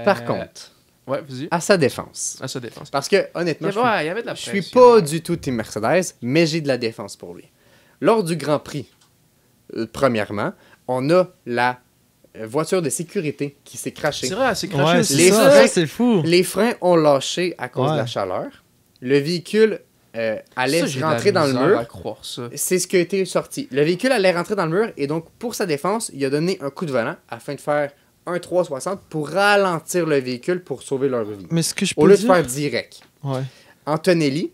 [SPEAKER 2] Par contre,
[SPEAKER 3] ouais, vas-y.
[SPEAKER 2] à sa défense.
[SPEAKER 3] À sa défense.
[SPEAKER 2] Parce que, honnêtement,
[SPEAKER 3] il y avait de la
[SPEAKER 2] je
[SPEAKER 3] pression.
[SPEAKER 2] suis pas du tout team Mercedes, mais j'ai de la défense pour lui. Lors du Grand Prix, premièrement, on a la voiture de sécurité qui s'est crashée.
[SPEAKER 3] C'est vrai, elle s'est crashée
[SPEAKER 4] Ouais,
[SPEAKER 3] aussi.
[SPEAKER 4] c'est ça,
[SPEAKER 2] freins-
[SPEAKER 4] c'est fou.
[SPEAKER 2] Les freins ont lâché à cause
[SPEAKER 4] Ouais.
[SPEAKER 2] de la chaleur. Le véhicule allait
[SPEAKER 3] Ça, j'ai de la
[SPEAKER 2] rentrer dans le
[SPEAKER 3] misère
[SPEAKER 2] mur.
[SPEAKER 3] à croire ça.
[SPEAKER 2] C'est ce qui a été sorti. Le véhicule allait rentrer dans le mur et donc, pour sa défense, il a donné un coup de volant afin de faire un 360 pour ralentir le véhicule pour sauver leur vie.
[SPEAKER 4] Mais ce que je
[SPEAKER 2] Au
[SPEAKER 4] peux
[SPEAKER 2] lieu de
[SPEAKER 4] dire...
[SPEAKER 2] faire direct.
[SPEAKER 4] Ouais.
[SPEAKER 2] Antonelli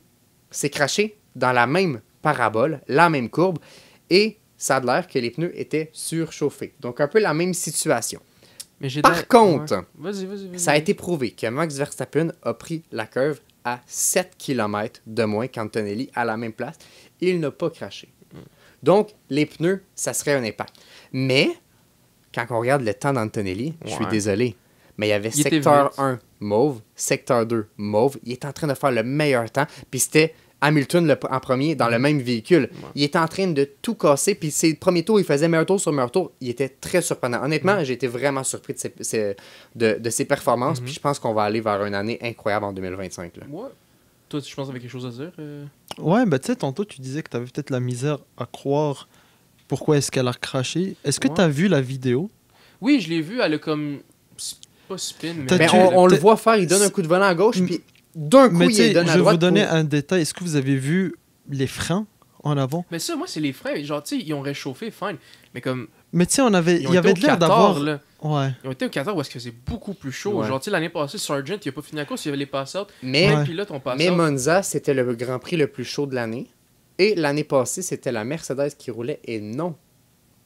[SPEAKER 2] s'est craché dans la même parabole, la même courbe, et ça a l'air que les pneus étaient surchauffés. Donc, un peu la même situation.
[SPEAKER 3] Mais j'ai
[SPEAKER 2] Par contre,
[SPEAKER 3] Ouais. Vas-y.
[SPEAKER 2] ça a été prouvé que Max Verstappen a pris la curve à 7 km de moins qu'Antonelli à la même place. Il n'a pas craché. Donc, les pneus, ça serait un impact. Mais, quand on regarde le temps d'Antonelli, je suis
[SPEAKER 3] Ouais.
[SPEAKER 2] désolé, mais il y avait
[SPEAKER 3] Il était
[SPEAKER 2] secteur
[SPEAKER 3] vite.
[SPEAKER 2] 1 mauve, secteur 2 mauve. Il est en train de faire le meilleur temps. Puis c'était Hamilton en premier dans le même véhicule. Il était en train de tout casser, puis ses premiers tours, il faisait meilleur tour sur meilleur tour. Il était très surprenant. Honnêtement, j'ai été vraiment surpris de ses performances, puis je pense qu'on va aller vers une année incroyable en 2025. Là.
[SPEAKER 3] Ouais. Toi, je pense que tu avais quelque chose à dire
[SPEAKER 4] Ouais, tu sais, tantôt, tu disais que tu avais peut-être la misère à croire pourquoi est-ce qu'elle a craché. Est-ce que tu as vu la vidéo?
[SPEAKER 3] Oui, je l'ai vu, elle a comme... Pas spin, mais...
[SPEAKER 2] Mais on le voit faire, il donne un coup de volant à gauche, puis d'un coup, il donne à droite.
[SPEAKER 4] Je vais vous donner un détail. Est-ce que vous avez vu les freins en avant?
[SPEAKER 3] Mais ça, moi, c'est les freins. Genre, tu sais, ils ont réchauffé, fine. Mais comme...
[SPEAKER 4] Mais tu sais, il y avait de l'air d'avoir...
[SPEAKER 3] Là.
[SPEAKER 4] Ouais.
[SPEAKER 3] Ils ont été au Qatar où est-ce que c'est beaucoup plus chaud.
[SPEAKER 2] Ouais.
[SPEAKER 3] Genre, tu sais, l'année passée, Sargent, il a pas fini la course, il y avait les pass-out.
[SPEAKER 2] Mais,
[SPEAKER 3] Plein de pilotes ont passé.
[SPEAKER 2] Mais Monza, c'était le Grand Prix le plus chaud de l'année. Et l'année passée, c'était la Mercedes qui roulait et non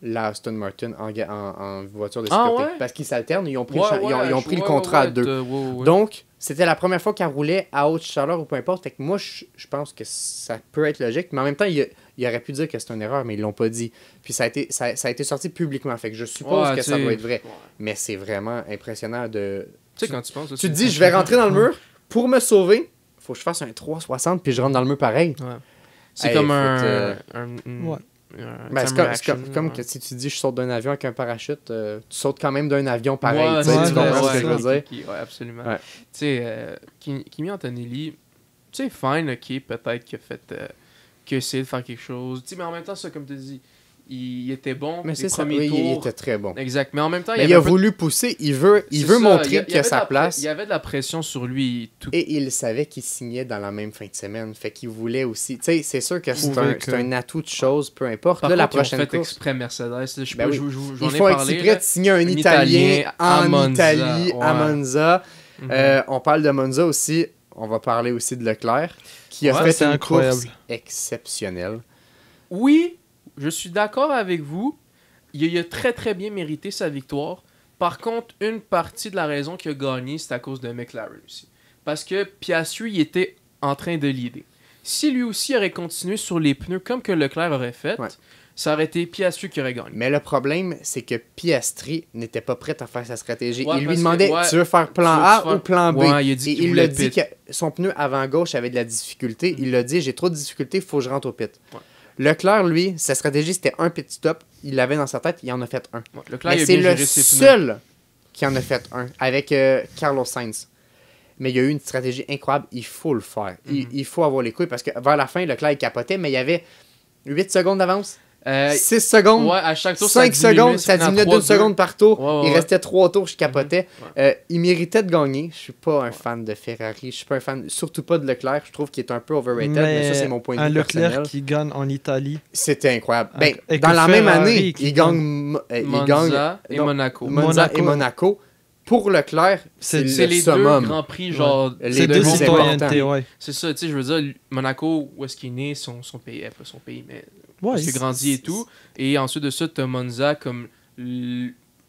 [SPEAKER 2] la Aston Martin en voiture de sécurité.
[SPEAKER 3] Ouais?
[SPEAKER 2] Parce qu'ils s'alternent, ils ont pris,
[SPEAKER 3] Ouais,
[SPEAKER 2] ils ont pris le contrat à deux.
[SPEAKER 3] Ouais.
[SPEAKER 2] Donc, c'était la première fois qu'elle roulait à haute chaleur ou peu importe. Fait que moi, je pense que ça peut être logique. Mais en même temps, il aurait pu dire que c'est une erreur, mais ils l'ont pas dit. Puis ça a été sorti publiquement. Fait que je suppose que ça doit être vrai. Ouais. Mais c'est vraiment impressionnant de...
[SPEAKER 3] Tu sais, quand tu penses...
[SPEAKER 2] Tu te dis, je vais rentrer dans le mur. Pour me sauver, faut que je fasse un 360 puis je rentre dans le mur pareil.
[SPEAKER 3] Ouais. C'est comme
[SPEAKER 2] Ouais. Ben, c'est comme que si tu dis je saute d'un avion avec un parachute, tu sautes quand même d'un avion pareil.
[SPEAKER 3] Ouais,
[SPEAKER 2] tu comprends ce que je veux dire?
[SPEAKER 3] Ouais, absolument.
[SPEAKER 2] Ouais.
[SPEAKER 3] Tu sais, Kimi Antonelli, tu sais, fine, ok, peut-être qu'il a fait... qu'il a essayé de faire quelque chose. Tu sais, mais en même temps, ça, comme tu dis, il était bon.
[SPEAKER 2] Mais c'est ça,
[SPEAKER 3] premiers tours.
[SPEAKER 2] il était très bon.
[SPEAKER 3] Exact. Mais en même temps,
[SPEAKER 2] il a voulu pousser, il veut montrer qu'il a sa place.
[SPEAKER 3] Il y avait de la pression sur lui.
[SPEAKER 2] Et il savait qu'il signait dans la même fin de semaine. Fait qu'il voulait aussi... Tu sais, c'est sûr que c'est un atout de choses, peu importe.
[SPEAKER 3] Par
[SPEAKER 2] là,
[SPEAKER 3] contre,
[SPEAKER 2] la prochaine
[SPEAKER 3] ils ont fait
[SPEAKER 2] course...
[SPEAKER 3] exprès Mercedes. J'en
[SPEAKER 2] Ils
[SPEAKER 3] ai
[SPEAKER 2] font
[SPEAKER 3] parlé.
[SPEAKER 2] exprès de signer un Italien en Italie, à Monza.
[SPEAKER 3] Mm-hmm.
[SPEAKER 2] On parle de Monza aussi. On va parler aussi de Leclerc, qui a fait une course exceptionnelle.
[SPEAKER 3] Oui, je suis d'accord avec vous. Il a très très bien mérité sa victoire. Par contre, une partie de la raison qu'il a gagné, c'est à cause de McLaren aussi. Parce que Piastri il était en train de leader. Si lui aussi aurait continué sur les pneus comme que Leclerc aurait fait, ça aurait été Piastri qui aurait gagné.
[SPEAKER 2] Mais le problème, c'est que Piastri n'était pas prêt à faire sa stratégie.
[SPEAKER 3] Ouais,
[SPEAKER 2] il lui demandait, tu veux faire plan A ou plan B?
[SPEAKER 3] Ouais, il
[SPEAKER 2] a dit que son pneu avant-gauche avait de la difficulté. Il a dit, j'ai trop de difficultés, il faut que je rentre au pit. Ouais. Leclerc, lui, sa stratégie, c'était un pit stop. Il l'avait dans sa tête, il en a fait un. Ouais, Leclerc, mais c'est le seul qui en a fait un, avec Carlos Sainz. Mais il y a eu une stratégie incroyable, il faut le faire. Il faut avoir les couilles, parce que vers la fin, Leclerc, il capotait, mais il y avait 8 secondes d'avance. 6 secondes,
[SPEAKER 3] ouais, à chaque tour,
[SPEAKER 2] 5 secondes, ça diminuait d'une seconde par tour.
[SPEAKER 3] Ouais.
[SPEAKER 2] Il restait 3 tours, je capotais. Il méritait de gagner. Je suis pas un fan de Ferrari. Je suis pas un fan, surtout pas de Leclerc. Je trouve qu'il est un peu overrated, mais ça, c'est mon point de vue
[SPEAKER 4] un Leclerc
[SPEAKER 2] personnel.
[SPEAKER 4] Qui gagne en Italie.
[SPEAKER 2] C'était incroyable. Dans la même année, il gagne
[SPEAKER 3] Monza et Monaco.
[SPEAKER 2] Monza et Monaco. Pour Leclerc, c'est
[SPEAKER 3] les
[SPEAKER 2] summum.
[SPEAKER 3] deux grands prix, genre...
[SPEAKER 2] Les deux citoyennetés,
[SPEAKER 4] ouais.
[SPEAKER 3] C'est ça, tu sais, je veux dire, Monaco, où est-ce qu'il est né, son pays, pas son pays, mais...
[SPEAKER 4] Ouais,
[SPEAKER 3] il a grandi et tout. Et ensuite de ça, t'as Monza comme...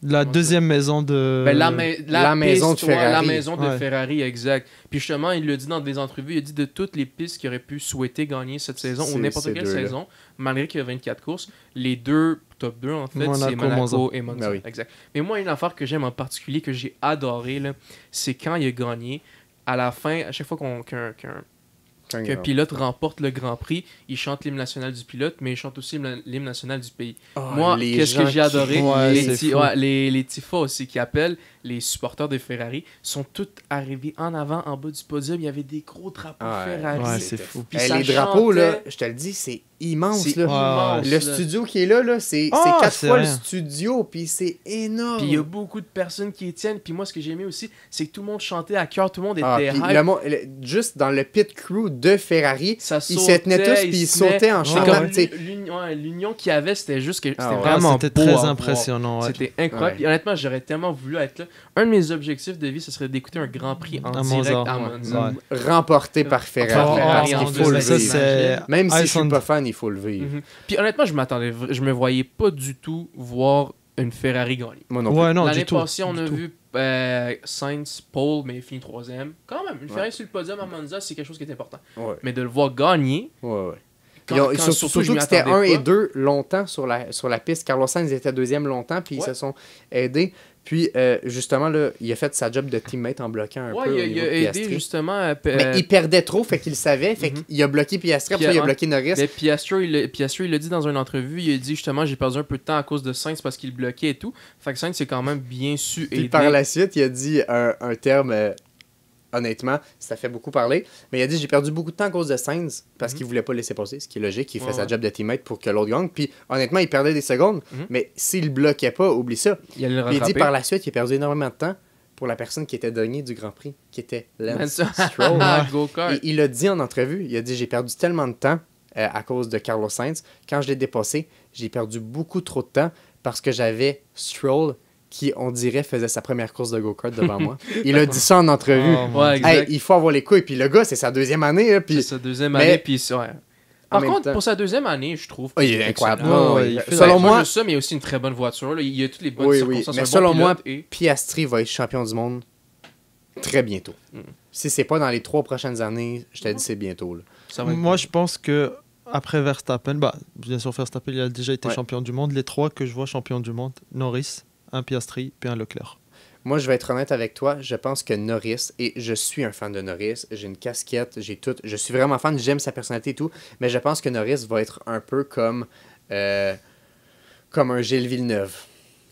[SPEAKER 4] La deuxième maison de...
[SPEAKER 2] la maison de Ferrari.
[SPEAKER 3] La maison de Ferrari, exact. Puis justement, il l'a dit dans des entrevues, il a dit de toutes les pistes qu'il aurait pu souhaiter gagner cette saison, ou n'importe quelle saison, malgré qu'il y a 24 courses, les deux top 2, en fait, c'est Monaco et Monza.
[SPEAKER 2] Oui.
[SPEAKER 3] Exact. Mais moi, une affaire que j'aime en particulier, que j'ai adoré, c'est quand il a gagné, à la fin, à chaque fois qu'un pilote remporte le Grand Prix, il chante l'hymne national du pilote, mais il chante aussi l'hymne national du pays. Moi, qu'est-ce que j'ai adoré? Les tifos aussi qui appellent, les supporters de Ferrari, sont tous arrivés en avant, en bas du podium. Il y avait des gros drapeaux Ferrari.
[SPEAKER 4] Ouais, c'est fou.
[SPEAKER 2] Les drapeaux, là, je te le dis, c'est immense. Le studio qui est là, c'est 4 fois le studio, puis c'est énorme.
[SPEAKER 3] Puis il y a beaucoup de personnes qui y tiennent. Puis moi, ce que j'ai aimé aussi, c'est que tout le monde chantait à cœur, tout le monde était hype.
[SPEAKER 2] Juste dans le pit crew de Ferrari,
[SPEAKER 3] ils
[SPEAKER 2] se tenaient tous, puis ils sautaient en chantant.
[SPEAKER 3] L'union qu'il y avait, c'était juste que c'était
[SPEAKER 4] vraiment très impressionnant.
[SPEAKER 3] C'était incroyable. Puis honnêtement, j'aurais tellement voulu être là. Un de mes objectifs de vie, ce serait d'écouter un Grand Prix en direct à Monza.
[SPEAKER 2] Remporté par Ferrari. Il faut le vivre. Même si je suis pas fan, il faut le vivre.
[SPEAKER 3] Puis honnêtement, je me voyais pas du tout voir une Ferrari gagner.
[SPEAKER 2] Moi non plus.
[SPEAKER 3] L'année passée, on a vu Sainz, Paul, mais il finit 3e. Quand même, une Ferrari sur le podium à Monza, c'est quelque chose qui est important. Mais de le voir gagner...
[SPEAKER 2] Surtout que c'était 1 et 2 longtemps sur la piste. Carlos Sainz était 2e longtemps, puis ils se sont aidés. Puis, justement, là, il a fait sa job de teammate en bloquant un peu.
[SPEAKER 3] Ouais,
[SPEAKER 2] au
[SPEAKER 3] il
[SPEAKER 2] niveau
[SPEAKER 3] a
[SPEAKER 2] de
[SPEAKER 3] aidé
[SPEAKER 2] Piastri.
[SPEAKER 3] justement à.
[SPEAKER 2] Mais il perdait trop, fait qu'il le savait. Fait qu'il a bloqué Piastri, après ça, il a bloqué Norris.
[SPEAKER 3] Mais Piastri, il l'a dit dans une entrevue, il a dit justement j'ai perdu un peu de temps à cause de Sainz parce qu'il bloquait et tout. Fait que Sainz c'est quand même bien su aider.
[SPEAKER 2] Puis par la suite, il a dit un terme, honnêtement, ça fait beaucoup parler, mais il a dit j'ai perdu beaucoup de temps à cause de Sainz parce qu'il voulait pas laisser passer, ce qui est logique, il fait sa job de teammate pour que l'autre gagne. Puis honnêtement, il perdait des secondes, mais s'il bloquait pas, oublie ça.
[SPEAKER 3] Il allait le
[SPEAKER 2] Puis il
[SPEAKER 3] rattraper.
[SPEAKER 2] dit par la suite, il a perdu énormément de temps pour la personne qui était dernier du Grand Prix, qui était Lance Stroll.
[SPEAKER 3] Go-kart.
[SPEAKER 2] Et il a dit en entrevue, il a dit j'ai perdu tellement de temps à cause de Carlos Sainz. Quand je l'ai dépassé, j'ai perdu beaucoup trop de temps parce que j'avais Stroll qui, on dirait, faisait sa première course de go-kart devant moi. Il a dit ça en entrevue.
[SPEAKER 3] Ouais, exact.
[SPEAKER 2] Hey, il faut avoir les couilles. Puis le gars, c'est sa deuxième année. Là, puis...
[SPEAKER 3] C'est sa deuxième
[SPEAKER 2] mais-
[SPEAKER 3] année, puis ouais. Par
[SPEAKER 2] même
[SPEAKER 3] contre,
[SPEAKER 2] temps-
[SPEAKER 3] pour sa deuxième année, je trouve.
[SPEAKER 2] Oh, il est incroyable.
[SPEAKER 3] excellent.
[SPEAKER 4] Ouais, il fait-
[SPEAKER 2] Selon
[SPEAKER 3] Pas
[SPEAKER 2] moi,
[SPEAKER 3] juste ça, mais il y a aussi une très bonne voiture. Là. Il y a toutes les bonnes
[SPEAKER 2] oui,
[SPEAKER 3] circonstances.
[SPEAKER 2] mais
[SPEAKER 3] un bon
[SPEAKER 2] selon moi,
[SPEAKER 3] pilote et-
[SPEAKER 2] Piastri va être champion du monde très bientôt. Si c'est pas dans les 3 prochaines années, je te dis c'est bientôt. Là.
[SPEAKER 3] ça va être
[SPEAKER 4] Moi, je pense que après Verstappen, bien sûr, Verstappen, il a déjà été
[SPEAKER 2] Ouais.
[SPEAKER 4] champion du monde. Les 3 que je vois champion du monde, Norris, un Piastri, puis un Leclerc.
[SPEAKER 2] Moi, je vais être honnête avec toi. Je pense que Norris, et je suis un fan de Norris, j'ai une casquette, j'ai tout. Je suis vraiment fan, j'aime sa personnalité et tout. Mais je pense que Norris va être un peu comme un Gilles Villeneuve.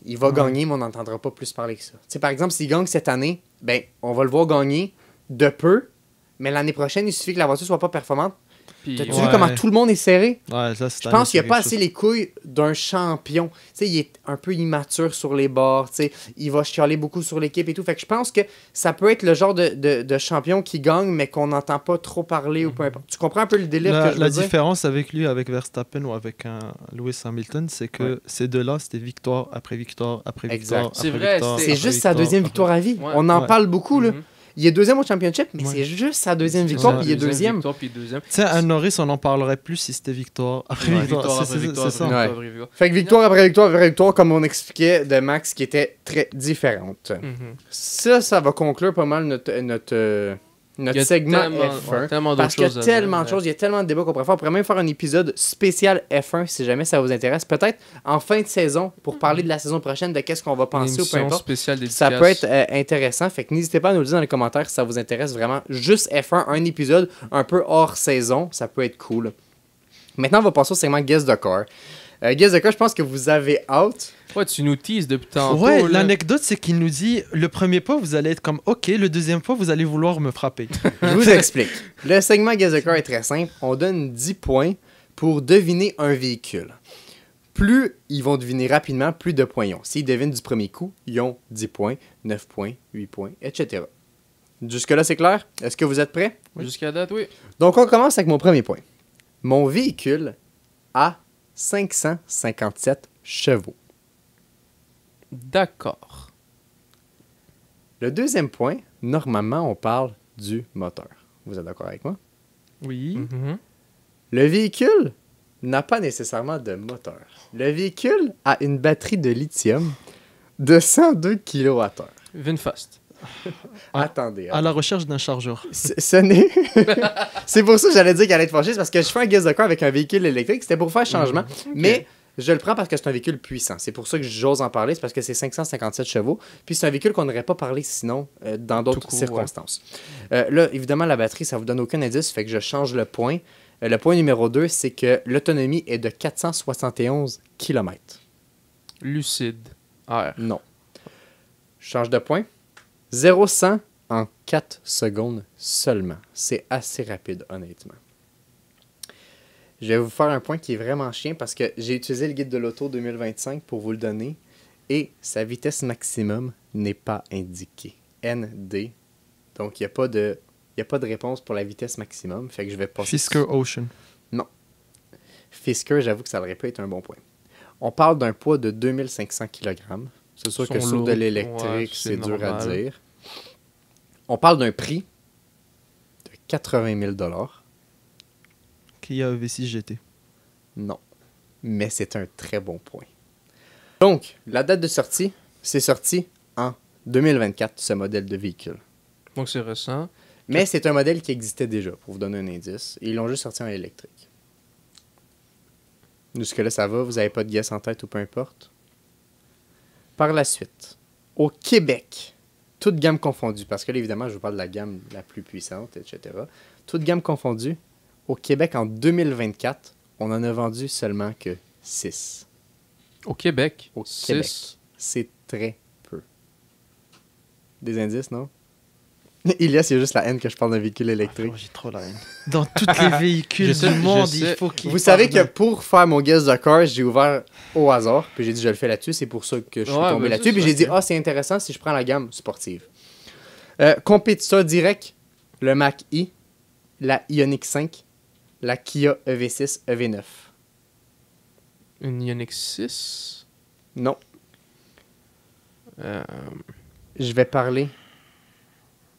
[SPEAKER 2] Il va gagner, mais on n'entendra pas plus parler que ça. Tu sais, par exemple, s'il gagne cette année, ben, on va le voir gagner de peu, mais l'année prochaine, il suffit que la voiture soit pas performante.
[SPEAKER 3] Puis,
[SPEAKER 2] T'as-tu
[SPEAKER 4] Ouais.
[SPEAKER 2] vu comment tout le monde est serré?
[SPEAKER 4] Ouais, ça,
[SPEAKER 2] Je pense qu'il n'y a pas assez les couilles d'un champion. Tu sais, il est un peu immature sur les bords. Tu sais, il va chialer beaucoup sur l'équipe et tout. Fait que je pense que ça peut être le genre de champion qui gagne, mais qu'on n'entend pas trop parler ou peu importe. Tu comprends un peu le délire que je veux
[SPEAKER 4] La
[SPEAKER 2] dire?
[SPEAKER 4] différence avec lui, avec Verstappen ou avec un Lewis Hamilton, c'est que ces deux-là, c'était victoire après victoire après victoire.
[SPEAKER 2] Exact.
[SPEAKER 3] C'est
[SPEAKER 4] après
[SPEAKER 3] vrai,
[SPEAKER 4] victoire,
[SPEAKER 2] C'est
[SPEAKER 4] après
[SPEAKER 2] juste sa deuxième victoire à vie.
[SPEAKER 3] Ouais.
[SPEAKER 2] On en
[SPEAKER 4] Ouais.
[SPEAKER 2] parle beaucoup, là.
[SPEAKER 3] Mhm.
[SPEAKER 2] Il est deuxième au championship, mais
[SPEAKER 4] Ouais.
[SPEAKER 2] c'est juste sa deuxième
[SPEAKER 3] C'est
[SPEAKER 2] victoire,
[SPEAKER 3] ça,
[SPEAKER 2] puis il est deuxième.
[SPEAKER 3] victoire, puis deuxième.
[SPEAKER 4] Tu sais, un Norris, on en parlerait plus si c'était victoire après
[SPEAKER 3] Ouais,
[SPEAKER 4] victoire.
[SPEAKER 3] victoire
[SPEAKER 4] C'est-
[SPEAKER 3] après
[SPEAKER 4] c'est-
[SPEAKER 3] victoire
[SPEAKER 4] c'est ça.
[SPEAKER 3] après
[SPEAKER 2] Ouais.
[SPEAKER 3] victoire après victoire.
[SPEAKER 2] Fait que victoire après victoire après victoire, comme on expliquait de Max, qui était très différente.
[SPEAKER 3] Mhm.
[SPEAKER 2] Ça va conclure pas mal notre
[SPEAKER 3] Il y a
[SPEAKER 2] segment
[SPEAKER 3] tellement-
[SPEAKER 2] F1.
[SPEAKER 3] ouais, tellement
[SPEAKER 2] Parce qu'il
[SPEAKER 3] d'autres
[SPEAKER 2] y
[SPEAKER 3] choses
[SPEAKER 2] a
[SPEAKER 3] à
[SPEAKER 2] tellement
[SPEAKER 3] dire,
[SPEAKER 2] de choses, il y a tellement de débats qu'on pourrait faire. On pourrait même faire un épisode spécial F1 si jamais ça vous intéresse. Peut-être en fin de saison pour parler de la saison prochaine, de qu'est-ce qu'on va
[SPEAKER 3] Une
[SPEAKER 2] penser ou peu
[SPEAKER 3] émission
[SPEAKER 2] importe.
[SPEAKER 3] spéciale
[SPEAKER 2] Ça
[SPEAKER 3] dédicace.
[SPEAKER 2] peut être intéressant. Fait que n'hésitez pas à nous le dire dans les commentaires si ça vous intéresse vraiment. Juste F1, un épisode un peu hors saison. Ça peut être cool. Maintenant, on va passer au segment Guess the Car. Guess the Car, je pense que vous avez hâte.
[SPEAKER 3] Ouais, tu nous teases depuis tantôt.
[SPEAKER 4] Ouais,
[SPEAKER 3] là.
[SPEAKER 4] l'anecdote, c'est qu'il nous dit le premier pas, vous allez être comme OK, le deuxième pas, vous allez vouloir me frapper.
[SPEAKER 2] Je vous explique. Le segment Guess the Car est très simple. On donne 10 points pour deviner un véhicule. Plus ils vont deviner rapidement, plus de points ils ont. S'ils devinent du premier coup, ils ont 10 points, 9 points, 8 points, etc. Jusque-là, c'est clair? Est-ce que vous êtes prêts?
[SPEAKER 3] Jusqu'à date, oui.
[SPEAKER 2] Donc, on commence avec mon premier point. Mon véhicule a 557 chevaux.
[SPEAKER 3] D'accord.
[SPEAKER 2] Le deuxième point, normalement, on parle du moteur. Vous êtes d'accord avec moi?
[SPEAKER 4] Oui.
[SPEAKER 3] Mhm.
[SPEAKER 2] Le véhicule n'a pas nécessairement de moteur. Le véhicule a une batterie de lithium de 102 kWh.
[SPEAKER 3] Vinfast.
[SPEAKER 4] Ah.
[SPEAKER 2] Attendez.
[SPEAKER 4] À la recherche d'un chargeur.
[SPEAKER 2] Ce n'est... c'est pour ça que j'allais dire qu'elle allait être fâchée, c'est parce que je fais un guess de car avec un véhicule électrique. C'était pour faire changement. Mais je le prends parce que c'est un véhicule puissant. C'est pour ça que j'ose en parler. C'est parce que c'est 557 chevaux. Puis c'est un véhicule qu'on n'aurait pas parlé sinon dans d'autres
[SPEAKER 3] Tout court,
[SPEAKER 2] circonstances. Là, évidemment, la batterie, ça vous donne aucun indice. Fait que je change le point. Le point numéro 2, c'est que l'autonomie est de 471 km.
[SPEAKER 3] Lucide. R.
[SPEAKER 2] Non. Je change de point. 0-100 en 4 secondes seulement. C'est assez rapide, honnêtement. Je vais vous faire un point qui est vraiment chien parce que j'ai utilisé le guide de l'auto 2025 pour vous le donner et sa vitesse maximum n'est pas indiquée. ND. Donc, il n'y a pas de réponse pour la vitesse maximum. Fait que je vais passer.
[SPEAKER 4] Fisker Ocean.
[SPEAKER 2] Fisker, j'avoue que ça aurait pu être un bon point. On parle d'un poids de 2500 kg. C'est sûr
[SPEAKER 3] Sont
[SPEAKER 2] que sur
[SPEAKER 3] lourds.
[SPEAKER 2] de l'électrique,
[SPEAKER 3] Ouais,
[SPEAKER 2] c'est
[SPEAKER 3] c'est
[SPEAKER 2] dur à
[SPEAKER 3] normal.
[SPEAKER 2] dire. On parle d'un prix de 80 000
[SPEAKER 4] Kia EV6 GT.
[SPEAKER 2] Non. Mais c'est un très bon point. Donc, la date de sortie, c'est sorti en 2024, ce modèle de véhicule.
[SPEAKER 3] Donc c'est récent.
[SPEAKER 2] Mais c'est un modèle qui existait déjà, pour vous donner un indice. Et ils l'ont juste sorti en électrique. Jusque-là, ça va? Vous n'avez pas de guess en tête ou peu importe? Par la suite, Au Québec, toute gamme confondue, parce que là, évidemment, je vous parle de la gamme la plus puissante, etc. Toute gamme confondue, au Québec, en 2024, on en a vendu seulement que 6.
[SPEAKER 3] Au Québec.
[SPEAKER 2] Au
[SPEAKER 3] 6.
[SPEAKER 2] Québec. C'est très peu. Des indices, non? Ilias, il y a juste la haine que je parle d'un véhicule électrique.
[SPEAKER 4] J'ai trop la haine. Dans tous les véhicules
[SPEAKER 3] Je sais,
[SPEAKER 4] du monde,
[SPEAKER 3] je
[SPEAKER 4] il
[SPEAKER 3] sais.
[SPEAKER 4] faut qu'il
[SPEAKER 2] Vous savez que pour faire mon guess de car, j'ai ouvert au hasard, puis j'ai dit je le fais là-dessus, c'est pour ça que je suis
[SPEAKER 3] Ouais,
[SPEAKER 2] tombé
[SPEAKER 3] ben,
[SPEAKER 2] là-dessus,
[SPEAKER 3] c'est
[SPEAKER 2] puis
[SPEAKER 3] ça,
[SPEAKER 2] j'ai dit
[SPEAKER 3] ok.
[SPEAKER 2] c'est intéressant si je prends la gamme sportive. Compétiteur direct, le Mach-E, la Ioniq 5, la Kia EV6, EV9.
[SPEAKER 3] Une Ioniq 6.
[SPEAKER 2] Non,
[SPEAKER 3] Euh,
[SPEAKER 2] je vais parler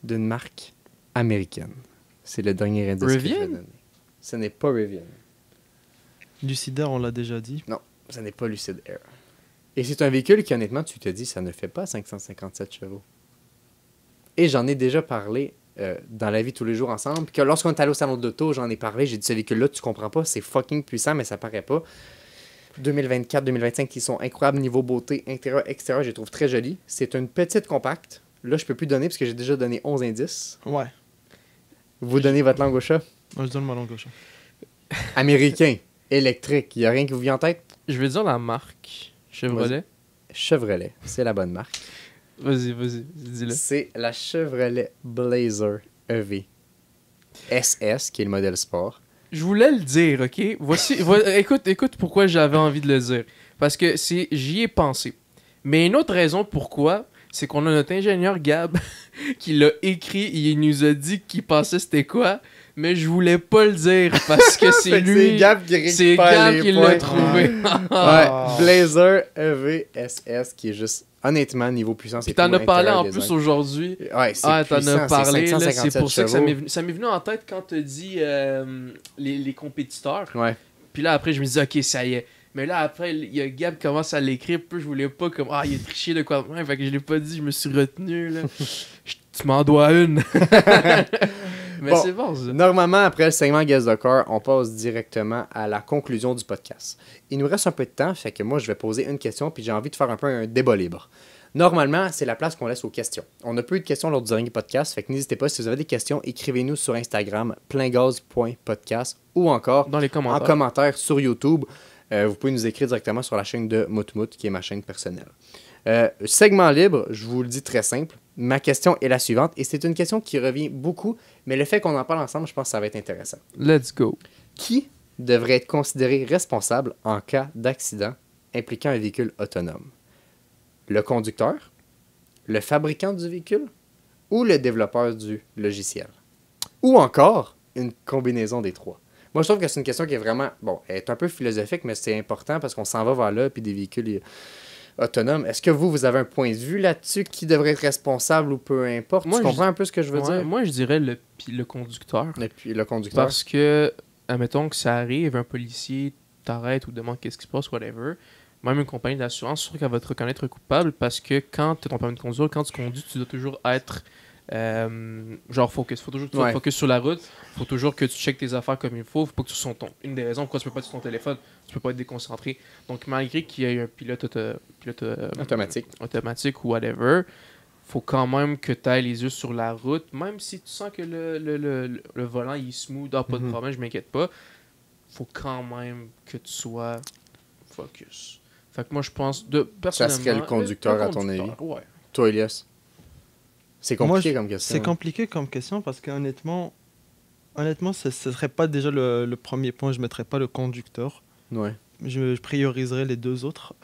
[SPEAKER 2] d'une marque américaine. C'est le dernier indice que je vais
[SPEAKER 3] Rivian?
[SPEAKER 2] donner. Ce n'est pas Rivian.
[SPEAKER 4] Lucidaire, on l'a déjà dit.
[SPEAKER 2] Non, ce n'est pas Lucid Air. Et c'est un véhicule qui, honnêtement, tu te dis, ça ne fait pas 557 chevaux. Et j'en ai déjà parlé dans la vie tous les jours ensemble. Puis que lorsqu'on est allé au salon d'auto, j'en ai parlé. J'ai dit, ce véhicule-là, tu comprends pas, c'est fucking puissant, mais ça paraît pas. 2024, 2025, qui sont incroyables niveau beauté, intérieur, extérieur, je les trouve très jolis. C'est une petite compacte. Là, je peux plus donner parce que j'ai déjà donné 11 indices.
[SPEAKER 4] Ouais.
[SPEAKER 2] Vous donnez votre langue au chat.
[SPEAKER 4] Moi, je donne ma langue au chat.
[SPEAKER 2] Américain, électrique, il n'y a rien qui vous vient en tête?
[SPEAKER 3] je vais dire la marque. Chevrolet.
[SPEAKER 2] Chevrolet, c'est la bonne marque.
[SPEAKER 3] Vas-y, dis-le.
[SPEAKER 2] C'est la Chevrolet Blazer EV SS, qui est le modèle sport.
[SPEAKER 3] Je voulais le dire, ok? Écoute pourquoi j'avais envie de le dire. Parce que j'y ai pensé. Mais une autre raison pourquoi, c'est qu'on a notre ingénieur Gab qui l'a écrit, il nous a dit qu'il pensait c'était quoi, mais je voulais pas le dire parce que c'est
[SPEAKER 2] Fait que
[SPEAKER 3] lui.
[SPEAKER 2] c'est Gab qui
[SPEAKER 3] C'est
[SPEAKER 2] récupère
[SPEAKER 3] Gab
[SPEAKER 2] les
[SPEAKER 3] qui
[SPEAKER 2] points.
[SPEAKER 3] l'a trouvé.
[SPEAKER 2] Ouais, Blazer EV SS, qui est juste, honnêtement, niveau puissance.
[SPEAKER 3] Puis
[SPEAKER 2] et
[SPEAKER 3] t'en
[SPEAKER 2] tout,
[SPEAKER 3] as parlé
[SPEAKER 2] intérieur,
[SPEAKER 3] en
[SPEAKER 2] design.
[SPEAKER 3] plus aujourd'hui.
[SPEAKER 2] Ouais, c'est
[SPEAKER 3] Ah, t'en
[SPEAKER 2] puissant,
[SPEAKER 3] as parlé,
[SPEAKER 2] c'est
[SPEAKER 3] là,
[SPEAKER 2] 557
[SPEAKER 3] c'est pour ça que
[SPEAKER 2] chevaux.
[SPEAKER 3] ça m'est venu en tête quand t'as dit les compétiteurs.
[SPEAKER 2] Ouais.
[SPEAKER 3] Puis là, après, je me dis, ok, ça y est. Mais là, après, il y a Gab qui commence à l'écrire, puis je voulais pas comme, il a triché de quoi. Ouais, fait que je l'ai pas dit, je me suis retenu, là. Tu m'en dois une. Mais
[SPEAKER 2] Bon.
[SPEAKER 3] c'est bon, ça.
[SPEAKER 2] Normalement, après le segment Guess the Car, on passe directement à la conclusion du podcast. Il nous reste un peu de temps, fait que moi, je vais poser une question, puis j'ai envie de faire un peu un débat libre. Normalement, c'est la place qu'on laisse aux questions. On n'a pas eu de questions lors du dernier podcast, fait que n'hésitez pas, si vous avez des questions, écrivez-nous sur Instagram, pleingaz.podcast, ou encore
[SPEAKER 3] Dans les
[SPEAKER 2] en
[SPEAKER 3] commentaires.
[SPEAKER 2] commentaire sur YouTube. Vous pouvez nous écrire directement sur la chaîne de Moutmout, qui est ma chaîne personnelle. Segment libre, je vous le dis très simple. Ma question est la suivante, et c'est une question qui revient beaucoup, mais le fait qu'on en parle ensemble, je pense que ça va être intéressant.
[SPEAKER 3] Let's go.
[SPEAKER 2] Qui devrait être considéré responsable en cas d'accident impliquant un véhicule autonome? Le conducteur, le fabricant du véhicule ou le développeur du logiciel? Ou encore une combinaison des trois? Moi, je trouve que c'est une question qui est vraiment... Bon, elle est un peu philosophique, mais c'est important parce qu'on s'en va vers là, puis des véhicules autonomes. Est-ce que vous avez un point de vue là-dessus? Qui devrait être responsable ou peu importe?
[SPEAKER 3] Moi,
[SPEAKER 2] Tu comprends un peu ce que je veux
[SPEAKER 3] Ouais,
[SPEAKER 2] dire?
[SPEAKER 3] moi, je dirais le conducteur.
[SPEAKER 2] Et puis le conducteur.
[SPEAKER 3] Parce que, admettons que ça arrive, un policier t'arrête ou demande qu'est-ce qui se passe, whatever. Même une compagnie d'assurance, sûr qu'elle va te reconnaître coupable parce que quand tu as ton permis de conduire, quand tu conduis, tu dois toujours être focus. Faut toujours que tu sois focus sur la route. Faut toujours que tu checkes tes affaires comme il faut. Faut pas que tu sois ton. Une des raisons pourquoi tu peux pas être sur ton téléphone, tu peux pas être déconcentré. Donc, malgré qu'il y ait un pilote automatique ou whatever, faut quand même que tu ailles les yeux sur la route. Même si tu sens que le volant il est smooth, pas de problème, je m'inquiète pas. Faut quand même que tu sois focus. Fait que moi, je pense, personnellement...
[SPEAKER 2] Ça serait le conducteur, à ton avis?
[SPEAKER 3] Ouais.
[SPEAKER 2] Toi, Elias? C'est compliqué comme question.
[SPEAKER 4] C'est compliqué comme question parce qu'honnêtement, ce serait pas déjà le premier point. Je mettrais pas le conducteur.
[SPEAKER 2] Ouais.
[SPEAKER 4] Je prioriserais les deux autres.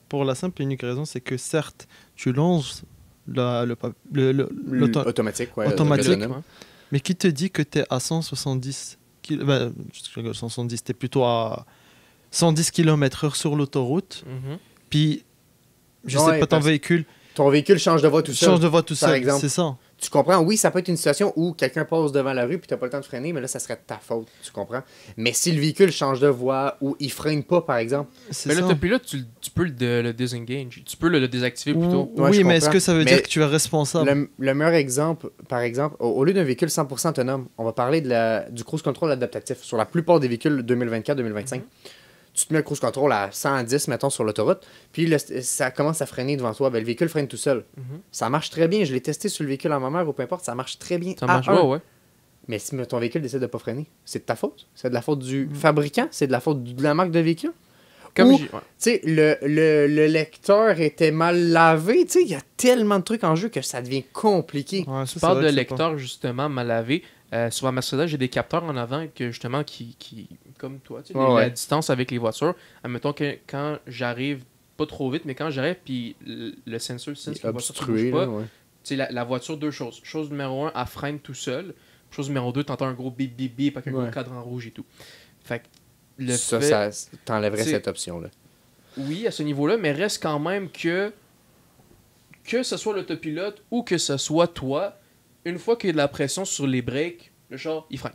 [SPEAKER 4] Pour la simple et unique raison, c'est que certes, tu lances
[SPEAKER 2] Automatique, ouais.
[SPEAKER 4] Automatique.
[SPEAKER 2] autonome.
[SPEAKER 4] mais qui te dit que tu es à 170 170, tu es plutôt à 110 km/h sur l'autoroute.
[SPEAKER 3] Mhm.
[SPEAKER 4] Puis, je
[SPEAKER 2] Ouais,
[SPEAKER 4] sais pas, ton
[SPEAKER 2] parce-
[SPEAKER 4] véhicule
[SPEAKER 2] Ton véhicule change de voie tout seul.
[SPEAKER 4] change de voie tout
[SPEAKER 2] par
[SPEAKER 4] seul.
[SPEAKER 2] exemple.
[SPEAKER 4] C'est ça.
[SPEAKER 2] Tu comprends? Oui, ça peut être une situation où quelqu'un passe devant la rue puis t'as pas le temps de freiner, mais là, ça serait de ta faute. Tu comprends? Mais si le véhicule change de voie ou il freine pas, par exemple.
[SPEAKER 4] C'est
[SPEAKER 3] Mais là,
[SPEAKER 4] ça.
[SPEAKER 3] le pilote, tu peux le disengage. Tu peux le désactiver plutôt.
[SPEAKER 2] Ouais,
[SPEAKER 4] Oui,
[SPEAKER 2] je
[SPEAKER 4] mais est-ce
[SPEAKER 2] comprends.
[SPEAKER 4] que ça veut
[SPEAKER 2] Mais
[SPEAKER 4] dire que tu es responsable?
[SPEAKER 2] Le meilleur exemple, par exemple, au lieu d'un véhicule 100% autonome, on va parler du cruise control adaptatif sur la plupart des véhicules 2024-2025. tu te mets le cruise control à 110, mettons, sur l'autoroute, puis ça commence à freiner devant toi. Ben, le véhicule freine tout seul. Ça marche très bien. Je l'ai testé sur le véhicule à ma mère ou peu importe. Ça marche très bien.
[SPEAKER 3] Ça marche, ouais.
[SPEAKER 2] Mais si ton véhicule décide de pas freiner, c'est de ta faute. C'est de la faute du fabricant. C'est de la faute de la marque de véhicule. Ou, tu sais, le lecteur était mal lavé. Tu sais, il y a tellement de trucs en jeu que ça devient compliqué.
[SPEAKER 3] Ouais, tu parles de lecteur, justement, mal lavé. Sur la Mercedes, j'ai des capteurs en avant que, justement, qui comme toi, tu sais, la distance avec les voitures. Admettons que quand j'arrive, pas trop vite, mais quand j'arrive, puis le sensor sense que la voiture ne bouge pas, tu sais, la voiture, deux choses. Chose numéro 1, elle freine tout seul. Chose numéro 2, t'entends un gros bip bip bip avec un gros cadre en rouge et tout. Fait que
[SPEAKER 2] ça t'enlèverait cette option-là.
[SPEAKER 3] Oui, à ce niveau-là, mais reste quand même que ce soit l'autopilote ou que ce soit toi, une fois qu'il y a de la pression sur les breaks, le char, il freine.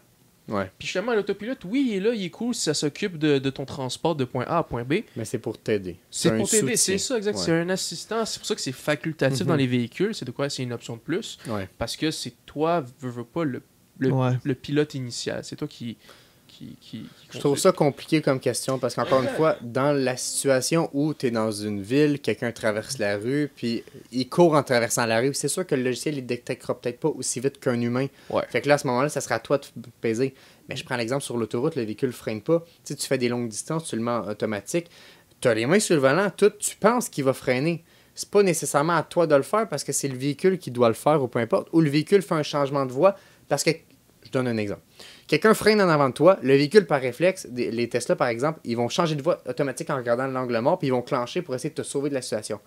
[SPEAKER 2] Ouais.
[SPEAKER 3] Puis justement, l'autopilote, oui, il est là, il est cool si ça s'occupe de ton transport de point A à point B.
[SPEAKER 2] Mais c'est pour t'aider.
[SPEAKER 3] C'est pour t'aider, c'est ça, exact. Ouais. C'est un assistant. C'est pour ça que c'est facultatif dans les véhicules. C'est de quoi? C'est une option de plus.
[SPEAKER 2] Ouais.
[SPEAKER 3] Parce que c'est toi, veux pas, le pilote initial. C'est toi qui
[SPEAKER 2] je trouve ça compliqué comme question parce qu'encore une fois, dans la situation où tu es dans une ville, quelqu'un traverse la rue, puis il court en traversant la rue, c'est sûr que le logiciel il détectera peut-être pas aussi vite qu'un humain.
[SPEAKER 3] Ouais.
[SPEAKER 2] Fait que là, à ce moment-là, ça sera à toi de peser. Mais je prends l'exemple sur l'autoroute, le véhicule freine pas. Tu sais, tu fais des longues distances, tu le mets en automatique, tu as les mains sur le volant, tu penses qu'il va freiner. C'est pas nécessairement à toi de le faire parce que c'est le véhicule qui doit le faire ou peu importe. Ou le véhicule fait un changement de voie parce que, je donne un exemple. Quelqu'un freine en avant de toi, le véhicule par réflexe, les Tesla par exemple, ils vont changer de voie automatique en regardant l'angle mort, puis ils vont clencher pour essayer de te sauver de la situation.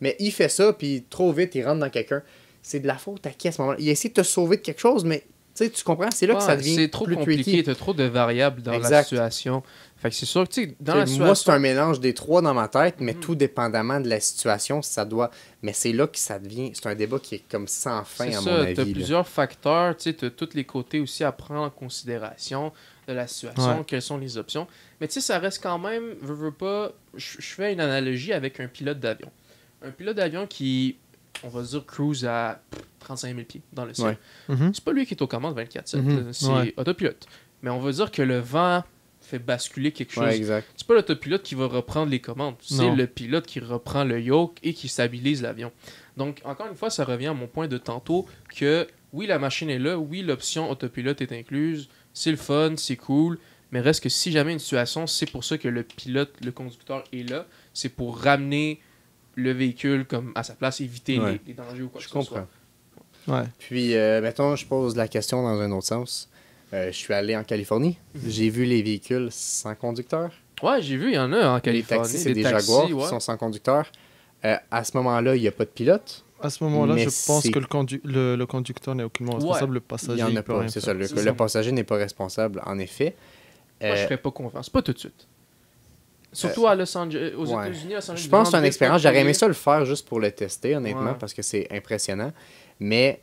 [SPEAKER 2] Mais il fait ça, puis trop vite, il rentre dans quelqu'un. C'est de la faute à qui à ce moment-là? Il essaie de te sauver de quelque chose, mais tu comprends? C'est là que ça devient
[SPEAKER 3] c'est trop
[SPEAKER 2] plus
[SPEAKER 3] compliqué, tu as trop de variables dans la situation. Fait que c'est sûr que, dans la situation...
[SPEAKER 2] Moi, c'est un mélange des trois dans ma tête, mais tout dépendamment de la situation, ça doit... Mais c'est là que ça devient... C'est un débat qui est comme sans fin, à mon avis.
[SPEAKER 3] Tu as plusieurs facteurs, tu as tous les côtés aussi à prendre en considération de la situation, quelles sont les options. Mais tu sais, ça reste quand même... veux pas... Je fais une analogie avec un pilote d'avion. Un pilote d'avion qui, on va dire, cruise à 35 000 pieds dans le ciel. C'est pas lui qui est aux commandes 24/7, c'est autopilote. Mais on va dire que le vent fait basculer quelque chose. C'est pas l'autopilote qui va reprendre les commandes. C'est le pilote qui reprend le yoke et qui stabilise l'avion. Donc, encore une fois, ça revient à mon point de tantôt que oui, la machine est là, oui, l'option autopilote est incluse, c'est le fun, c'est cool, mais reste que si jamais une situation, c'est pour ça que le pilote, le conducteur est là, c'est pour ramener le véhicule comme à sa place, éviter les dangers ou quoi que ce soit. Je
[SPEAKER 2] comprends. Puis, mettons, je pose la question dans un autre sens. Je suis allé en Californie. J'ai vu les véhicules sans conducteur.
[SPEAKER 3] Ouais, j'ai vu, il y en a en Californie.
[SPEAKER 2] Les taxis, c'est des Jaguars qui sont sans conducteur. À ce moment-là, il n'y a pas de pilote.
[SPEAKER 4] À ce moment-là, je pense que le conducteur n'est aucunement responsable. Le passager,
[SPEAKER 2] il n'y en a pas. C'est ça. Le passager n'est pas responsable, en effet.
[SPEAKER 3] Moi, je ne ferais pas confiance. Pas tout de suite. Surtout à Los Angeles, aux États-Unis, à Los Angeles.
[SPEAKER 2] Je pense que c'est une expérience. J'aurais aimé ça le faire juste pour le tester, honnêtement, parce que c'est impressionnant. Mais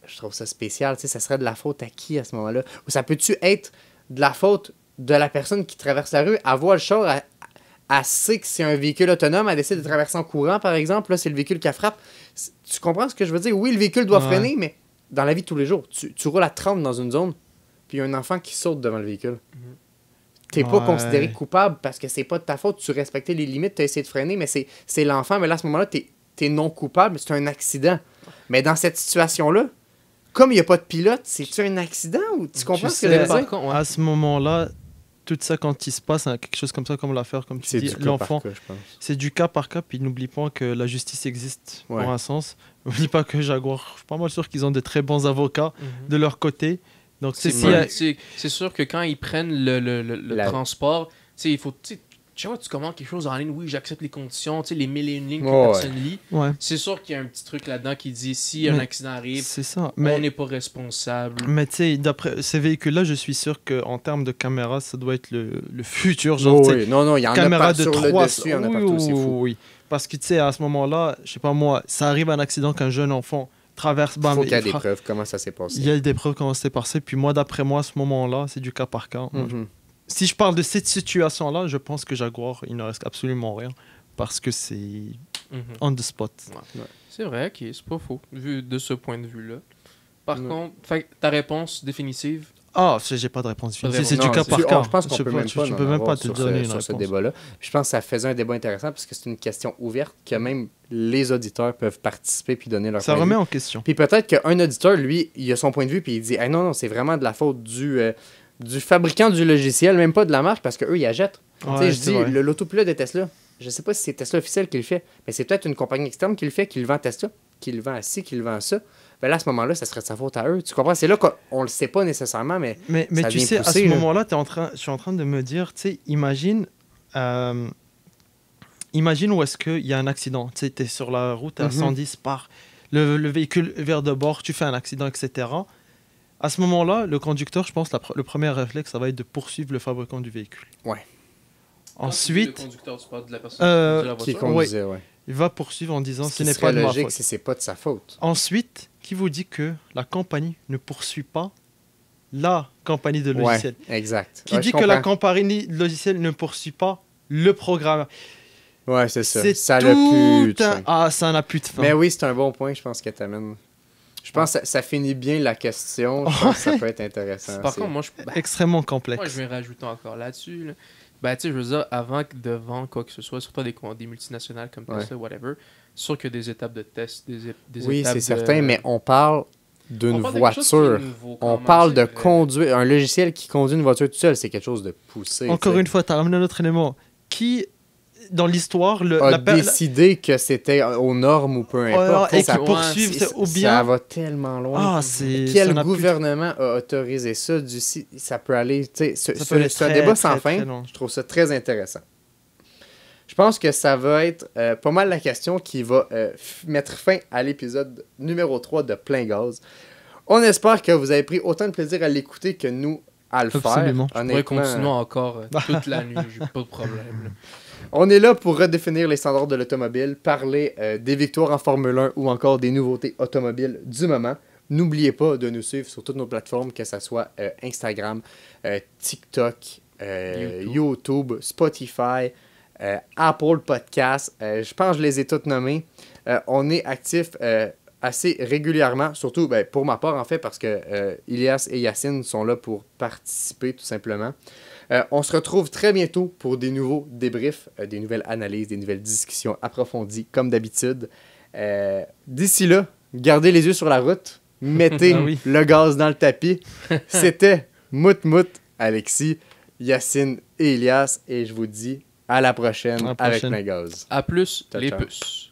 [SPEAKER 2] je trouve ça spécial. Ça serait de la faute à qui à ce moment-là? Ou ça peut-tu être de la faute de la personne qui traverse la rue? Elle voit le char, elle sait que c'est un véhicule autonome, elle décide de traverser en courant, par exemple. Là, c'est le véhicule qui frappe. Tu comprends ce que je veux dire? Oui, le véhicule doit freiner, mais dans la vie de tous les jours, tu roules à 30 dans une zone, puis il y a un enfant qui saute devant le véhicule. T'es pas considéré coupable parce que c'est pas de ta faute, tu respectais les limites, t'as essayé de freiner, mais c'est l'enfant. Mais là, à ce moment-là, t'es non coupable, c'est un accident. Mais dans cette situation-là, comme il n'y a pas de pilote, c'est-tu un accident ou tu comprends ce que je veux dire?
[SPEAKER 4] À ce moment-là, tout ça, quand il se passe quelque chose comme ça, comme l'affaire, comme tu dis, l'enfant, c'est du cas par cas. Puis n'oublie pas que la justice existe pour un sens. N'oublie pas que Jaguar, je suis pas mal sûr qu'ils ont de très bons avocats de leur côté. Donc
[SPEAKER 3] c'est sûr que quand ils prennent le transport, il faut... Tu vois, tu commandes quelque chose en ligne, oui, j'accepte les conditions, les 1001 lignes que personne lit. C'est sûr qu'il y a un petit truc là-dedans qui dit si un accident arrive, on n'est pas responsable.
[SPEAKER 4] Mais tu sais, d'après ces véhicules-là, je suis sûr qu'en terme de caméra, ça doit être le futur.
[SPEAKER 2] Genre, non, il y en a pas sur le dessus, il y en a partout, c'est fou.
[SPEAKER 4] Oui, parce que tu sais, à ce moment-là, je sais pas moi, ça arrive un accident qu'un jeune enfant traverse.
[SPEAKER 2] Il faut qu'il y ait des preuves, comment ça s'est passé.
[SPEAKER 4] Il y a des preuves, comment ça s'est passé. Puis moi, d'après moi, à ce moment-là, c'est du cas par cas. Si je parle de cette situation-là, je pense que Jaguar, il ne reste absolument rien parce que c'est on the spot.
[SPEAKER 3] C'est vrai, c'est pas faux, vu de ce point de vue-là. Par contre, ta réponse définitive?
[SPEAKER 4] Ah, j'ai pas de réponse
[SPEAKER 3] Pas de
[SPEAKER 4] définitive. C'est
[SPEAKER 3] réponse.
[SPEAKER 4] du cas
[SPEAKER 2] Non,
[SPEAKER 4] par cas.
[SPEAKER 2] je pense qu'on peut même
[SPEAKER 4] tu
[SPEAKER 2] pas,
[SPEAKER 4] peux même pas te
[SPEAKER 2] sur
[SPEAKER 4] donner une
[SPEAKER 2] sur ce
[SPEAKER 4] réponse.
[SPEAKER 2] débat-là. Puis je pense que ça faisait un débat intéressant parce que c'est une question ouverte que même les auditeurs peuvent participer puis donner leur
[SPEAKER 4] Ça
[SPEAKER 2] point de
[SPEAKER 4] remet
[SPEAKER 2] vue.
[SPEAKER 4] en question.
[SPEAKER 2] Puis peut-être qu'un auditeur, lui, il a son point de vue puis il dit non, non, c'est vraiment de la faute du fabricant du logiciel, même pas de la marque parce qu'eux, ils achètent. Tu sais,
[SPEAKER 4] Ouais,
[SPEAKER 2] je
[SPEAKER 4] c'est
[SPEAKER 2] dis,
[SPEAKER 4] vrai.
[SPEAKER 2] l'autopilote de Tesla, je sais pas si c'est Tesla officiel qui le fait, mais c'est peut-être une compagnie externe qui le fait, qui le vend à Tesla, qui le vend à ci, qui le vend à ça. Ben là, à ce moment-là, ça serait de sa faute à eux. Tu comprends? C'est là qu'on le sait pas nécessairement, mais
[SPEAKER 4] Mais
[SPEAKER 2] ça
[SPEAKER 4] tu
[SPEAKER 2] vient
[SPEAKER 4] sais,
[SPEAKER 2] pousser,
[SPEAKER 4] à ce
[SPEAKER 2] là.
[SPEAKER 4] moment-là, je suis en train de me dire, tu sais, imagine où est-ce qu'il y a un accident. Tu sais, tu es sur la route à
[SPEAKER 2] Mhm.
[SPEAKER 4] 110 par le véhicule vers de bord, tu fais un accident, etc. À ce moment-là, le conducteur, je pense, le premier réflexe, ça va être de poursuivre le fabricant du véhicule.
[SPEAKER 2] Ouais.
[SPEAKER 4] Ensuite,
[SPEAKER 3] Le conducteur, tu parles de la personne
[SPEAKER 4] Euh,
[SPEAKER 3] qui conduit la
[SPEAKER 2] qui
[SPEAKER 3] voiture.
[SPEAKER 2] conduisait, ouais.
[SPEAKER 4] il va poursuivre en disant
[SPEAKER 2] Ce
[SPEAKER 4] ce
[SPEAKER 2] qui
[SPEAKER 4] n'est
[SPEAKER 2] serait
[SPEAKER 4] pas de ma
[SPEAKER 2] logique
[SPEAKER 4] faute.
[SPEAKER 2] si c'est pas de sa faute.
[SPEAKER 4] Ensuite, qui vous dit que la compagnie ne poursuit pas la compagnie de
[SPEAKER 2] Ouais,
[SPEAKER 4] logiciel?
[SPEAKER 2] exact.
[SPEAKER 4] Qui
[SPEAKER 2] Ouais,
[SPEAKER 4] dit
[SPEAKER 2] je
[SPEAKER 4] que la
[SPEAKER 2] comprends.
[SPEAKER 4] compagnie de logiciel ne poursuit pas le programmeur?
[SPEAKER 2] Ouais, c'est ça.
[SPEAKER 4] C'est
[SPEAKER 2] Ça n'a
[SPEAKER 4] tout
[SPEAKER 2] plus de fin.
[SPEAKER 4] Ah, ça n'a plus de fin.
[SPEAKER 2] Mais oui, c'est un bon point, je pense, que t'amènes. Je pense que ça finit bien la question. Je pense que ça peut être intéressant.
[SPEAKER 3] Par
[SPEAKER 2] C'est-
[SPEAKER 3] contre, moi,
[SPEAKER 4] Extrêmement complexe.
[SPEAKER 3] moi, je vais rajouter encore là-dessus. Là. Ben, tu sais, je veux dire, avant de vendre quoi que ce soit, surtout des multinationales comme Tesla, whatever, sûr qu'il y a des étapes de test, des
[SPEAKER 2] Oui,
[SPEAKER 3] étapes
[SPEAKER 2] c'est
[SPEAKER 3] de...
[SPEAKER 2] certain, mais on parle d'une
[SPEAKER 3] On parle de quelque chose qui est
[SPEAKER 2] voiture.
[SPEAKER 3] nouveau quand
[SPEAKER 2] On
[SPEAKER 3] même,
[SPEAKER 2] parle
[SPEAKER 3] c'est
[SPEAKER 2] de
[SPEAKER 3] vrai.
[SPEAKER 2] conduire. Un logiciel qui conduit une voiture tout seul, c'est quelque chose de poussé.
[SPEAKER 4] Encore une fois, tu as ramené un autre élément. Qui, dans l'histoire,
[SPEAKER 2] a décidé que c'était aux normes ou peu importe.
[SPEAKER 4] et
[SPEAKER 2] Ça-
[SPEAKER 4] qui poursuivent,
[SPEAKER 2] ça-
[SPEAKER 4] ou
[SPEAKER 2] Ça
[SPEAKER 4] bien...
[SPEAKER 2] va tellement loin.
[SPEAKER 4] Ah, c'est... ça
[SPEAKER 2] Quel
[SPEAKER 4] n'a plus de-
[SPEAKER 2] gouvernement a autorisé ça? Ça peut aller. Tu sais,
[SPEAKER 4] Ça peut aller
[SPEAKER 2] c'est un
[SPEAKER 4] très,
[SPEAKER 2] débat
[SPEAKER 4] très,
[SPEAKER 2] sans
[SPEAKER 4] très
[SPEAKER 2] fin.
[SPEAKER 4] loin.
[SPEAKER 2] Je trouve ça très intéressant. Je pense que ça va être pas mal la question qui va mettre fin à l'épisode numéro 3 de Plein Gaz. On espère que vous avez pris autant de plaisir à l'écouter que nous à le
[SPEAKER 4] Absolument.
[SPEAKER 2] faire.
[SPEAKER 3] Je pourrais continuer encore toute la nuit, j'ai pas de problème. là.
[SPEAKER 2] On est là pour redéfinir les standards de l'automobile, parler des victoires en Formule 1 ou encore des nouveautés automobiles du moment. N'oubliez pas de nous suivre sur toutes nos plateformes, que ce soit Instagram, TikTok, YouTube, Spotify, Apple Podcast. Je pense que je les ai toutes nommées. On est actifs assez régulièrement, surtout pour ma part en fait, parce que Ilias et Yacine sont là pour participer tout simplement. On se retrouve très bientôt pour des nouveaux débriefs, des nouvelles analyses, des nouvelles discussions approfondies, comme d'habitude. D'ici là, gardez les yeux sur la route, mettez
[SPEAKER 4] Ah oui.
[SPEAKER 2] le gaz dans le tapis. C'était Mout, Alexis, Yacine et Ilias, et je vous dis à la prochaine,
[SPEAKER 4] À la
[SPEAKER 2] avec
[SPEAKER 4] prochaine.
[SPEAKER 2] Plein Gaz.
[SPEAKER 3] À plus,
[SPEAKER 2] Ciao,
[SPEAKER 3] les
[SPEAKER 2] ciao.
[SPEAKER 3] puces.